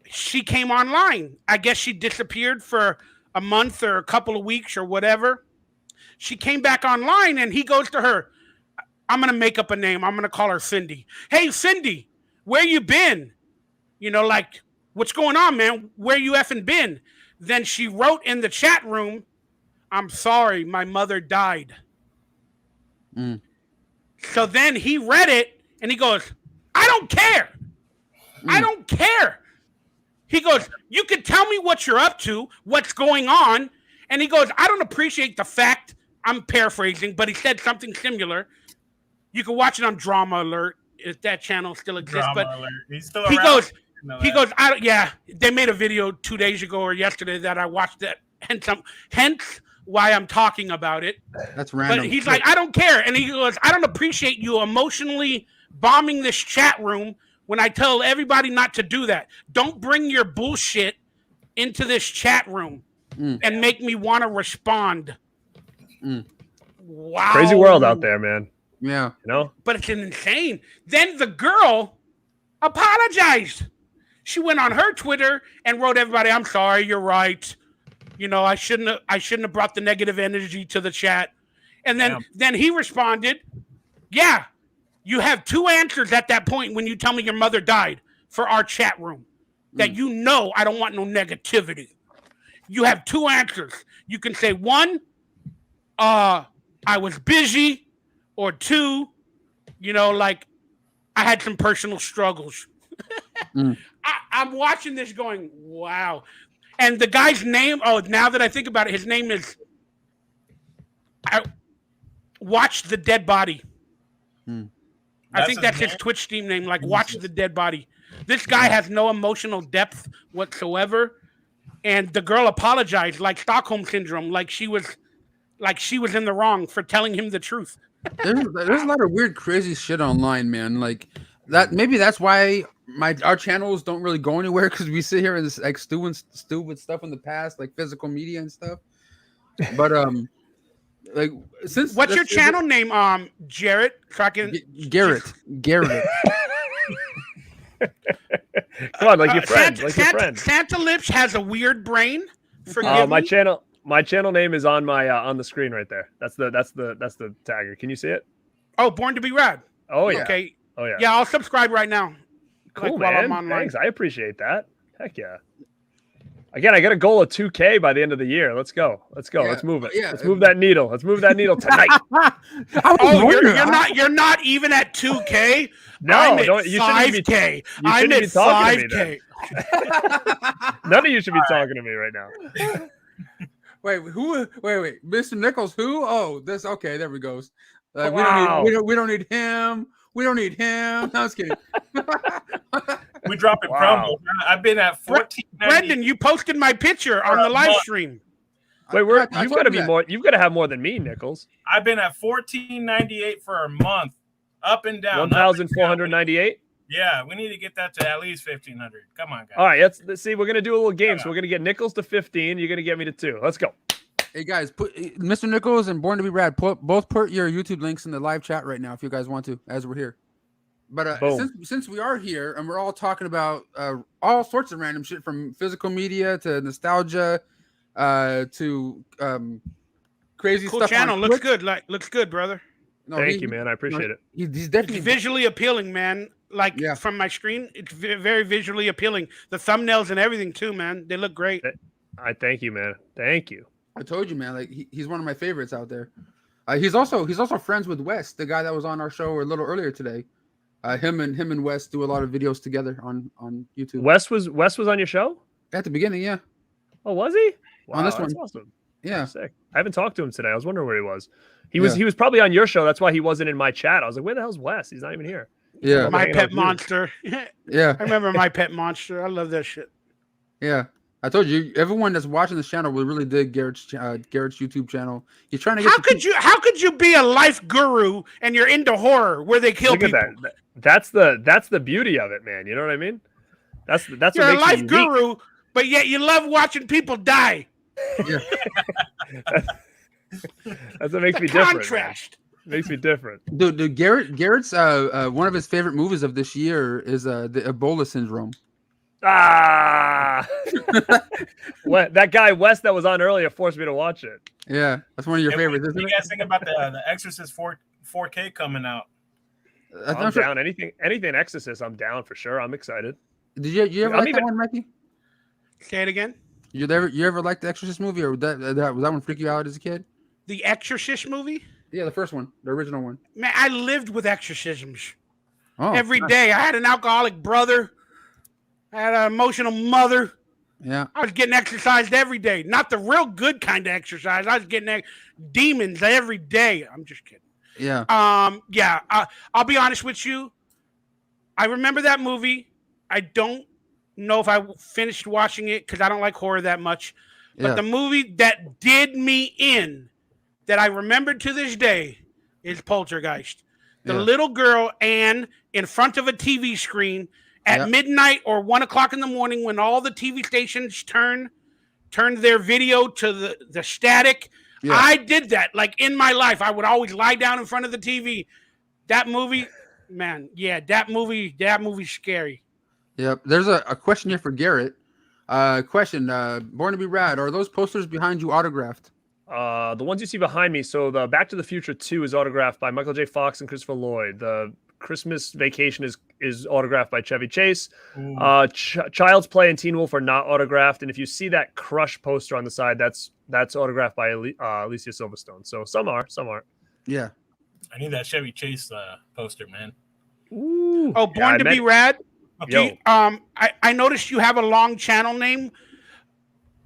B: she came online. I guess she disappeared for a month or a couple of weeks or whatever. She came back online and he goes to her. I'm going to make up a name. I'm going to call her Cindy. Hey, Cindy, where you been? You know, like, what's going on, man? Where you effing been? Then she wrote in the chat room, I'm sorry, my mother died. So then he read it and he goes, I don't care. I don't care. He goes, you can tell me what you're up to, what's going on. And he goes, I don't appreciate the fact, I'm paraphrasing, but he said something similar. You can watch it on Drama Alert if that channel still exists.
E: Drama Alert. He's still
B: he
E: around.
B: goes, they made a video 2 days ago or yesterday that I watched that. Hence why I'm talking about it.
A: That's random.
B: But he's like, I don't care. And he goes, I don't appreciate you emotionally bombing this chat room when I tell everybody not to do that. Don't bring your bullshit into this chat room and make me want to respond. Wow.
F: Crazy world out there, man.
A: Yeah.
F: You know?
B: But it's insane. Then the girl apologized. She went on her Twitter and wrote everybody, I'm sorry, you're right. You know, I shouldn't have brought the negative energy to the chat. And then he responded, yeah, you have 2 answers at that point when you tell me your mother died for our chat room. That you know I don't want no negativity. You have 2 answers. You can say 1, I was busy, or 2, you know, like I had some personal struggles. I'm watching this going, wow. And the guy's name, now that I think about it, his name is Watch the Dead Body. I think that's his Twitch Steam name, like Watch the Dead Body. This guy has no emotional depth whatsoever. And the girl apologized like Stockholm Syndrome, like she was in the wrong for telling him the truth.
A: There's a lot of weird, crazy shit online, man. Like that. Maybe that's why our channels don't really go anywhere, because we sit here and just like stupid stuff in the past, like physical media and stuff. But like since
B: what's your channel name? Jarrett.
A: Garrett.
F: Come on, like your friend.
B: Santa Lips has a weird brain. Forgive
F: my
B: me.
F: channel name is on my on the screen right there. That's the tagger. Can you see it?
B: Oh, Born to Be Rad.
F: Oh yeah.
B: Okay.
F: Oh yeah.
B: Yeah, I'll subscribe right now.
F: Cool,
B: while I'm
F: man.
B: online.
F: Thanks. I appreciate that. Heck yeah. Again, I got a goal of 2K by the end of the year. Let's go. Let's go.
A: Yeah.
F: Let's move it.
A: Yeah.
F: Let's move that needle. Let's move that needle tonight.
B: Oh, you're not even at 2K.
F: No,
B: I'm at
F: don't. You shouldn't
B: 5K.
F: You
B: I'm
F: shouldn't
B: at
F: be talking to
B: 5K.
F: me. None of you should be talking to me right now.
A: Wait, who? Wait, Mr. Nichols, who? Oh, this. Okay, there we go.
F: Wow.
A: We don't need him. We don't need him. No, I was kidding.
E: We dropping
F: Wow.
E: promos. I've been at 14.
B: Brendan, you posted my picture on the live stream.
F: Wait,
A: I
F: you've
A: told
F: got to
A: you
F: be
A: that.
F: more. You've got to have more than me, Nichols.
E: I've been at $14.98 for a month, up and down.
F: 1,498.
E: Yeah, we need to get that to at least 1,500. Come on, guys.
F: All right, let's see. We're gonna do a little game. So we're gonna get Nichols to 15. You're gonna get me to 2. Let's go.
A: Hey guys, put Mr. Nichols and Born to Be Rad. Both put your YouTube links in the live chat right now if you guys want to, as we're here. But since we are here and we're all talking about all sorts of random shit from physical media to nostalgia, to crazy
B: Cool
A: stuff.
B: channel.
A: on
B: Looks
A: Twitch.
B: good. Looks good, brother.
A: No,
F: Thank you, man. I appreciate it.
A: He's definitely
B: It's visually appealing, man. Like
A: Yeah.
B: from my screen, it's very visually appealing. The thumbnails and everything too, man. They look great.
F: I thank you, man. Thank you.
A: I told you, man. Like he's one of my favorites out there. He's also friends with Wes, the guy that was on our show a little earlier today. Him and Wes do a lot of videos together on YouTube.
F: Wes was on your show?
A: At the beginning, yeah.
F: Oh, was he? Wow,
A: On this
F: that's
A: one.
F: awesome.
A: Yeah.
F: Sick. I haven't talked to him today. I was wondering where he was. He was probably on your show. That's why he wasn't in my chat. I was like, where the hell's Wes? He's not even here.
A: Yeah.
B: My
F: hanging out
B: Pet
F: with you.
B: Monster.
A: Yeah.
B: I remember My Pet Monster. I love that shit.
A: Yeah. I told you, everyone that's watching this channel will really dig Garrett's YouTube channel. He's trying to get.
B: How could you be a life guru and you're into horror where they kill
F: Look
B: people?
F: at that. That's the beauty of it, man. You know what I mean? That's
B: You're
F: what
B: a
F: makes
B: life
F: it unique.
B: guru, but yet you love watching people die.
A: Yeah.
F: That's what makes
B: The
F: me different. man.
B: contrast.
F: Makes me different.
A: Dude, Garrett's one of his favorite movies of this year is the Ebola syndrome.
F: Ah, that guy Wes that was on earlier forced me to watch it.
A: Yeah, that's one of your favorites,
E: What do
A: isn't
E: you
A: it?
E: guys think about the Exorcist 4K coming out?
F: I'm down. Anything Exorcist, I'm down for sure. I'm excited.
A: Did you ever like that one, Mikey?
B: Say it again.
A: You ever liked the Exorcist movie, or was that one freak you out as a kid?
B: The Exorcist movie?
A: Yeah, the first one, the original one.
B: Man, I lived with exorcisms.
A: Oh,
B: Every
A: nice.
B: day. I had an alcoholic brother. I had an emotional mother.
A: Yeah.
B: I was getting exercised every day. Not the real good kind of exercise. I was getting demons every day. I'm just kidding.
A: Yeah.
B: I'll be honest with you. I remember that movie. I don't know if I finished watching it because I don't like horror that much. But
A: Yeah.
B: the movie that did me in, that I remember to this day, is Poltergeist. The
A: Yeah.
B: little girl, Anne, in front of a TV screen at midnight or 1 o'clock in the morning when all the TV stations turned their video to the static.
A: Yeah.
B: I did that. Like in my life, I would always lie down in front of the TV. That movie, man, yeah, that movie's scary.
A: Yep. There's a question here for Garrett. Question. Born to Be Rad. Are those posters behind you autographed?
F: The ones you see behind me. So the Back to the Future 2 is autographed by Michael J. Fox and Christopher Lloyd. The Christmas Vacation is autographed by Chevy Chase. Child's Play and Teen Wolf are not autographed. And if you see that Crush poster on the side, that's autographed by Alicia Silverstone. So some are.
A: Yeah.
E: I need that Chevy Chase poster, man.
F: Ooh.
B: Oh, Born to Be Rad.
F: Yo.
B: I noticed you have a long channel name.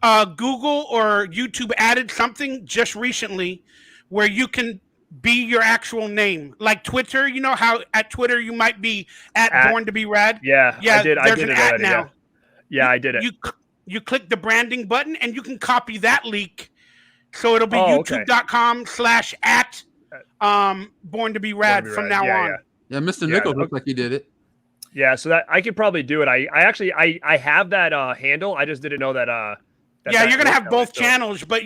B: Google or YouTube added something just recently where you can be your actual name, like Twitter. You know how at Twitter you might be at Born to Be Rad.
F: Yeah, I did. I
B: There's
F: did
B: an
F: it
B: at
F: already.
B: now.
F: Yeah, I did it.
B: You click the branding button and you can copy that link, so it'll be
F: okay.
B: youtube.com/at Born to Be Rad from now on.
A: Yeah, Mr. Nichols looks like he did it.
F: Yeah, so that I could probably do it. I actually have that handle. I just didn't know that.
B: Yeah, you're gonna have both channels, but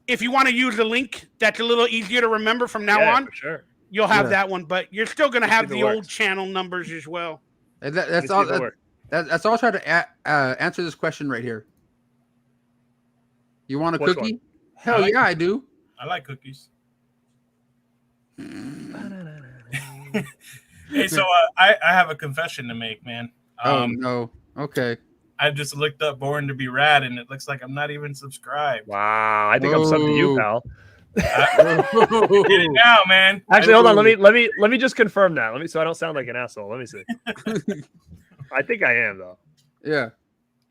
B: if you want to use a link that's a little easier to remember from now on,
F: for sure.
B: You'll have that one, but you're still gonna have the old
F: works.
B: channel numbers as well.
A: And that's all. That's all. I'll try to answer this question right here. You want a
F: Which
A: cookie?
F: one?
A: Hell yeah, I do.
E: I like cookies. Hey, so I have a confession to make, man.
A: Oh no. Okay.
E: I just looked up Born to Be Rad, and it looks like I'm not even subscribed.
F: Wow, I think I'm subbed to you, pal.
E: Get it now, man.
F: Actually, hold on. Let me just confirm that. So I don't sound like an asshole. Let me see. I think I am though.
A: Yeah.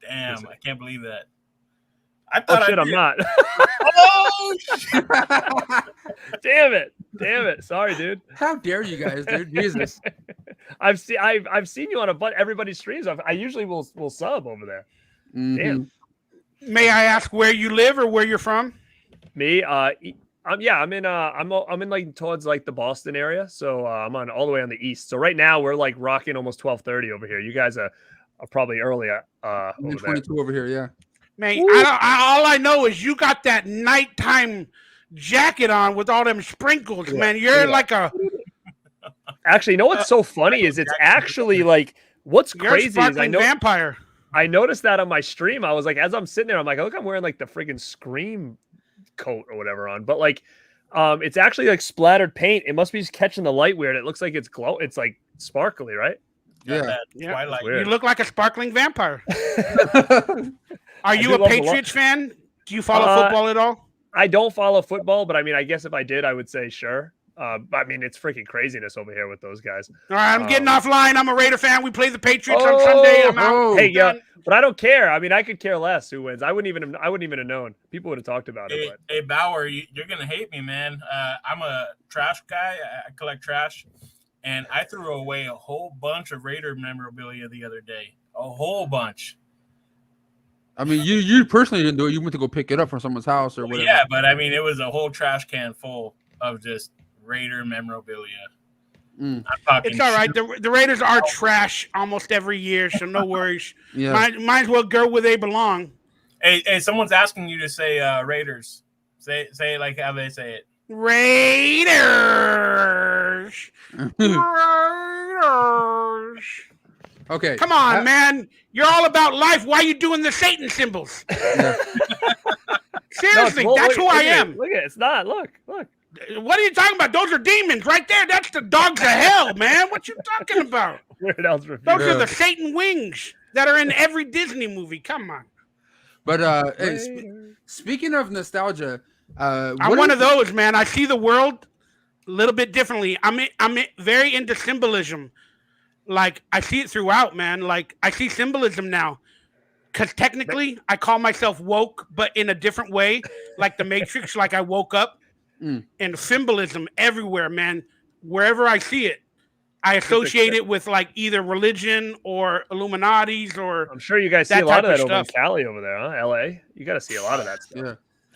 E: Damn, I can't believe that. I thought
F: I'm not.
E: Oh shit.
F: Damn it. Sorry, dude.
A: How dare you guys, dude? Jesus.
F: I've seen you on everybody's streams. I usually will sub over there.
A: Mm-hmm.
F: Damn.
B: May I ask where you live or where you're from?
F: Me, I'm in like towards like the Boston area, so I'm on all the way on the east. So right now we're like rocking almost 12:30 over here. You guys are probably earlier.
A: I'm in 22 over here, yeah.
B: Man, all I know is you got that nighttime jacket on with all them sprinkles, man. You're like a.
F: Actually, you know what's so funny is it's actually like what's
B: You're
F: crazy
B: a
F: is I know
B: vampire.
F: I noticed that on my stream. I was like, as I'm sitting there, I'm like, look, I'm wearing like the friggin' Scream coat or whatever on, but like, it's actually like splattered paint. It must be just catching the light weird. It looks like it's glow. It's like sparkly, right?
A: Yeah.
E: Twilight.
B: You look like a sparkling vampire. Are you a Patriots fan? Do you follow football at all?
F: I don't follow football, but I mean, I guess if I did, I would say sure. But I mean, it's freaking craziness over here with those guys.
B: All right, I'm getting offline. I'm a Raider fan. We play the Patriots on Sunday. I'm out.
F: Hey, yeah, but I don't care. I mean, I could care less who wins. I wouldn't even have known. People would have talked about it. But.
E: Hey, Bauer, you're gonna hate me, man. I'm a trash guy. I collect trash, and I threw away a whole bunch of Raider memorabilia the other day. A whole bunch.
A: I mean, you personally didn't do it. You went to go pick it up from someone's house or whatever.
E: Yeah, but I mean, it was a whole trash can full of just Raider memorabilia.
B: It's all right. The Raiders are trash almost every year, so no worries.
A: Yeah.
B: Might as well go where they belong.
E: Hey, someone's asking you to say Raiders. Say it like how they say it.
B: Raiders. Raiders.
A: Okay.
B: Come on, man. You're all about life. Why are you doing the Satan symbols?
A: Yeah.
B: Seriously, that's who I am.
F: Look at it. It's not. Look.
B: What are you talking about? Those are demons right there. That's the dogs of hell, man. What you talking about? Those are the Satan wings that are in every Disney movie. Come on.
A: But hey, speaking of nostalgia,
B: I'm one of those, man. I see the world a little bit differently. I'm very into symbolism. Like, I see it throughout, man. Like, I see symbolism now. Because technically, I call myself woke, but in a different way. Like the Matrix, like I woke up. And symbolism everywhere, man. Wherever I see it, I associate it with like either religion or Illuminati's or.
F: I'm sure you guys see a lot of that over in Cali over there, huh? LA. You got to see a lot of that stuff.
A: Yeah.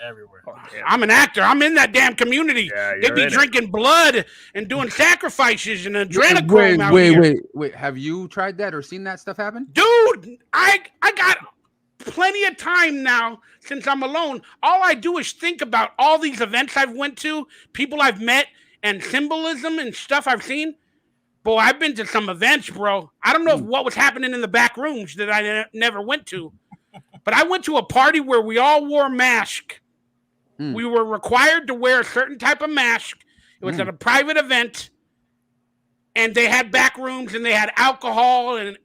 E: Everywhere.
B: I'm an actor. I'm in that damn community.
F: Yeah,
B: they be drinking blood and doing sacrifices and adrenochrome.
A: Wait. Have you tried that or seen that stuff happen?
B: Dude, I got plenty of time now since I'm alone. All I do is think about all these events I've went to, people I've met, and symbolism and stuff I've seen. Boy, I've been to some events, bro. I don't know what was happening in the back rooms that I never went to, but I went to a party where we all wore masks. We were required to wear a certain type of mask. It was at a private event, and they had back rooms, and they had alcohol and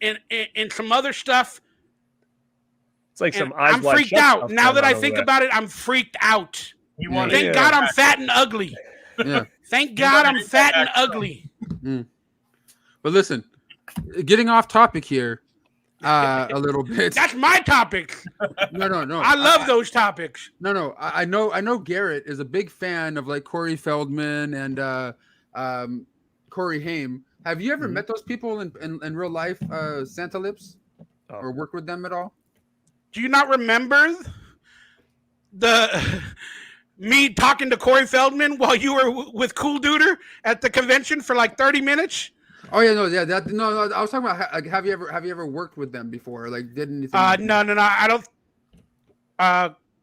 B: some other stuff.
F: It's like some
B: I'm freaked out. Now that I think about it, I'm freaked out. Thank God I'm fat and ugly.
A: Yeah.
B: Thank God I'm fat and ugly.
A: But listen, getting off topic here a little bit.
B: That's my topic.
A: No.
B: I love those topics.
A: No. I know Garrett is a big fan of like Corey Feldman and Corey Haim. Have you ever met those people in real life, Santa Lips, or worked with them at all?
B: Do you not remember me talking to Corey Feldman while you were with Cool Duder at the convention for like 30 minutes?
A: Oh yeah, no. I was talking about like, have you ever worked with them before? Like, did anything?
B: No. I don't.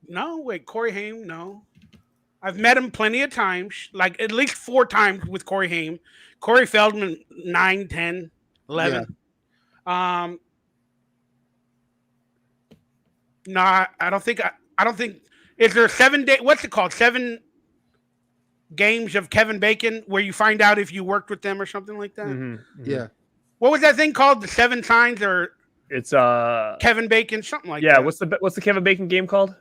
B: No. Wait, Corey Haim. No, I've met him plenty of times. Like at least 4 times with Corey Haim. Corey Feldman 9, 10, 11. Yeah. No, I don't think. Is there a 7 day? What's it called? 7. games of Kevin Bacon where you find out if you worked with them or something like that.
A: Yeah.
B: What was that thing called? The 7 Signs or
F: It's
B: Kevin Bacon, something like
F: yeah.
B: that.
F: What's the Kevin Bacon game called?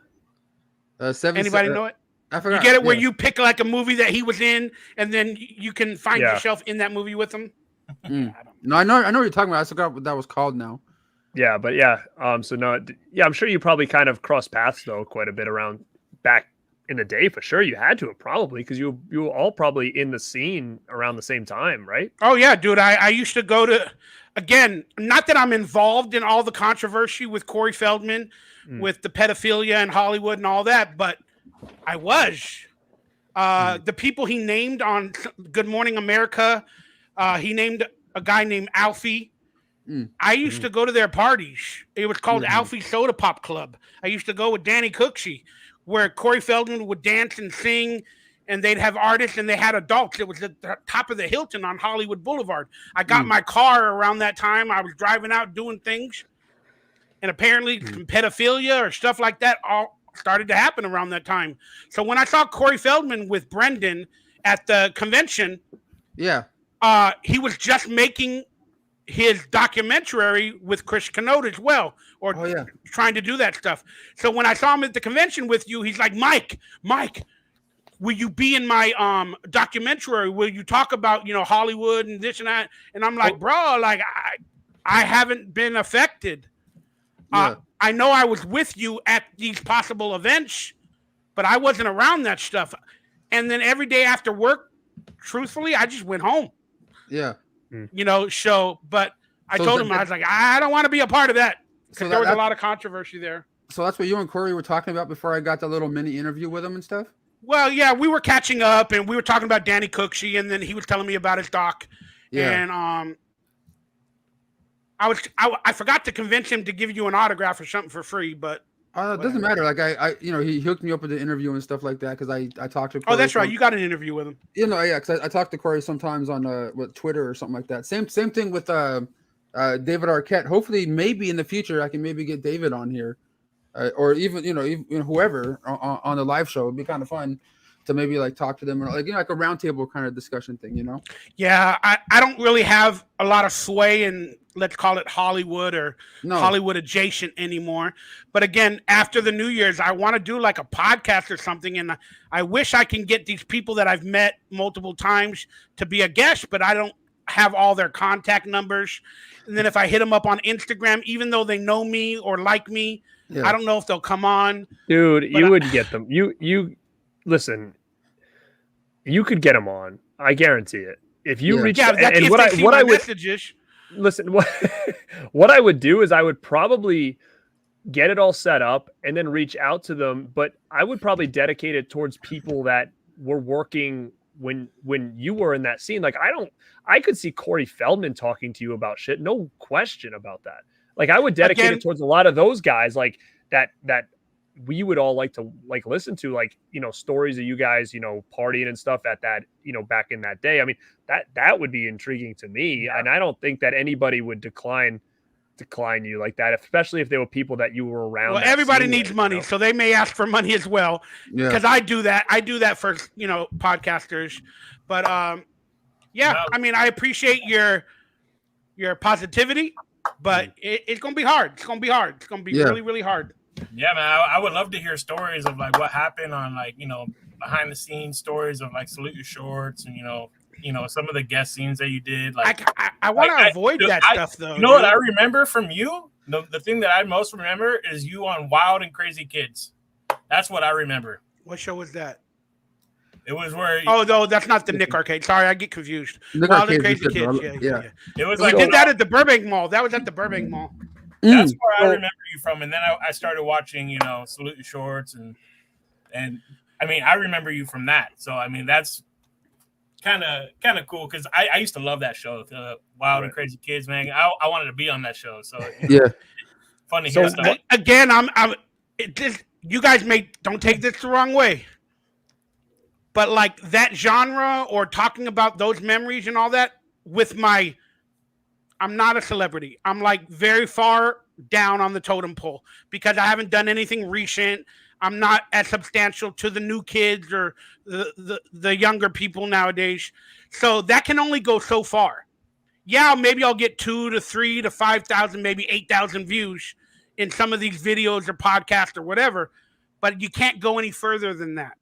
B: Anybody know it?
A: I forgot.
B: You get it where you pick like a movie that he was in, and then you can find
F: Yeah.
B: yourself in that movie with him.
A: No, I know what you're talking about. I forgot what that was called now.
F: Yeah, but yeah. So no, yeah. I'm sure you probably kind of crossed paths though quite a bit around back in the day for sure. You had to have probably because you were all probably in the scene around the same time, right?
B: Oh yeah, dude. I used to go to, again, not that I'm involved in all the controversy with Corey Feldman, with the pedophilia in Hollywood and all that, but I was. The people he named on Good Morning America, he named a guy named Alfie. I used to go to their parties. It was called Alfie Soda Pop Club. I used to go with Danny Cooksey, where Corey Feldman would dance and sing, and they'd have artists, and they had adults. It was at the top of the Hilton on Hollywood Boulevard. I got my car around that time. I was driving out doing things, and apparently some pedophilia or stuff like that all started to happen around that time. So when I saw Corey Feldman with Brendan at the convention, he was just making his documentary with Chris Canoga as well, or trying to do that stuff. So when I saw him at the convention with you, he's like, Mike, will you be in my documentary? Will you talk about, Hollywood and this and that? And I'm like, bro, like I haven't been affected. I know I was with you at these possible events, but I wasn't around that stuff. And then every day after work, truthfully, I just went home.
A: Yeah.
B: But I told him, I was like, I don't want to be a part of that. Because there was a lot of controversy there.
A: So that's what you and Corey were talking about before I got the little mini interview with him and stuff?
B: Well, yeah, we were catching up and we were talking about Danny Cooksey, and then he was telling me about his doc. Yeah. And I forgot to convince him to give you an autograph or something for free, but
A: it doesn't matter. Like he hooked me up with the interview and stuff like that because I talked to Corey.
B: Oh, that's right. You got an interview with him.
A: Because I talked to Corey sometimes on with Twitter or something like that. Same thing with David Arquette. Hopefully, maybe in the future I can maybe get David on here, or even whoever on the live show. It'd be kind of fun to maybe like talk to them or like a roundtable kind of discussion thing.
B: Yeah, I don't really have a lot of sway in, let's call it Hollywood or Hollywood adjacent anymore. But again, after the New Year's, I want to do like a podcast or something. And I wish I can get these people that I've met multiple times to be a guest, but I don't have all their contact numbers. And then if I hit them up on Instagram, even though they know me or like me, I don't know if they'll come on.
F: Dude, you would get them. You listen, you could get them on. I guarantee it. If you reach out, and what I would messages. Listen, what I would do is I would probably get it all set up and then reach out to them. But I would probably dedicate it towards people that were working when you were in that scene. Like I could see Corey Feldman talking to you about shit. No question about that. Like I would dedicate it towards a lot of those guys like that we would all like to listen to, stories of you guys, partying and stuff at that, back in that day. I mean, that would be intriguing to me. Yeah. And I don't think that anybody would decline you like that, especially if they were people that you were around.
B: Well, everybody needs money, so they may ask for money as well. Because I do that. I do that for, podcasters. But I mean, I appreciate your positivity, but it's going to be hard. It's going to be hard. It's going to be really, really hard.
E: Yeah, man, I would love to hear stories of like what happened on behind the scenes stories of like Salute Your Shorts and some of the guest scenes that you did. Like
B: I want to avoid that stuff though.
E: You know what I remember from you? The thing that I most remember is you on Wild and Crazy Kids. That's what I remember.
B: What show was that?
E: It was where.
B: Oh no, that's not the Nick Arcade. Sorry, I get confused. Wild and Crazy Kids. Yeah.
E: It was
B: like did that at the Burbank Mall. That was at the Burbank Mall.
E: That's where I remember you from, and then I started watching, Salute Your Shorts, and I mean, I remember you from that. So I mean, that's kind of cool because I used to love that show, Wild and Crazy Kids, man. I wanted to be on that show, so fun to hear stuff.
B: Again, you guys don't take this the wrong way, but like that genre or talking about those memories and all that with I'm not a celebrity. I'm like very far down on the totem pole because I haven't done anything recent. I'm not as substantial to the new kids or the younger people nowadays. So that can only go so far. Yeah, maybe I'll get 2 to 3 to 5,000, maybe 8,000 views in some of these videos or podcasts or whatever, but you can't go any further than that.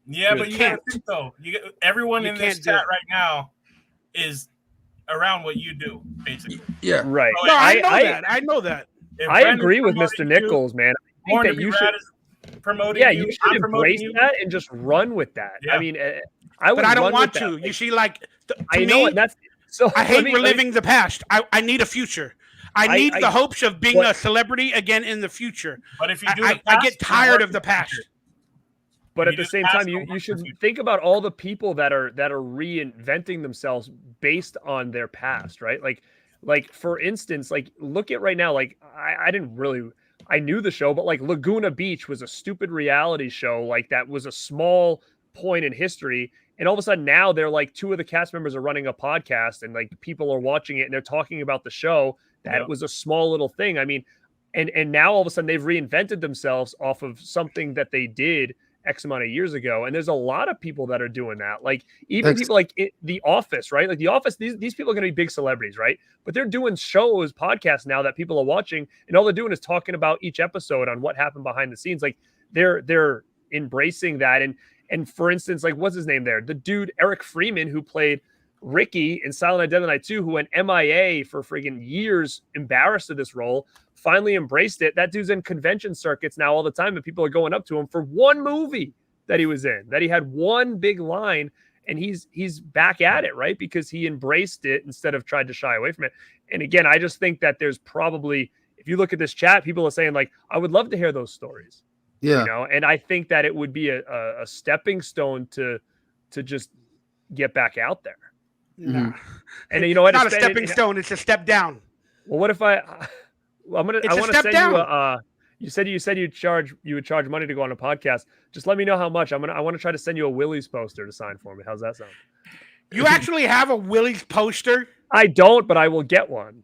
E: Yeah, but you gotta think though. Everyone in this chat right now is around what you do, basically.
A: Yeah,
F: right.
B: So no, I know that.
F: I agree with Mr. Nichols, man. I think that you should
E: promote.
F: Yeah, you should embrace that and just run with that.
E: Yeah.
F: I mean, I would.
B: But I don't want to.
F: Like,
B: you see, like
F: I know, and that's so.
B: I hate reliving the past. I need a future. I need the hopes of being a celebrity again in the future.
E: But if you do,
B: I get tired of the past.
F: But at the same time, you should think about all the people that are reinventing themselves based on their past, right? Like for instance, like look at right now, like I knew the show, but like Laguna Beach was a stupid reality show, like that was a small point in history. And all of a sudden now they're like 2 of the cast members are running a podcast and like people are watching it and they're talking about the show. That was a small little thing. I mean, and now all of a sudden they've reinvented themselves off of something that they did X amount of years ago. And there's a lot of people that are doing that. Like even people like The Office, right? Like The Office, these people are going to be big celebrities, right? But they're doing shows, podcasts now that people are watching. And all they're doing is talking about each episode on what happened behind the scenes. Like they're embracing that. And for instance, like what's his name there? The dude, Eric Freeman, who played Ricky in Silent Night, Deadly Night 2, who went MIA for friggin' years, embarrassed of this role, finally embraced it. That dude's in convention circuits now all the time, and people are going up to him for one movie that he was in, that he had one big line, and he's back at it, right? Because he embraced it instead of tried to shy away from it. And again, I just think that there's probably, if you look at this chat, people are saying like, I would love to hear those stories.
A: Yeah.
F: You know, and I think that it would be a stepping stone to just get back out there.
B: No.
F: And you know what?
B: It's not a stepping stone, it's a step down.
F: Well, what if I want to send down. You said you would charge money to go on a podcast. Just let me know how much. I want to try to send you a Willie's poster to sign for me. How's that sound?
B: You actually have a Willie's poster?
F: I don't, but I will get one.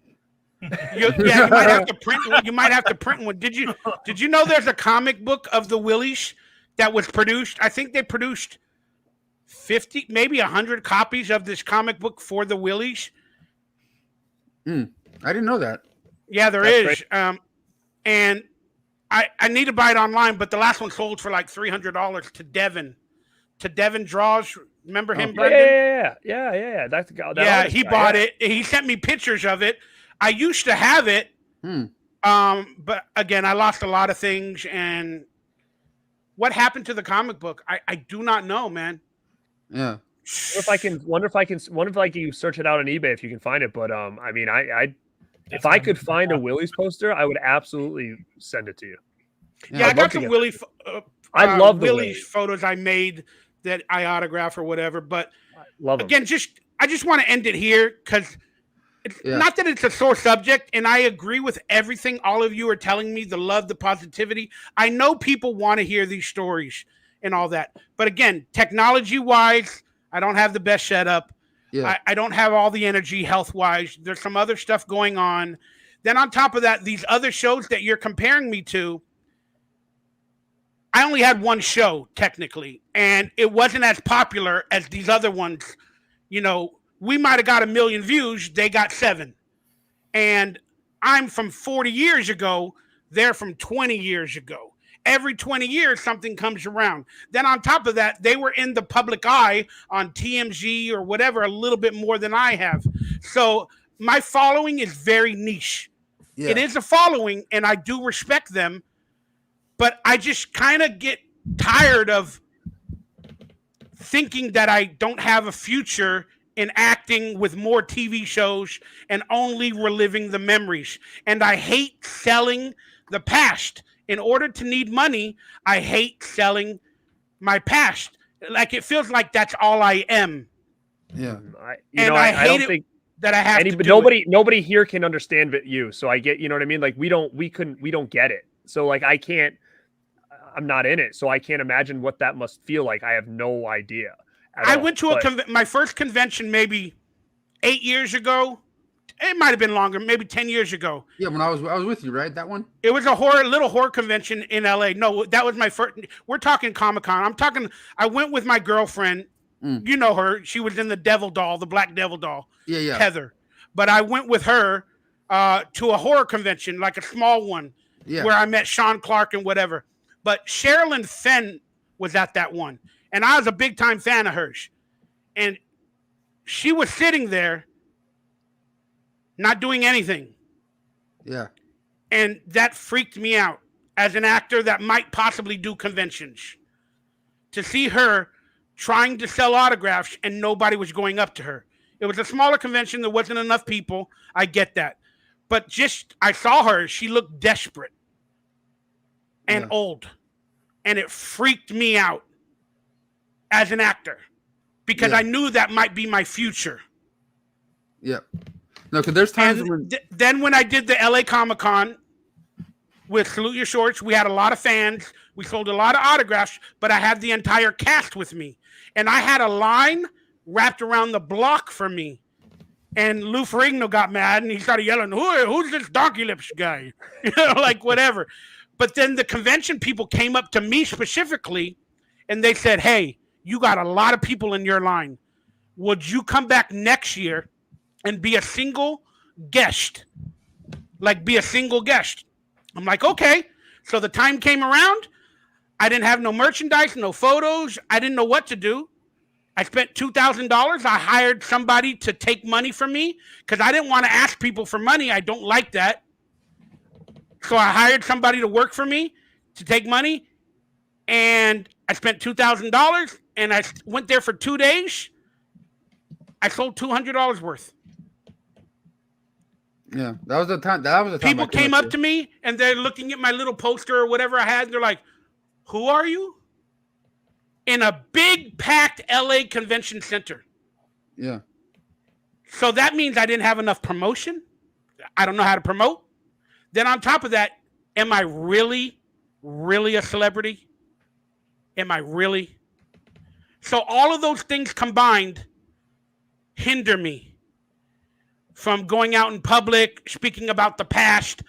B: You might have to print one. You might have to print one. Did you know there's a comic book of the Willies that was produced? I think they produced 50, maybe 100 copies of this comic book for the Willies.
A: I didn't know that.
B: Yeah, there is. And I need to buy it online, but the last one sold for like $300 to Devin. To Devin Draws. Remember him, Brendan?
F: Yeah. That's the guy.
B: He bought it. He sent me pictures of it. I used to have it, but again, I lost a lot of things. And what happened to the comic book? I do not know, man.
A: Yeah.
F: Wonder if I can search it out on eBay if you can find it. But I mean, if I could find a Willie's poster, I would absolutely send it to you.
B: Yeah, I got some Willie.
F: I love
B: Willie's photos I made that I autograph or whatever. But again, I just want to end it here because. Not that it's a sore subject, and I agree with everything all of you are telling me, the love, the positivity. I know people want to hear these stories and all that. But again, technology-wise, I don't have the best setup. Yeah. I don't have all the energy health-wise. There's some other stuff going on. Then on top of that, these other shows that you're comparing me to, I only had one show, technically, and it wasn't as popular as these other ones, you know. We might have got 1 million views. They got 7. And I'm from 40 years ago. They're from 20 years ago. Every 20 years, something comes around. Then on top of that, they were in the public eye on TMZ or whatever a little bit more than I have. So my following is very niche. Yeah. It is a following, and I do respect them. But I just kind of get tired of thinking that I don't have a future in acting with more TV shows and only reliving the memories. And I hate selling the past. In order to need money, I hate selling my past. Like it feels like that's all I am.
A: Yeah.
F: I don't think
B: that I have to do
F: nobody here can understand you. So I get, you know what I mean? Like we don't get it. So like I'm not in it. So I can't imagine what that must feel like. I have no idea.
B: I went to my first convention maybe 8 years ago, It might have been longer, maybe 10 years ago.
A: Yeah, when I was with you, right? That one.
B: It was a little horror convention in LA. No, that was my first. We're talking Comic-Con. I went with my girlfriend. You know her. She was in the Devil Doll, the Black Devil Doll.
A: Yeah.
B: Heather. But I went with her to a horror convention, like a small one, where I met Sean Clark and whatever. But Sherilyn Fenn was at that one. And I was a big time fan of hers. And she was sitting there not doing anything.
A: Yeah.
B: And that freaked me out as an actor that might possibly do conventions. To see her trying to sell autographs and nobody was going up to her. It was a smaller convention. There wasn't enough people. I get that. But I saw her. She looked desperate and old. And it freaked me out as an actor because I knew that might be my future.
A: Yeah. No, because there's times
B: then when I did the LA Comic-Con with Salute Your Shorts, we had a lot of fans. We sold a lot of autographs, but I had the entire cast with me. And I had a line wrapped around the block for me. And Lou Ferrigno got mad and he started yelling, who's this Donkey Lips guy? Like whatever. But then the convention people came up to me specifically and they said, hey, you got a lot of people in your line. Would you come back next year and be a single guest? Like be a single guest. I'm like, okay. So the time came around. I didn't have no merchandise, no photos. I didn't know what to do. I spent $2,000. I hired somebody to take money from me because I didn't want to ask people for money. I don't like that. So I hired somebody to work for me to take money. And I spent $2,000 and I went there for 2 days. I sold $200 worth.
A: Yeah, that was the time.
B: People came up to me and they're looking at my little poster or whatever I had. And they're like, who are you? In a big packed LA convention center.
A: Yeah.
B: So that means I didn't have enough promotion. I don't know how to promote. Then on top of that, am I really, really a celebrity? Am I really? So all of those things combined hinder me from going out in public, speaking about the past,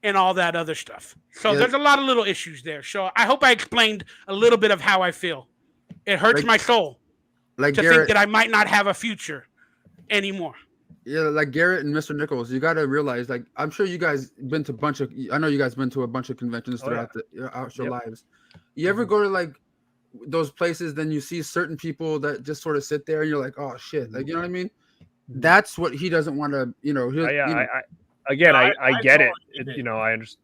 B: and all that other stuff. So there's a lot of little issues there. So I hope I explained a little bit of how I feel. It hurts my soul to think that I might not have a future anymore.
A: Yeah, like Garrett and Mr. Nichols, you got to realize, like, I'm sure you guys been to I know you guys been to a bunch of conventions throughout your lives. You ever go to like those places, then you see certain people that just sort of sit there and you're like, oh shit, like, you know what I mean? That's what he doesn't want to,
F: I get it. You know, I understand.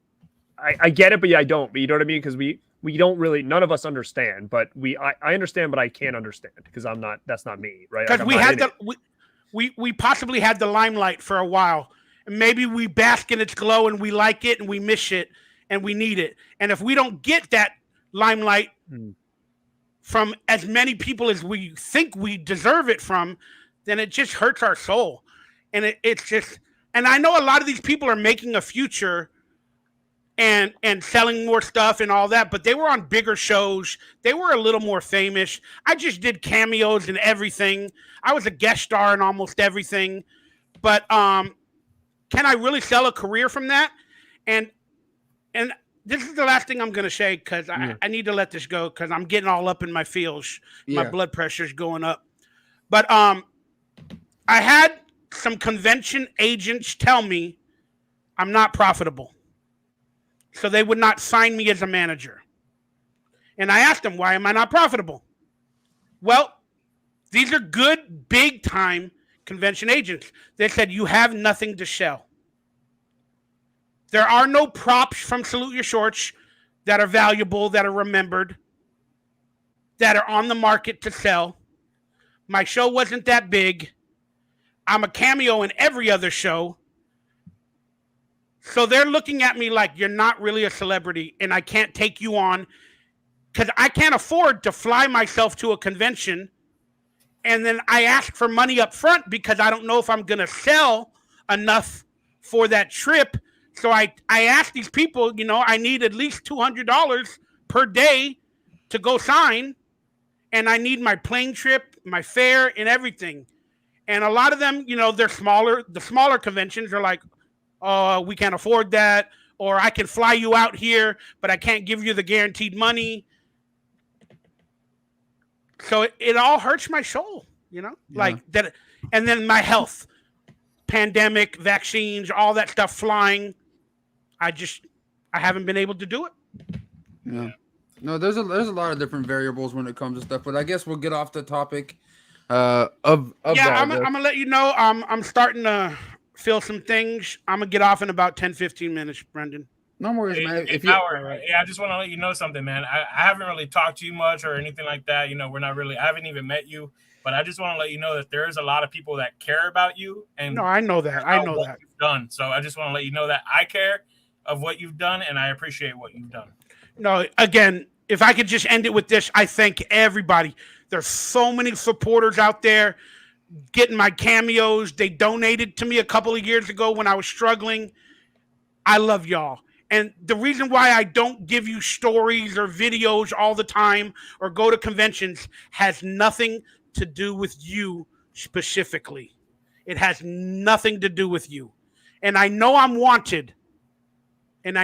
F: I get it, but I don't. But you know what I mean? Because we don't really. None of us understand. But I understand, but I can't understand because I'm not. That's not me, right?
B: Because we possibly had the limelight for a while, and maybe we bask in its glow and we like it and we miss it and we need it. And if we don't get that limelight from as many people as we think we deserve it from, then it just hurts our soul. And it's just. And I know a lot of these people are making a future and selling more stuff and all that, but they were on bigger shows. They were a little more famous. I just did cameos and everything. I was a guest star in almost everything. But can I really sell a career from that? And this is the last thing I'm going to say because I need to let this go because I'm getting all up in my feels. My blood pressure's going up. But I had some convention agents tell me I'm not profitable. So they would not sign me as a manager. And I asked them, why am I not profitable? Well, these are good, big time convention agents. They said, you have nothing to sell. There are no props from Salute Your Shorts that are valuable, that are remembered, that are on the market to sell. My show wasn't that big. I'm a cameo in every other show. So they're looking at me like you're not really a celebrity and I can't take you on because I can't afford to fly myself to a convention. And then I ask for money up front because I don't know if I'm going to sell enough for that trip. So I ask these people, I need at least $200 per day to go sign. And I need my plane trip, my fare, and everything. And a lot of them, you know, they're smaller. The smaller conventions are like, oh, we can't afford that, or I can fly you out here, but I can't give you the guaranteed money. So it all hurts my soul, you know, like that. And then my health, pandemic, vaccines, all that stuff flying. I haven't been able to do it.
A: Yeah. No, there's a lot of different variables when it comes to stuff, but I guess we'll get off the topic of
B: yeah, I'm gonna let you know. I'm starting to feel some things. I'm gonna get off in about 10-15 minutes, Brendan.
A: No worries, man.
E: If you, I just want to let you know something, man. I haven't really talked to you much or anything like that. You know, I haven't even met you, but I just want to let you know that there is a lot of people that care about you. And
B: no, I know that. I know that
E: you've done. So I just want to let you know that I care of what you've done, and I appreciate what you've done.
B: No, again, if I could just end it with this, I thank everybody. There's so many supporters out there getting my cameos. They donated to me a couple of years ago when I was struggling. I love y'all. And the reason why I don't give you stories or videos all the time or go to conventions has nothing to do with you specifically. It has nothing to do with you. And I know I'm wanted. And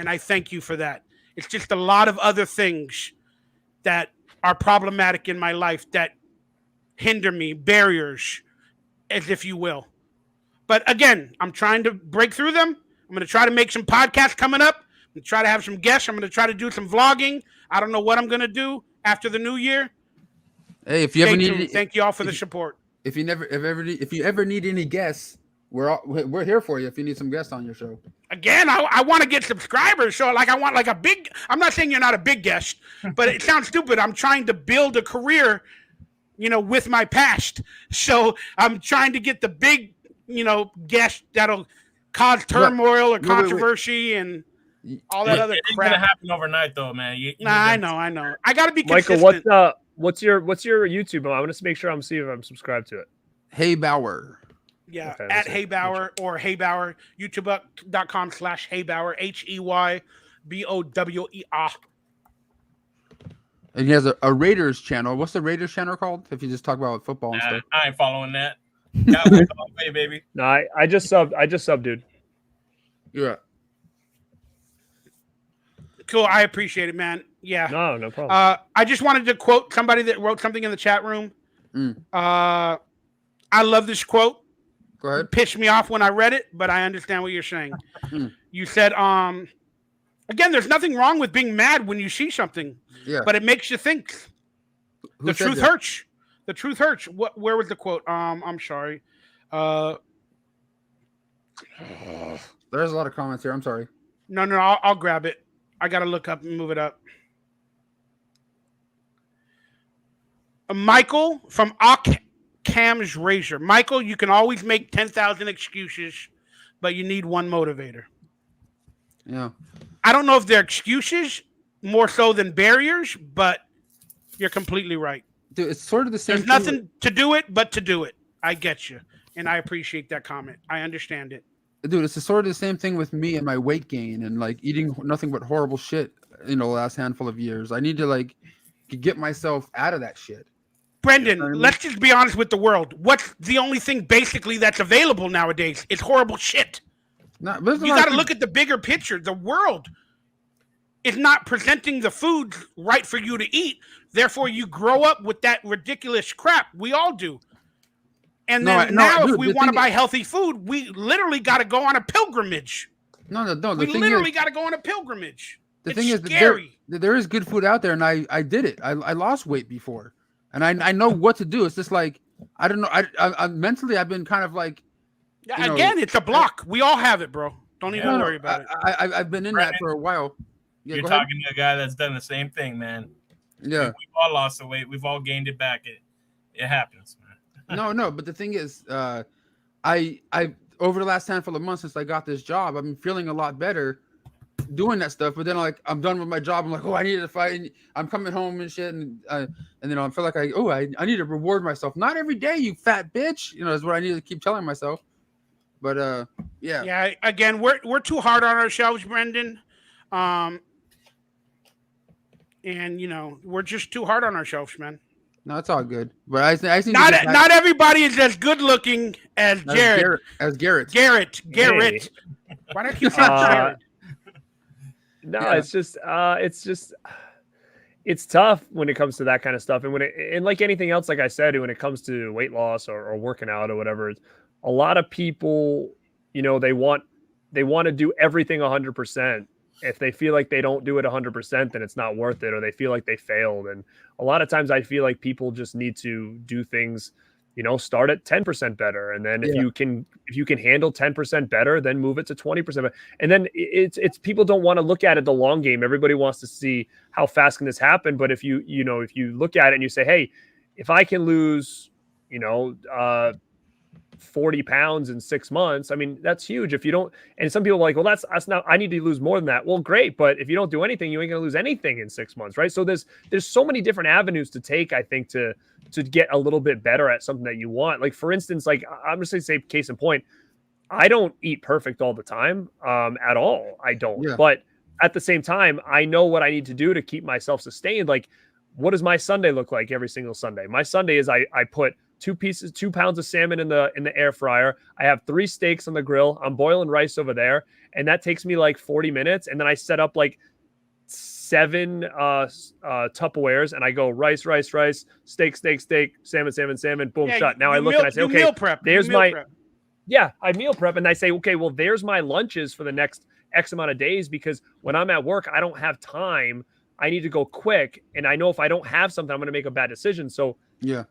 B: I thank you for that. It's just a lot of other things that are problematic in my life that hinder me, barriers, as if you will. But again, I'm trying to break through them. I'm going to try to make some podcasts coming up. I'm going to try to have some guests. I'm going to try to do some vlogging. I don't know what I'm going to do after the new year.
A: Hey, if you ever need,
B: thank you all for the support.
A: If you ever need any guests, we're here for you. If you need some guests on your show.
B: Again, I want to get subscribers. So I want like a big. I'm not saying you're not a big guest, but it sounds stupid. I'm trying to build a career, you know, with my past. So I'm trying to get the big, you know, guest that'll cause turmoil or controversy and all that other crap.
E: It's gonna happen overnight, though, man.
B: I know. I got to be consistent.
F: Michael, what's your YouTube? I want to make sure I'm seeing if I'm subscribed to it.
A: Hey Bauer.
B: Yeah, okay, at Hey Bauer or Hey Bauer, youtube.com/Hey Bauer, HEYBOWER.
A: And he has a Raiders channel. What's the Raiders channel called? If you just talk about football and stuff.
E: I ain't following that. Cowboys all the way, baby.
F: No, I just subbed, dude.
A: Yeah.
B: Cool. I appreciate it, man. Yeah.
F: No problem.
B: I just wanted to quote somebody that wrote something in the chat room. I love this quote.
A: Go ahead.
B: It pissed me off when I read it, but I understand what you're saying. You said, again, there's nothing wrong with being mad when you see something, but it makes you think. The truth hurts. The truth hurts. Where was the quote? I'm sorry.
A: There's a lot of comments here. I'm sorry.
B: No, I'll grab it. I got to look up and move it up. Michael from Cam's Razor. Michael, you can always make 10,000 excuses, but you need one motivator.
A: Yeah.
B: I don't know if they're excuses more so than barriers, but you're completely right.
A: Dude, it's sort of the same.
B: There's nothing to do it but to do it. I get you. And I appreciate that comment. I understand it.
A: Dude, it's sort of the same thing with me and my weight gain and like eating nothing but horrible shit, you know, the last handful of years. I need to like get myself out of that shit.
B: Brendan, let's just be honest with the world. What's the only thing basically that's available nowadays? It's horrible shit. You got to look at the bigger picture. The world is not presenting the food right for you to eat. Therefore, you grow up with that ridiculous crap. We all do. And then if we want to buy healthy food, we literally got to go on a pilgrimage.
A: No.
B: We literally got to go on a pilgrimage.
A: The thing is, there is good food out there, and I did it. I lost weight before, and I know what to do. It's just like I don't know. I mentally I've been kind of like.
B: Again, it's a block. We all have it, bro. Don't even worry about it.
A: I've been in that for a while.
E: Yeah, you're talking to a guy that's done the same thing, man.
A: Yeah,
E: we've all lost the weight. We've all gained it back. It happens, man.
A: No, but the thing is, I over the last handful of months since I got this job, I've been feeling a lot better doing that stuff. But then I'm done with my job. I'm like, I need to fight. I'm coming home and shit, and then I feel like I need to reward myself. Not every day, you fat bitch. You know, is what I need to keep telling myself. But yeah.
B: Again, we're too hard on ourselves, Brendan. And you know, we're just too hard on ourselves, man.
A: No, it's all good. But I think
B: Not everybody is as good looking as Jared.
A: As Garrett.
B: Garrett.
F: Hey.
B: Why do I keep saying Jared?
F: No,
A: Yeah.
F: it's just it's tough when it comes to that kind of stuff. And like anything else, like I said, when it comes to weight loss or working out or whatever, a lot of people, they want to do everything 100%. If they feel like they don't do it 100%, then it's not worth it, or they feel like they failed. And a lot of times I feel like people just need to do things, start at 10% better. And then if you can handle 10% better, then move it to 20% better. And then it's people don't want to look at it the long game. Everybody wants to see how fast can this happen. But if you look at it and you say, hey, if I can lose, 40 pounds in 6 months, I mean, that's huge. If you don't, and some people are like, well, that's not, I need to lose more than that. Well, great. But if you don't do anything, you ain't going to lose anything in 6 months. Right. So there's so many different avenues to take, I think, to get a little bit better at something that you want. Like, for instance, like I'm just going to say case in point, I don't eat perfect all the time at all. I don't, but at the same time, I know what I need to do to keep myself sustained. Like, what does my Sunday look like every single Sunday? My Sunday is I put 2 pounds of salmon in the air fryer. I have 3 steaks on the grill. I'm boiling rice over there, and that takes me like 40 minutes. And then I set up like 7 Tupperwares, and I go rice, steak, salmon, boom, shot. Now I look and I say, okay,
B: meal prep.
F: There's I meal prep, and I say, okay, well, there's my lunches for the next X amount of days, because when I'm at work, I don't have time. I need to go quick, and I know if I don't have something, I'm going to make a bad decision. So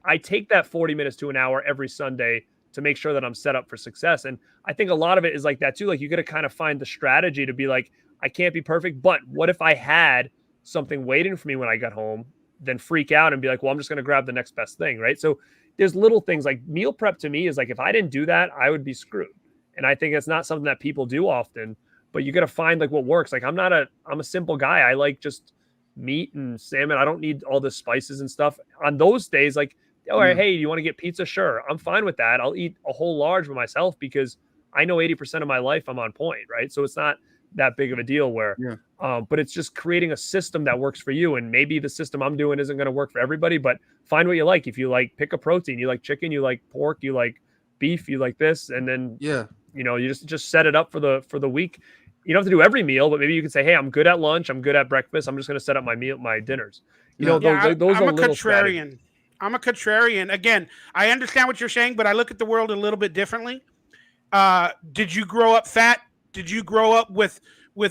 F: I take that 40 minutes to an hour every Sunday to make sure that I'm set up for success. And I think a lot of it is like that too. Like, you got to kind of find the strategy to be like, I can't be perfect, but what if I had something waiting for me when I got home? Then freak out and be like, well, I'm just going to grab the next best thing, right? So there's little things like meal prep to me is like, if I didn't do that, I would be screwed. And I think it's not something that people do often, but you got to find like what works. Like, I'm a simple guy. I like just meat and salmon. I don't need all the spices and stuff. On those days, like, hey, do you want to get pizza? Sure. I'm fine with that. I'll eat a whole large by myself because I know 80% of my life I'm on point, right? So it's not that big of a deal where, but it's just creating a system that works for you. And maybe the system I'm doing isn't going to work for everybody, but find what you like. If you like, pick a protein, you like chicken, you like pork, you like beef, you like this. And then, you just set it up for the week. You don't have to do every meal, but maybe you can say, hey, I'm good at lunch. I'm good at breakfast. I'm just going to set up my dinners. Those
B: I'm
F: are
B: a
F: little
B: contrarian.
F: strategies.
B: I'm a contrarian. Again, I understand what you're saying, but I look at the world a little bit differently. Did you grow up fat? Did you grow up with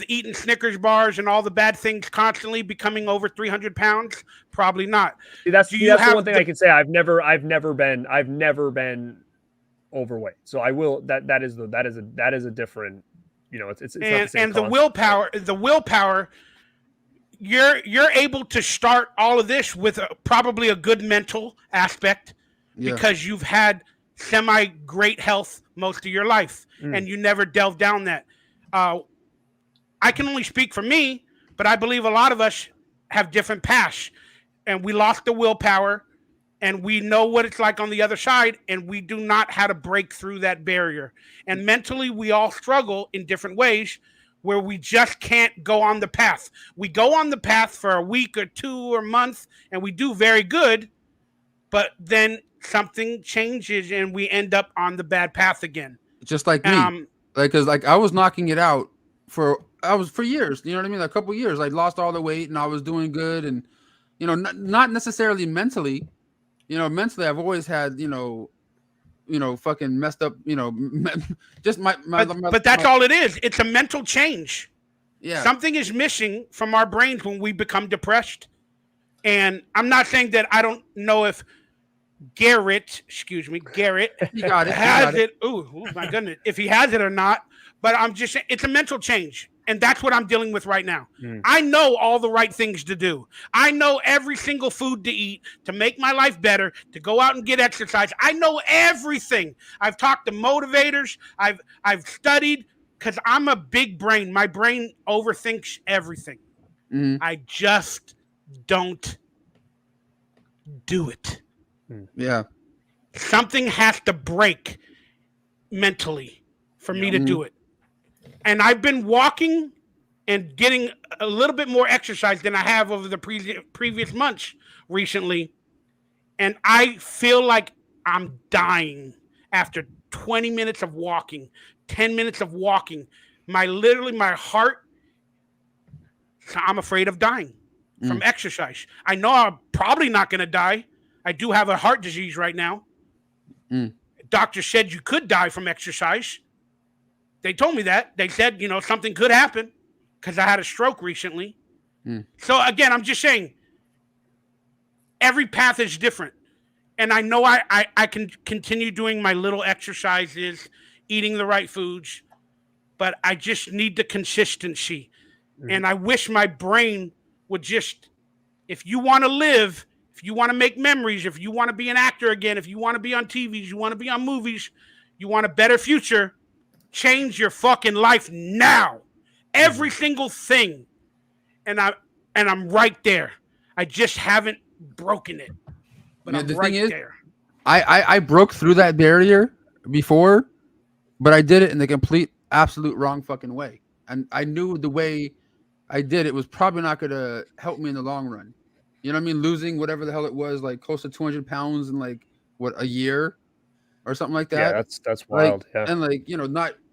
B: eating Snickers bars and all the bad things constantly, becoming over 300 pounds? Probably not.
F: That's the one thing I can say. I've never been overweight. So I will. That is a different. It's not the same
B: and the willpower. You're able to start all of this with probably a good mental aspect because you've had semi great health most of your life and you never delved down that. I can only speak for me, but I believe a lot of us have different paths, and we lost the willpower, and we know what it's like on the other side, and we do not how to break through that barrier. And mentally, we all struggle in different ways where we just can't go on the path. We go on the path for a week or 2 or a month, and we do very good, but then something changes, and we end up on the bad path again.
A: Just like me. Because I was knocking it out for years. You know what I mean? A couple years. I lost all the weight, and I was doing good, and not necessarily mentally. Mentally, I've always had, fucking messed up, just my
B: but that's all it is. It's a mental change.
A: Yeah.
B: Something is missing from our brains when we become depressed. And I'm not saying that I don't know if Garrett
A: you got it.
B: has it. Oh my goodness. If he has it or not. But I'm just saying it's a mental change. And that's what I'm dealing with right now. I know all the right things to do. I know every single food to eat to make my life better, to go out and get exercise. I know everything. I've talked to motivators. I've studied because I'm a big brain. My brain overthinks everything. I just don't do it.
A: Yeah.
B: Something has to break mentally for me to do it. And I've been walking and getting a little bit more exercise than I have over the previous months recently. and I feel like I'm dying after 20 minutes of walking, 10 minutes of walking. My heart, I'm afraid of dying from exercise. I know I'm probably not going to die. I do have a heart disease right now. Doctor said you could die from exercise. They told me that. They said, something could happen because I had a stroke recently. So again, I'm just saying, every path is different. And I know I can continue doing my little exercises, eating the right foods, but I just need the consistency. And I wish my brain would just, if you want to live, if you want to make memories, if you want to be an actor again, if you want to be on TVs, you want to be on movies, you want a better future, change your fucking life now. Every single thing. And I'm right there. I just haven't broken it. But I'm right there.
A: I broke through that barrier before, but I did it in the complete, absolute wrong fucking way. And I knew the way I did it was probably not going to help me in the long run. You know what I mean? Losing whatever the hell it was, like close to 200 pounds in like a year or something like that.
F: Yeah, that's wild.
A: Like, and like,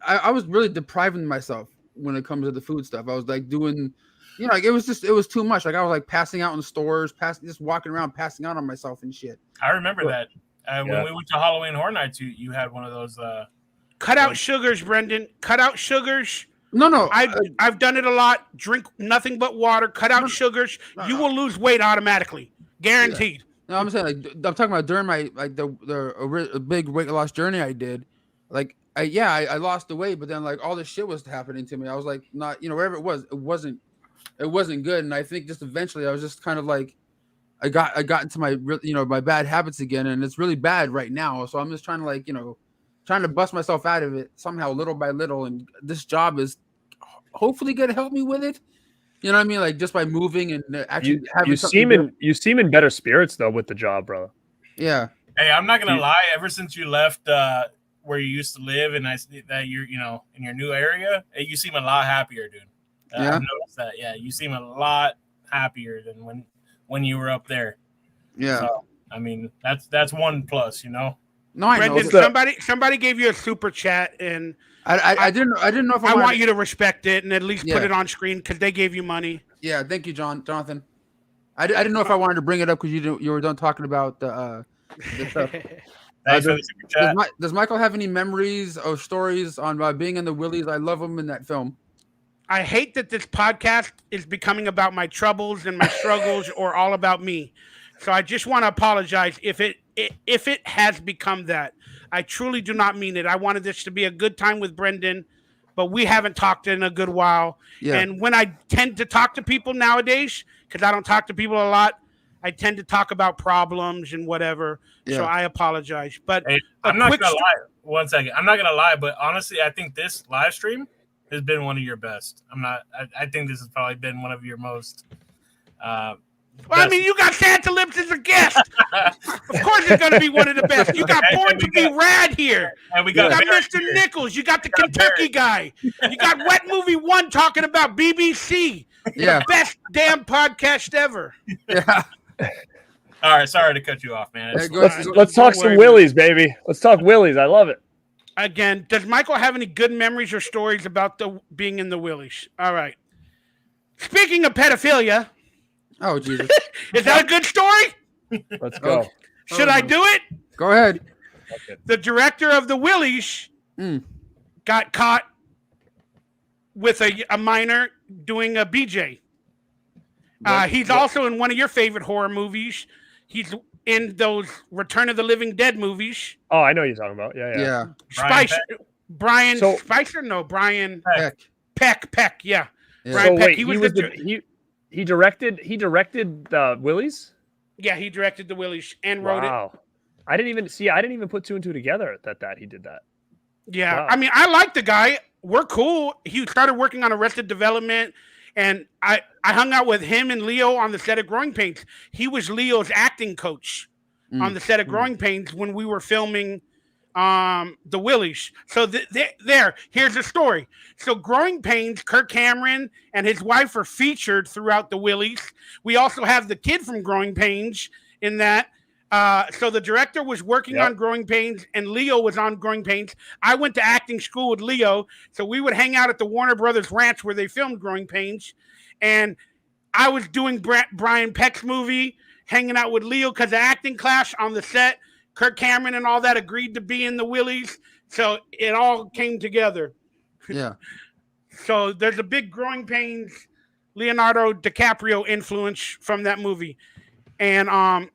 A: I was really depriving myself when it comes to the food stuff. I was like doing, like it was too much. Like I was like passing out in stores, just walking around, passing out on myself and shit.
E: I remember that when we went to Halloween Horror Nights, you had one of those.
B: Cut out sugars, Brendan. Cut out sugars.
A: No.
B: I've done it a lot. Drink nothing but water. Cut out sugars. You will lose weight automatically, guaranteed.
A: Yeah. No, I'm saying I'm talking about during my the big weight loss journey I did. Like I lost the weight, but then like all this shit was happening to me. I was like not wherever it wasn't good, and I think just eventually I was just kind of like I got into my my bad habits again, and it's really bad right now. So I'm just trying to trying to bust myself out of it somehow, little by little, and this job is hopefully going to help me with it. You know what I mean? Like just by moving and actually having
F: you seem in better spirits though with the job, brother.
A: Yeah.
E: Hey, I'm not gonna lie. Ever since you left where you used to live, and I see that you're in your new area, you seem a lot happier, dude.
A: Yeah.
E: I've noticed that. Yeah, you seem a lot happier than when you were up there.
A: Yeah.
E: So, I mean, that's one plus,
A: No, I
B: Brendan,
A: know.
B: somebody gave you a super chat, and
A: I didn't know if
B: I want you to respect it and at least put
A: Yeah.
B: it on screen because they gave you money.
A: Yeah, thank you, Jonathan. I didn't know if I wanted to bring it up because you were done talking about the stuff.
E: Thanks for the super chat.
A: Does Michael have any memories or stories on being in the Willies? I love him in that film.
B: I hate that this podcast is becoming about my troubles and my struggles or all about me. So I just want to apologize if it has become that. I truly do not mean it. I wanted this to be a good time with Brendan, but we haven't talked in a good while.
A: Yeah.
B: And when I tend to talk to people nowadays, because I don't talk to people a lot, I tend to talk about problems and whatever.
A: Yeah.
B: So I apologize. But
E: Hey, I'm not gonna lie. 1 second. I'm not gonna lie, but honestly, I think this live stream has been one of your best. I think this has probably been one of your most.
B: Well, I mean, you got Santa Lips as a guest. Of course, it's going to be one of the best. You got Born to Be Rad here.
E: And we
B: You
E: got
B: got
E: Barrett
B: Mr.
E: here.
B: Nichols. You got the Kentucky guy. You got Wet Movie One talking about BBC.
A: Yeah.
B: The best damn podcast ever.
A: Yeah.
E: All right, sorry to cut you off, man.
A: Hey,
F: Let's talk some Willies, baby. Let's talk Willies. I love it.
B: Again, does Michael have any good memories or stories about being in the Willies? All right. Speaking of pedophilia,
A: Oh Jesus.
B: is that a good story?
F: Let's go.
A: Okay.
B: Should I do it?
A: Go ahead.
B: The director of the Willies got caught with a minor doing a BJ. He's also in one of your favorite horror movies. He's in those Return of the Living Dead movies.
F: Oh, I know what you're talking about. Yeah.
B: Brian Spicer? No, Brian
A: Heck.
B: Peck. Yeah.
A: Yeah.
B: Brian
F: So
B: Peck.
F: wait, he directed the Willies?
B: Yeah, he directed the Willies and wrote it.
F: Wow. I didn't even put two and two together that he did that.
B: Yeah.
F: Wow.
B: I mean, I like the guy. We're cool. He started working on Arrested Development, and I hung out with him and Leo on the set of Growing Pains. He was Leo's acting coach on the set of Growing Pains when we were filming the Willies. So here's the story. So Growing Pains, Kirk Cameron and his wife are featured throughout the Willies. We also have the kid from Growing Pains in that. So the director was working on Growing Pains, and Leo was on Growing Pains. I went to acting school with Leo, so we would hang out at the Warner Brothers Ranch where they filmed Growing Pains, and I was doing Brian Peck's movie, hanging out with Leo because of acting class on the set. Kirk Cameron and all that agreed to be in the Willies, so it all came together.
A: Yeah.
B: So there's a big Growing Pains Leonardo DiCaprio influence from that movie, and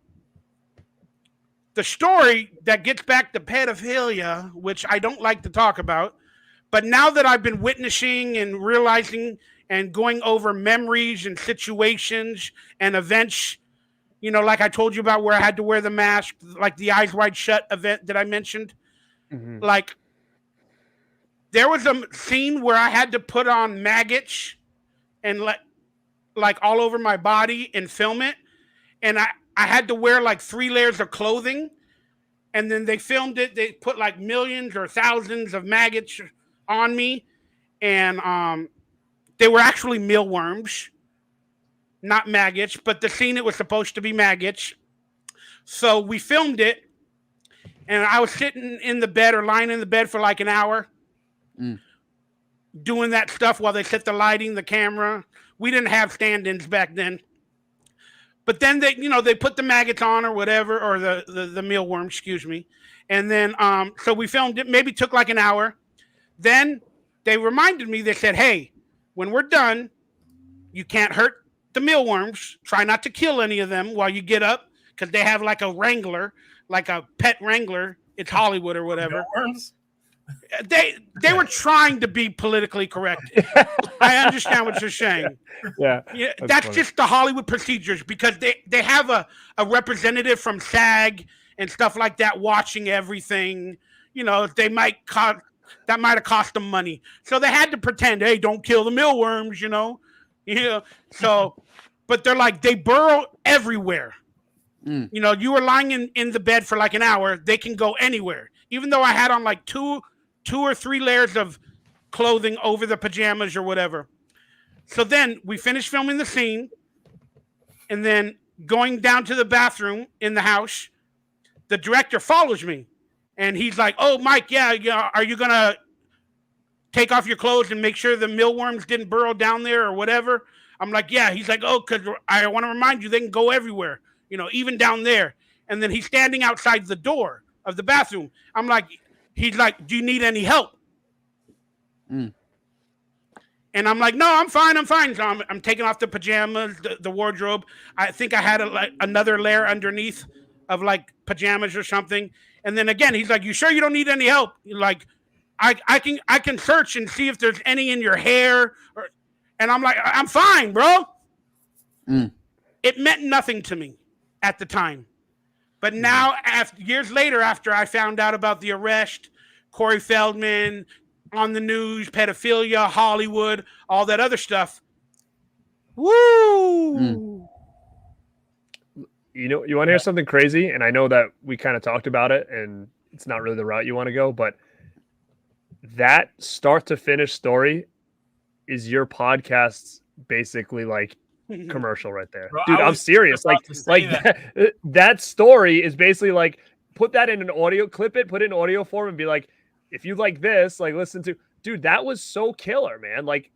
B: the story that gets back to pedophilia, which I don't like to talk about, but now that I've been witnessing and realizing and going over memories and situations and events, you know, like I told you about where I had to wear the mask, like the Eyes Wide Shut event that I mentioned.
F: Mm-hmm.
B: Like, there was a scene where I had to put on maggots and like all over my body and film it. And I had to wear like 3 layers of clothing, and then they filmed it. They put like millions or thousands of maggots on me, and they were actually mealworms, not maggots, but the scene it was supposed to be maggots. So we filmed it, and I was sitting in the bed or lying in the bed for like an hour doing that stuff while they set the lighting, the camera. We didn't have stand-ins back then. But then they put the maggots on or whatever, or the mealworm, excuse me. And then so we filmed it, maybe took like an hour. Then they reminded me, they said, hey, when we're done, you can't hurt the mealworms. Try not to kill any of them while you get up, because they have like a wrangler, like a pet wrangler. It's Hollywood or whatever.
E: Mealworms?
B: They were trying to be politically correct. I understand what you're saying.
F: Yeah,
B: that's just the Hollywood procedures, because they have a representative from SAG and stuff like that watching everything. You know, that might have cost them money, so they had to pretend, hey, don't kill the mealworms. You know. So, but they're like, they burrow everywhere. You know, you were lying in the bed for like an hour. They can go anywhere, even though I had on like two or 3 layers of clothing over the pajamas or whatever. So then we finished filming the scene, and then going down to the bathroom in the house, the director follows me, and he's like, oh, Mike, yeah, are you going to take off your clothes and make sure the mealworms didn't burrow down there or whatever? I'm like, yeah. He's like, oh, because I want to remind you, they can go everywhere, you know, even down there. And then he's standing outside the door of the bathroom. I'm like, he's like, do you need any help? And I'm like, no, I'm fine. So I'm taking off the pajamas, the wardrobe. I think I had another layer underneath of like pajamas or something. And then again, he's like, you sure you don't need any help? Like, I can search and see if there's any in your hair. And I'm like, I'm fine, bro. It meant nothing to me at the time. But now, years later, after I found out about the arrest, Corey Feldman, on the news, pedophilia, Hollywood, all that other stuff. Woo!
F: You know, you want to hear something crazy? And I know that we kind of talked about it, and it's not really the route you want to go, but that start to finish story is your podcast's basically like commercial right there.
E: Bro,
F: dude, I'm serious. Like that story is basically like, put that in an audio, clip it, put it in audio form, and be like, if you like this, like, listen to, dude, that was so killer, man. Like,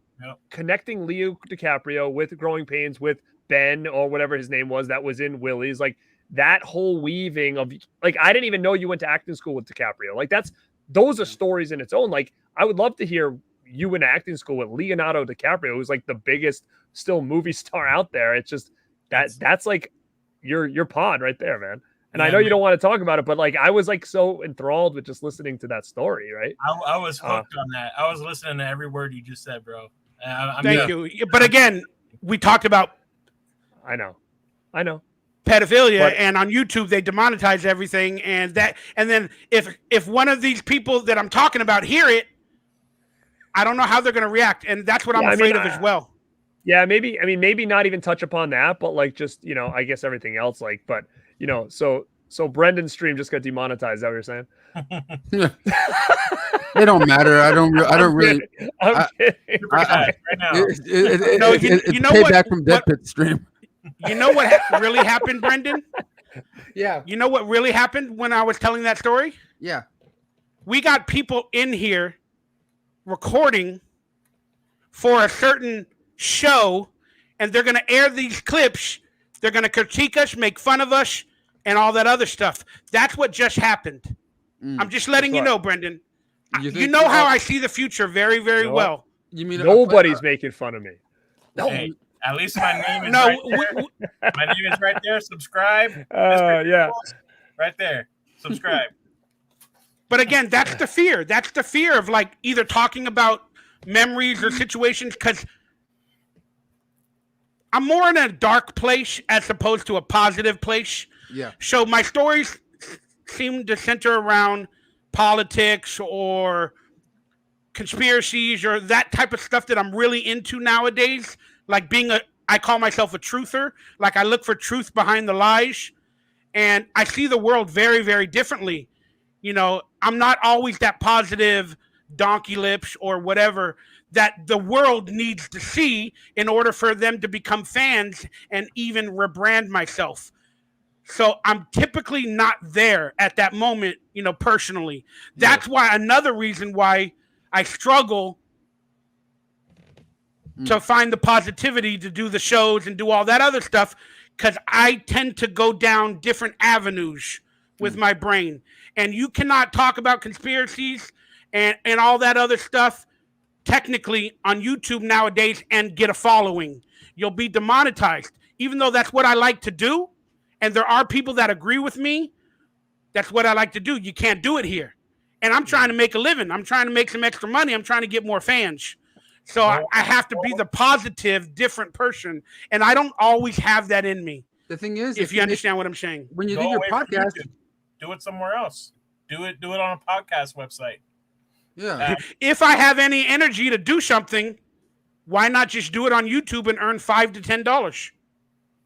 F: connecting Leo DiCaprio with Growing Pains, with Ben or whatever his name was that was in Willie's, like that whole weaving of, like, I didn't even know you went to acting school with DiCaprio. Like, those are stories in its own. Like, I would love to hear you in acting school with Leonardo DiCaprio, who's like the biggest still movie star out there. It's just that's like your pod right there, man. And I know you don't want to talk about it, but like, I was like so enthralled with just listening to that story, right?
E: I was hooked on that. I was listening to every word you just said, bro.
B: Thank you. But again, we talked about
F: I know.
B: pedophilia, and on YouTube they demonetize everything, and then if one of these people that I'm talking about hear it, I don't know how they're going to react, and that's what I'm afraid of as well.
F: Yeah, maybe. I mean, maybe not even touch upon that, but like just, you know, I guess everything else, like, but you know, so Brendan's stream just got demonetized. Is that what you're saying?
A: It don't matter. I don't really.
F: I'm kidding.
E: Right now.
A: You know payback from Deadpit stream.
B: You know what really happened, Brendan?
A: Yeah.
B: You know what really happened when I was telling that story?
A: Yeah.
B: We got people in here recording for a certain show, and they're going to air these clips. They're going to critique us, make fun of us, and all that other stuff. That's what just happened. I'm just letting you know, Brendan. You know how I see the future very, very well.
A: You mean
F: nobody's making fun of me?
B: No.
E: Hey, at least my name is right there. My name is right there. Subscribe.
F: Yeah.
E: Right there. Subscribe.
B: But again, that's the fear. That's the fear of like either talking about memories or situations, because I'm more in a dark place as opposed to a positive place.
A: Yeah.
B: So my stories seem to center around politics or conspiracies or that type of stuff that I'm really into nowadays. Like I call myself a truther. Like I look for truth behind the lies, and I see the world very, very differently. You know, I'm not always that positive donkey lips or whatever that the world needs to see in order for them to become fans and even rebrand myself. So I'm typically not there at that moment, you know, personally. That's why another reason why I struggle to find the positivity to do the shows and do all that other stuff, because I tend to go down different avenues with my brain. And you cannot talk about conspiracies and all that other stuff technically on YouTube nowadays and get a following. You'll be demonetized. Even though that's what I like to do, and there are people that agree with me, that's what I like to do. You can't do it here. And I'm trying to make a living. I'm trying to make some extra money. I'm trying to get more fans. So I have to be the positive, different person. And I don't always have that in me.
A: The thing is,
B: if you understand what I'm saying.
A: When you do your podcast,
E: do it somewhere else. Do it on a podcast website.
A: Yeah.
B: If I have any energy to do something, why not just do it on YouTube and earn $5 to $10?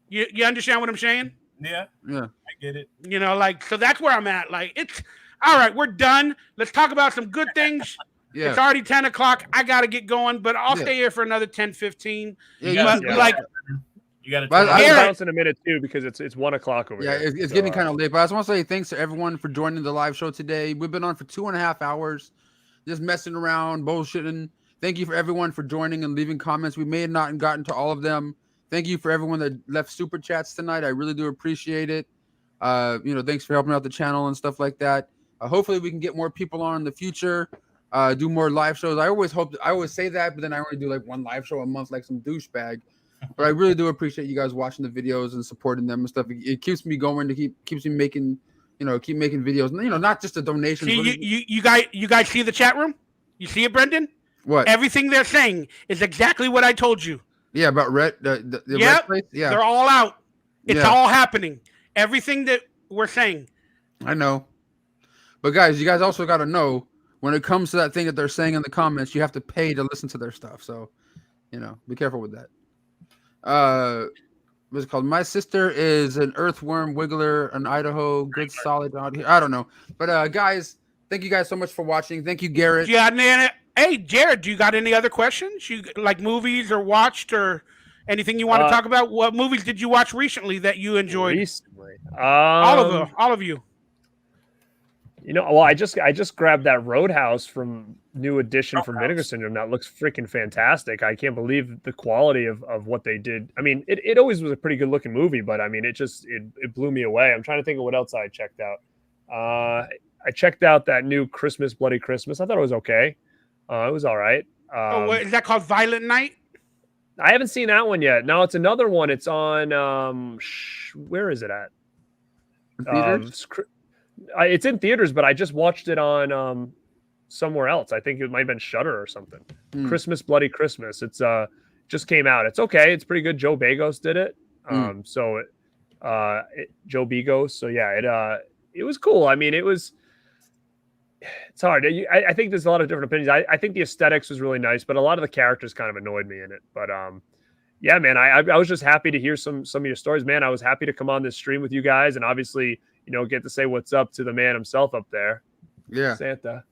B: You understand what I'm saying?
E: Yeah. I get it.
B: You know, like, so that's where I'm at. Like, it's all right. We're done. Let's talk about some good things.
A: Yeah.
B: It's already 10 o'clock. I got to get going, but I'll stay here for another 10, 15.
A: Yeah,
B: like,
E: you got to.
F: I'll bounce in a minute too, because it's 1 o'clock over here.
A: Yeah, it's getting kind of late. But I just want to say thanks to everyone for joining the live show today. We've been on for 2.5 hours, just messing around, bullshitting. Thank you for everyone for joining and leaving comments. We may have not gotten to all of them. Thank you for everyone that left super chats tonight. I really do appreciate it. Thanks for helping out the channel and stuff like that. Hopefully we can get more people on in the future. Do more live shows. I always say that, but then I only do like one live show a month, like some douchebag. But I really do appreciate you guys watching the videos and supporting them and stuff. It keeps me going to keeps me making, keep making videos. Not just a donation.
B: See, you guys see the chat room? You see it, Brendan?
A: What?
B: Everything they're saying is exactly what I told you.
A: Yeah, about red. The red place? Yeah,
B: they're all out. It's all happening. Everything that we're saying.
A: I know. But guys, you guys also got to know, when it comes to that thing that they're saying in the comments, you have to pay to listen to their stuff. So, be careful with that. What's it called? My sister is an earthworm wiggler in Idaho. Good, solid out here. I don't know. But guys, thank you guys so much for watching. Thank you, Garrett.
B: Hey, Jared, do you got any other questions? You like movies or watched or anything you want to talk about? What movies did you watch recently that you enjoyed?
F: Recently,
B: all of you.
F: I just grabbed that Roadhouse from New Edition from Vinegar Syndrome. That looks freaking fantastic. I can't believe the quality of what they did. I mean, it always was a pretty good looking movie, but I mean, it blew me away. I'm trying to think of what else I checked out. I checked out that new Christmas, Bloody Christmas. I thought it was okay. It was all right.
B: Is that called Violent Night?
F: I haven't seen that one yet. No, it's another one. It's on where is it at? It's in theaters, but I just watched it on somewhere else. I think it might have been Shudder or something. Christmas, Bloody Christmas. It's just came out. It's okay. It's pretty good. Joe Bagos did it. Joe Bagos. So yeah, it was cool. I mean, it's hard. I think there's a lot of different opinions. I think the aesthetics was really nice, but a lot of the characters kind of annoyed me in it. But yeah, man, I was just happy to hear some of your stories, man. I was happy to come on this stream with you guys, and obviously, get to say what's up to the man himself up there.
A: Yeah,
F: Santa.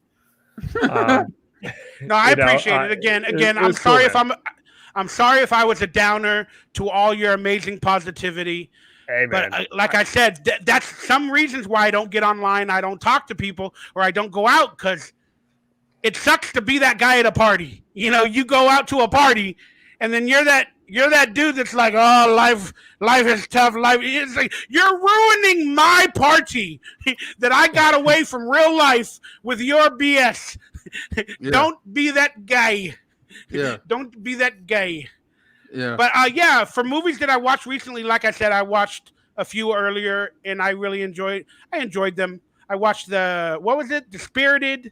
B: No, I appreciate it. Again, I'm sorry if I'm sorry if I was a downer to all your amazing positivity.
F: Hey, man.
B: But like I said, that's some reasons why I don't get online. I don't talk to people, or I don't go out, because it sucks to be that guy at a party. You know, you go out to a party, and then you're that dude that's like, oh, life is tough. It's like, you're ruining my party that I got away from real life with your BS.
A: Yeah.
B: Don't be that guy.
A: Yeah.
B: Don't be that guy.
A: Yeah.
B: But yeah, for movies that I watched recently, like I said, I watched a few earlier, and I really enjoyed them. I watched what was it? The Spirited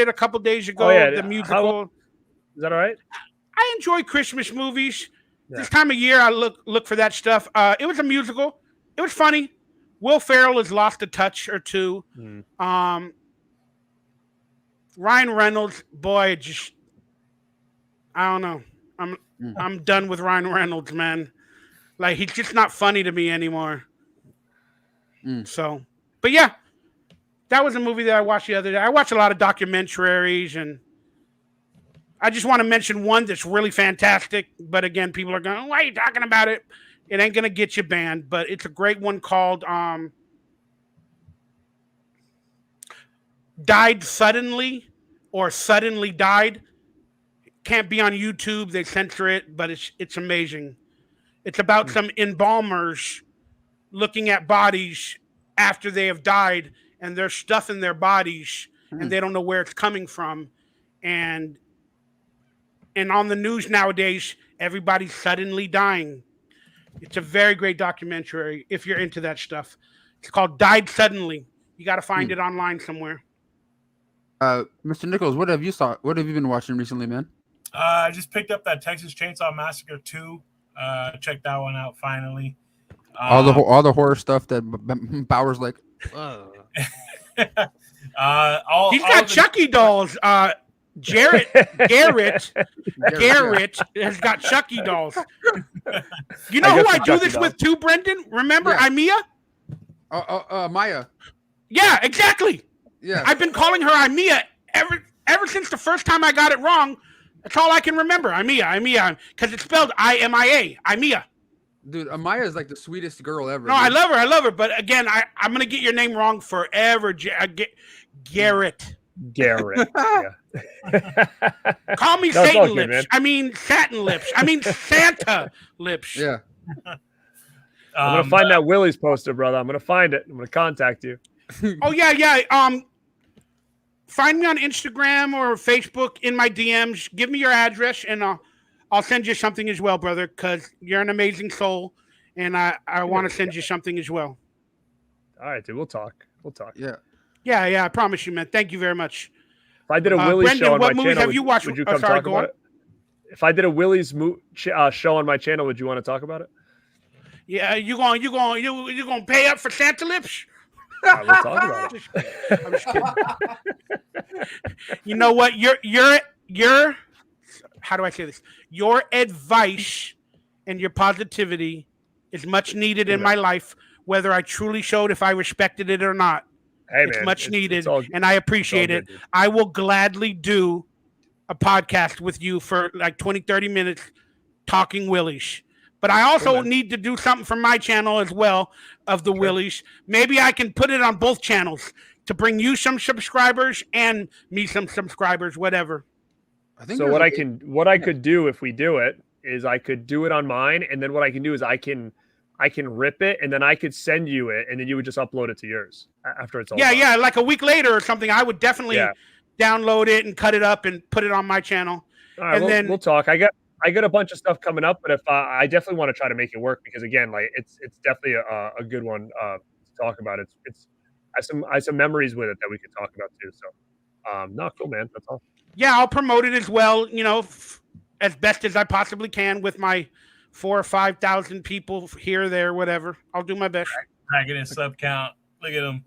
B: a couple days ago.
F: Oh, yeah.
B: The musical.
F: Is that all right?
B: I enjoy Christmas movies.
F: Yeah.
B: This time of year, I look for that stuff. It was a musical. It was funny. Will Ferrell has lost a touch or two. Ryan Reynolds, boy, just I don't know. I'm done with Ryan Reynolds, man. Like, he's just not funny to me anymore. So, but yeah, that was a movie that I watched the other day. I watch a lot of documentaries, and I just want to mention one that's really fantastic. But again, people are going, why are you talking about it? It ain't going to get you banned, but it's a great one called Died Suddenly, or Suddenly Died. Can't be on YouTube. They censor it, but it's amazing. It's about some embalmers looking at bodies after they have died, and there's stuff in their bodies, and they don't know where it's coming from. And on the news nowadays, everybody's suddenly dying. It's a very great documentary if you're into that stuff. It's called Died Suddenly. You got to find it online somewhere.
A: Mr. Nichols, what have you been watching recently, man?
E: I just picked up that Texas Chainsaw Massacre 2. Checked that one out finally.
A: All the horror stuff that Bauer's like.
B: He's got Chucky dolls. Garrett has got Chucky dolls. You know who I do this with too, Brendan? Remember Imea?
A: Maya.
B: Yeah, exactly.
A: Yeah.
B: I've been calling her Imea ever since the first time I got it wrong. That's all I can remember. Imea, because it's spelled I-M-I-A. Imea.
A: Dude, Amaya is like the sweetest girl ever.
B: No, dude. I love her. But again, I'm gonna get your name wrong forever. Garrett.
F: Yeah.
B: Call me Satan lips. Man. I mean satin lips. I mean Santa lips.
A: Yeah.
F: I'm gonna find that Willie's poster, brother. I'm gonna find it. I'm gonna contact you.
B: Oh yeah. Find me on Instagram or Facebook in my DMs. Give me your address, and I'll send you something as well, brother, because you're an amazing soul, and I want to send you something as well.
F: All right, dude. We'll talk.
B: Yeah. I promise you, man. Thank you very much.
F: If I did a Willie's
B: Brendan,
F: show on my
B: what movies
F: channel,
B: have you watched?
F: would you come talk about it? If I did a Willie's show on my channel, would you want to talk about it?
B: Yeah, you gonna pay up for Santa lips?
F: We'll talk about it.
B: I'm just kidding. You know what? Your how do I say this? Your advice and your positivity is much needed in my life, whether I truly showed if I respected it or not.
F: Hey,
B: it's
F: man,
B: much needed,
F: it's all,
B: and I appreciate it. Good, I will gladly do a podcast with you for like 20, 30 minutes talking Willies. But I also need to do something for my channel as well of the Willies. Maybe I can put it on both channels to bring you some subscribers and me some subscribers, whatever.
F: I think so. What I could do if we do it is I could do it on mine, and then what I can do is I can rip it, and then I could send you it, and then you would just upload it to yours after it's all done.
B: Yeah, like a week later or something. I would definitely download it and cut it up and put it on my channel.
F: All right, and then we'll talk. I got a bunch of stuff coming up, but if I definitely want to try to make it work, because again, like it's definitely a good one to talk about. I have some memories with it that we could talk about too. So, no, cool, man. That's all.
B: Yeah, I'll promote it as well. You know, as best as I possibly can with my 4,000 or 5,000 people here, there, whatever. I'll do my best.
E: Cracking in sub count. Look at him.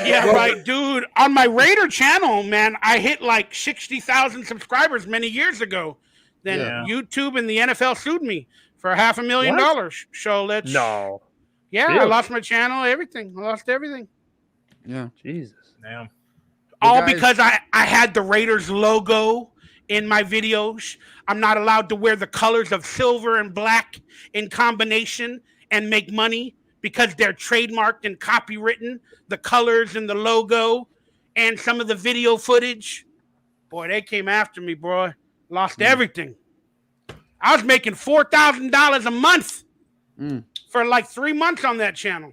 B: Yeah, right, dude. On my Raider channel, man, I hit like 60,000 subscribers many years ago. Then YouTube and the NFL sued me for $500,000. So let's.
F: No.
B: Yeah, I lost my channel, everything. I lost everything.
A: Yeah.
F: Jesus.
E: Damn.
B: All because I had the Raiders logo in my videos. I'm not allowed to wear the colors of silver and black in combination and make money because they're trademarked and copywritten, the colors and the logo and some of the video footage. Boy, they came after me, bro. Lost everything. I was making $4,000 a month for like 3 months on that channel.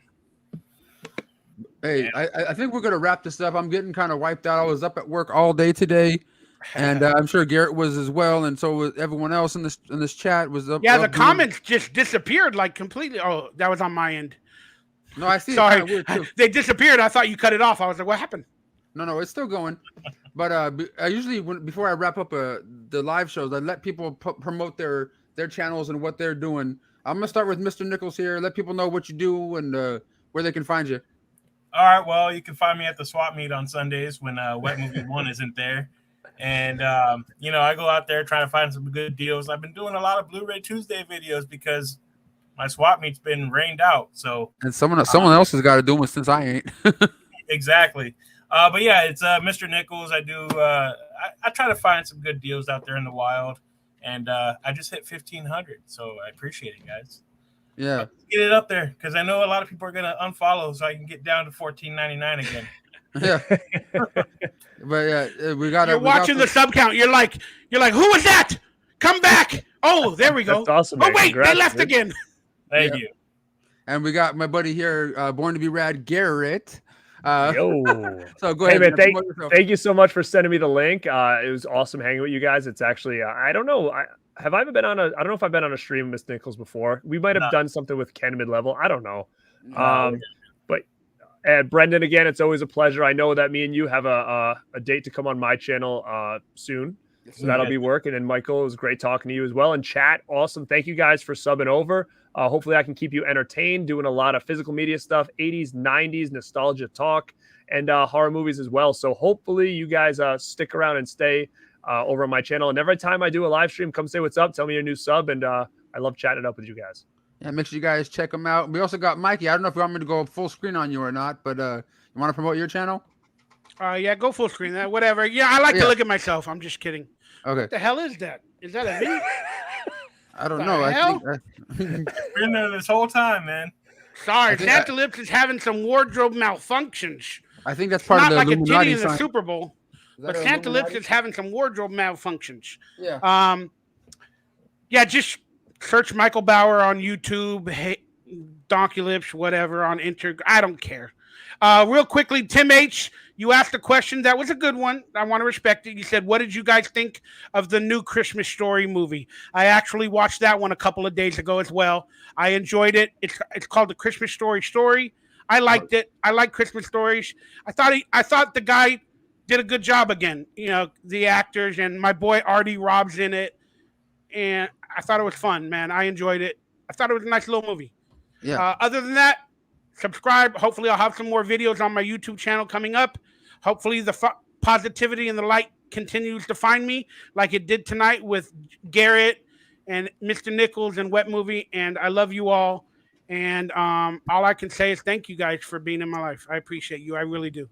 A: Hey, I think we're gonna wrap this up. I'm getting kind of wiped out. I was up at work all day today, and I'm sure Garrett was as well, and so was everyone else in this chat was up.
B: Yeah, the
A: up
B: comments just disappeared like completely. Oh, that was on my end.
A: No, I see.
B: Sorry,
A: it weird too.
B: they disappeared. I thought you cut it off. I was like, what happened?
A: No, it's still going. But I usually before I wrap up the live shows, I let people promote their channels and what they're doing. I'm gonna start with Mr. Nichols here. Let people know what you do and where they can find you.
E: All right, well, you can find me at the swap meet on Sundays when Wet Movie 1 isn't there. And, I go out there trying to find some good deals. I've been doing a lot of Blu-ray Tuesday videos because my swap meet's been rained out. So
A: and someone else has got to do them since I ain't.
E: Exactly. But yeah, it's Mr. Nichols. I do. I try to find some good deals out there in the wild, and I just hit 1,500. So I appreciate it, guys.
A: Yeah,
E: get it up there because I know a lot of people are gonna unfollow, so I can get down to $14.99 again.
A: Yeah, but yeah, we got.
B: You're watching the sub count. You're like, who was that? Come back! Oh, there we go.
F: That's awesome.
B: Oh
F: Man.
B: wait,
F: Congrats,
B: they left
F: dude.
B: again.
E: Thank you.
A: And we got my buddy here, Born to be Rad, Garrett.
F: Yo.
A: So go
F: Hey
A: ahead.
F: man, thank you so much for sending me the link. It was awesome hanging with you guys. It's actually I don't know. I don't know if I've been on a stream with Miss Nichols before. We might have done something with Ken mid-level. I don't know. But Brendan, again, it's always a pleasure. I know that me and you have a date to come on my channel soon. So that'll be working. And Michael, it was great talking to you as well. And chat, awesome. Thank you guys for subbing over. Hopefully I can keep you entertained, doing a lot of physical media stuff, 80s, 90s, nostalgia talk, and horror movies as well. So hopefully you guys stick around and stay over on my channel. And every time I do a live stream, come say what's up, tell me your new sub. And I love chatting it up with you guys.
A: Yeah, make sure you guys check them out. We also got Mikey. I don't know if you want me to go full screen on you or not, but you want to promote your channel?
B: Yeah, go full screen. Whatever. Yeah, I like to look at myself. I'm just kidding.
A: Okay.
B: What the hell is that? Is that a me?
A: I don't know.
B: Hell?
A: I think
E: Been there this whole time, man.
B: Sorry, Santa Lips is having some wardrobe malfunctions.
A: I think that's part
B: Not
A: of the
B: like
A: Illuminati
B: a titty in the
A: sign.
B: Super Bowl, but Santa Lips is having some wardrobe malfunctions.
A: Yeah.
B: Yeah, just search Michael Bauer on YouTube, Donkey Lips, whatever on I don't care. Real quickly, Tim H, you asked a question. That was a good one. I want to respect it. You said, what did you guys think of the new Christmas Story movie? I actually watched that one a couple of days ago as well. I enjoyed it. It's called the Christmas Story. I liked it. I like Christmas stories. I thought the guy did a good job again. You know, the actors, and my boy Artie Rob's in it. And I thought it was fun, man. I enjoyed it. I thought it was a nice little movie.
A: Yeah.
B: Other than that, subscribe. Hopefully, I'll have some more videos on my YouTube channel coming up. Hopefully, the positivity and the light continues to find me like it did tonight with Garrett and Mr. Nichols and Wet Movie. And I love you all. And all I can say is thank you guys for being in my life. I appreciate you. I really do.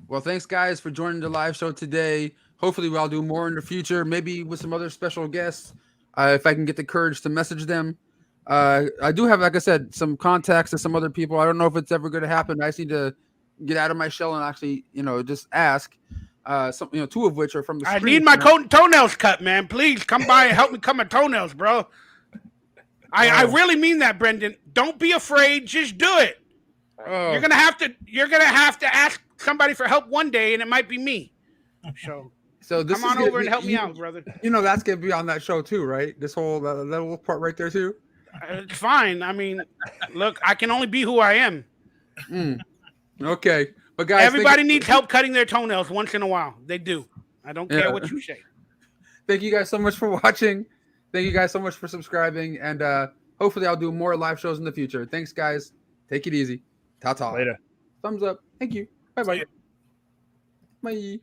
A: Well, thanks, guys, for joining the live show today. Hopefully, we'll do more in the future, maybe with some other special guests, if I can get the courage to message them. I do have, like I said, some contacts to some other people. I don't know if it's ever going to happen. I just need to get out of my shell and actually, just ask. Two of which are from the
B: I
A: street,
B: need my toenails cut, man. Please come by and help me cut my toenails, bro. I really mean that, Brendan. Don't be afraid. Just do it. You're gonna have to ask somebody for help one day, and it might be me. So
A: this
B: come on over and help me out, brother.
A: That's gonna be on that show too, right? This whole that little part right there too.
B: It's fine. I mean, look, I can only be who I am.
A: Okay, but guys,
B: everybody needs help cutting their toenails once in a while. They do. I don't care what you say.
A: Thank you guys so much for watching. Thank you guys so much for subscribing, and hopefully I'll do more live shows in the future. Thanks, guys. Take it easy. Ta-ta.
F: Later.
A: Thumbs up. Thank you. Bye-bye. Bye.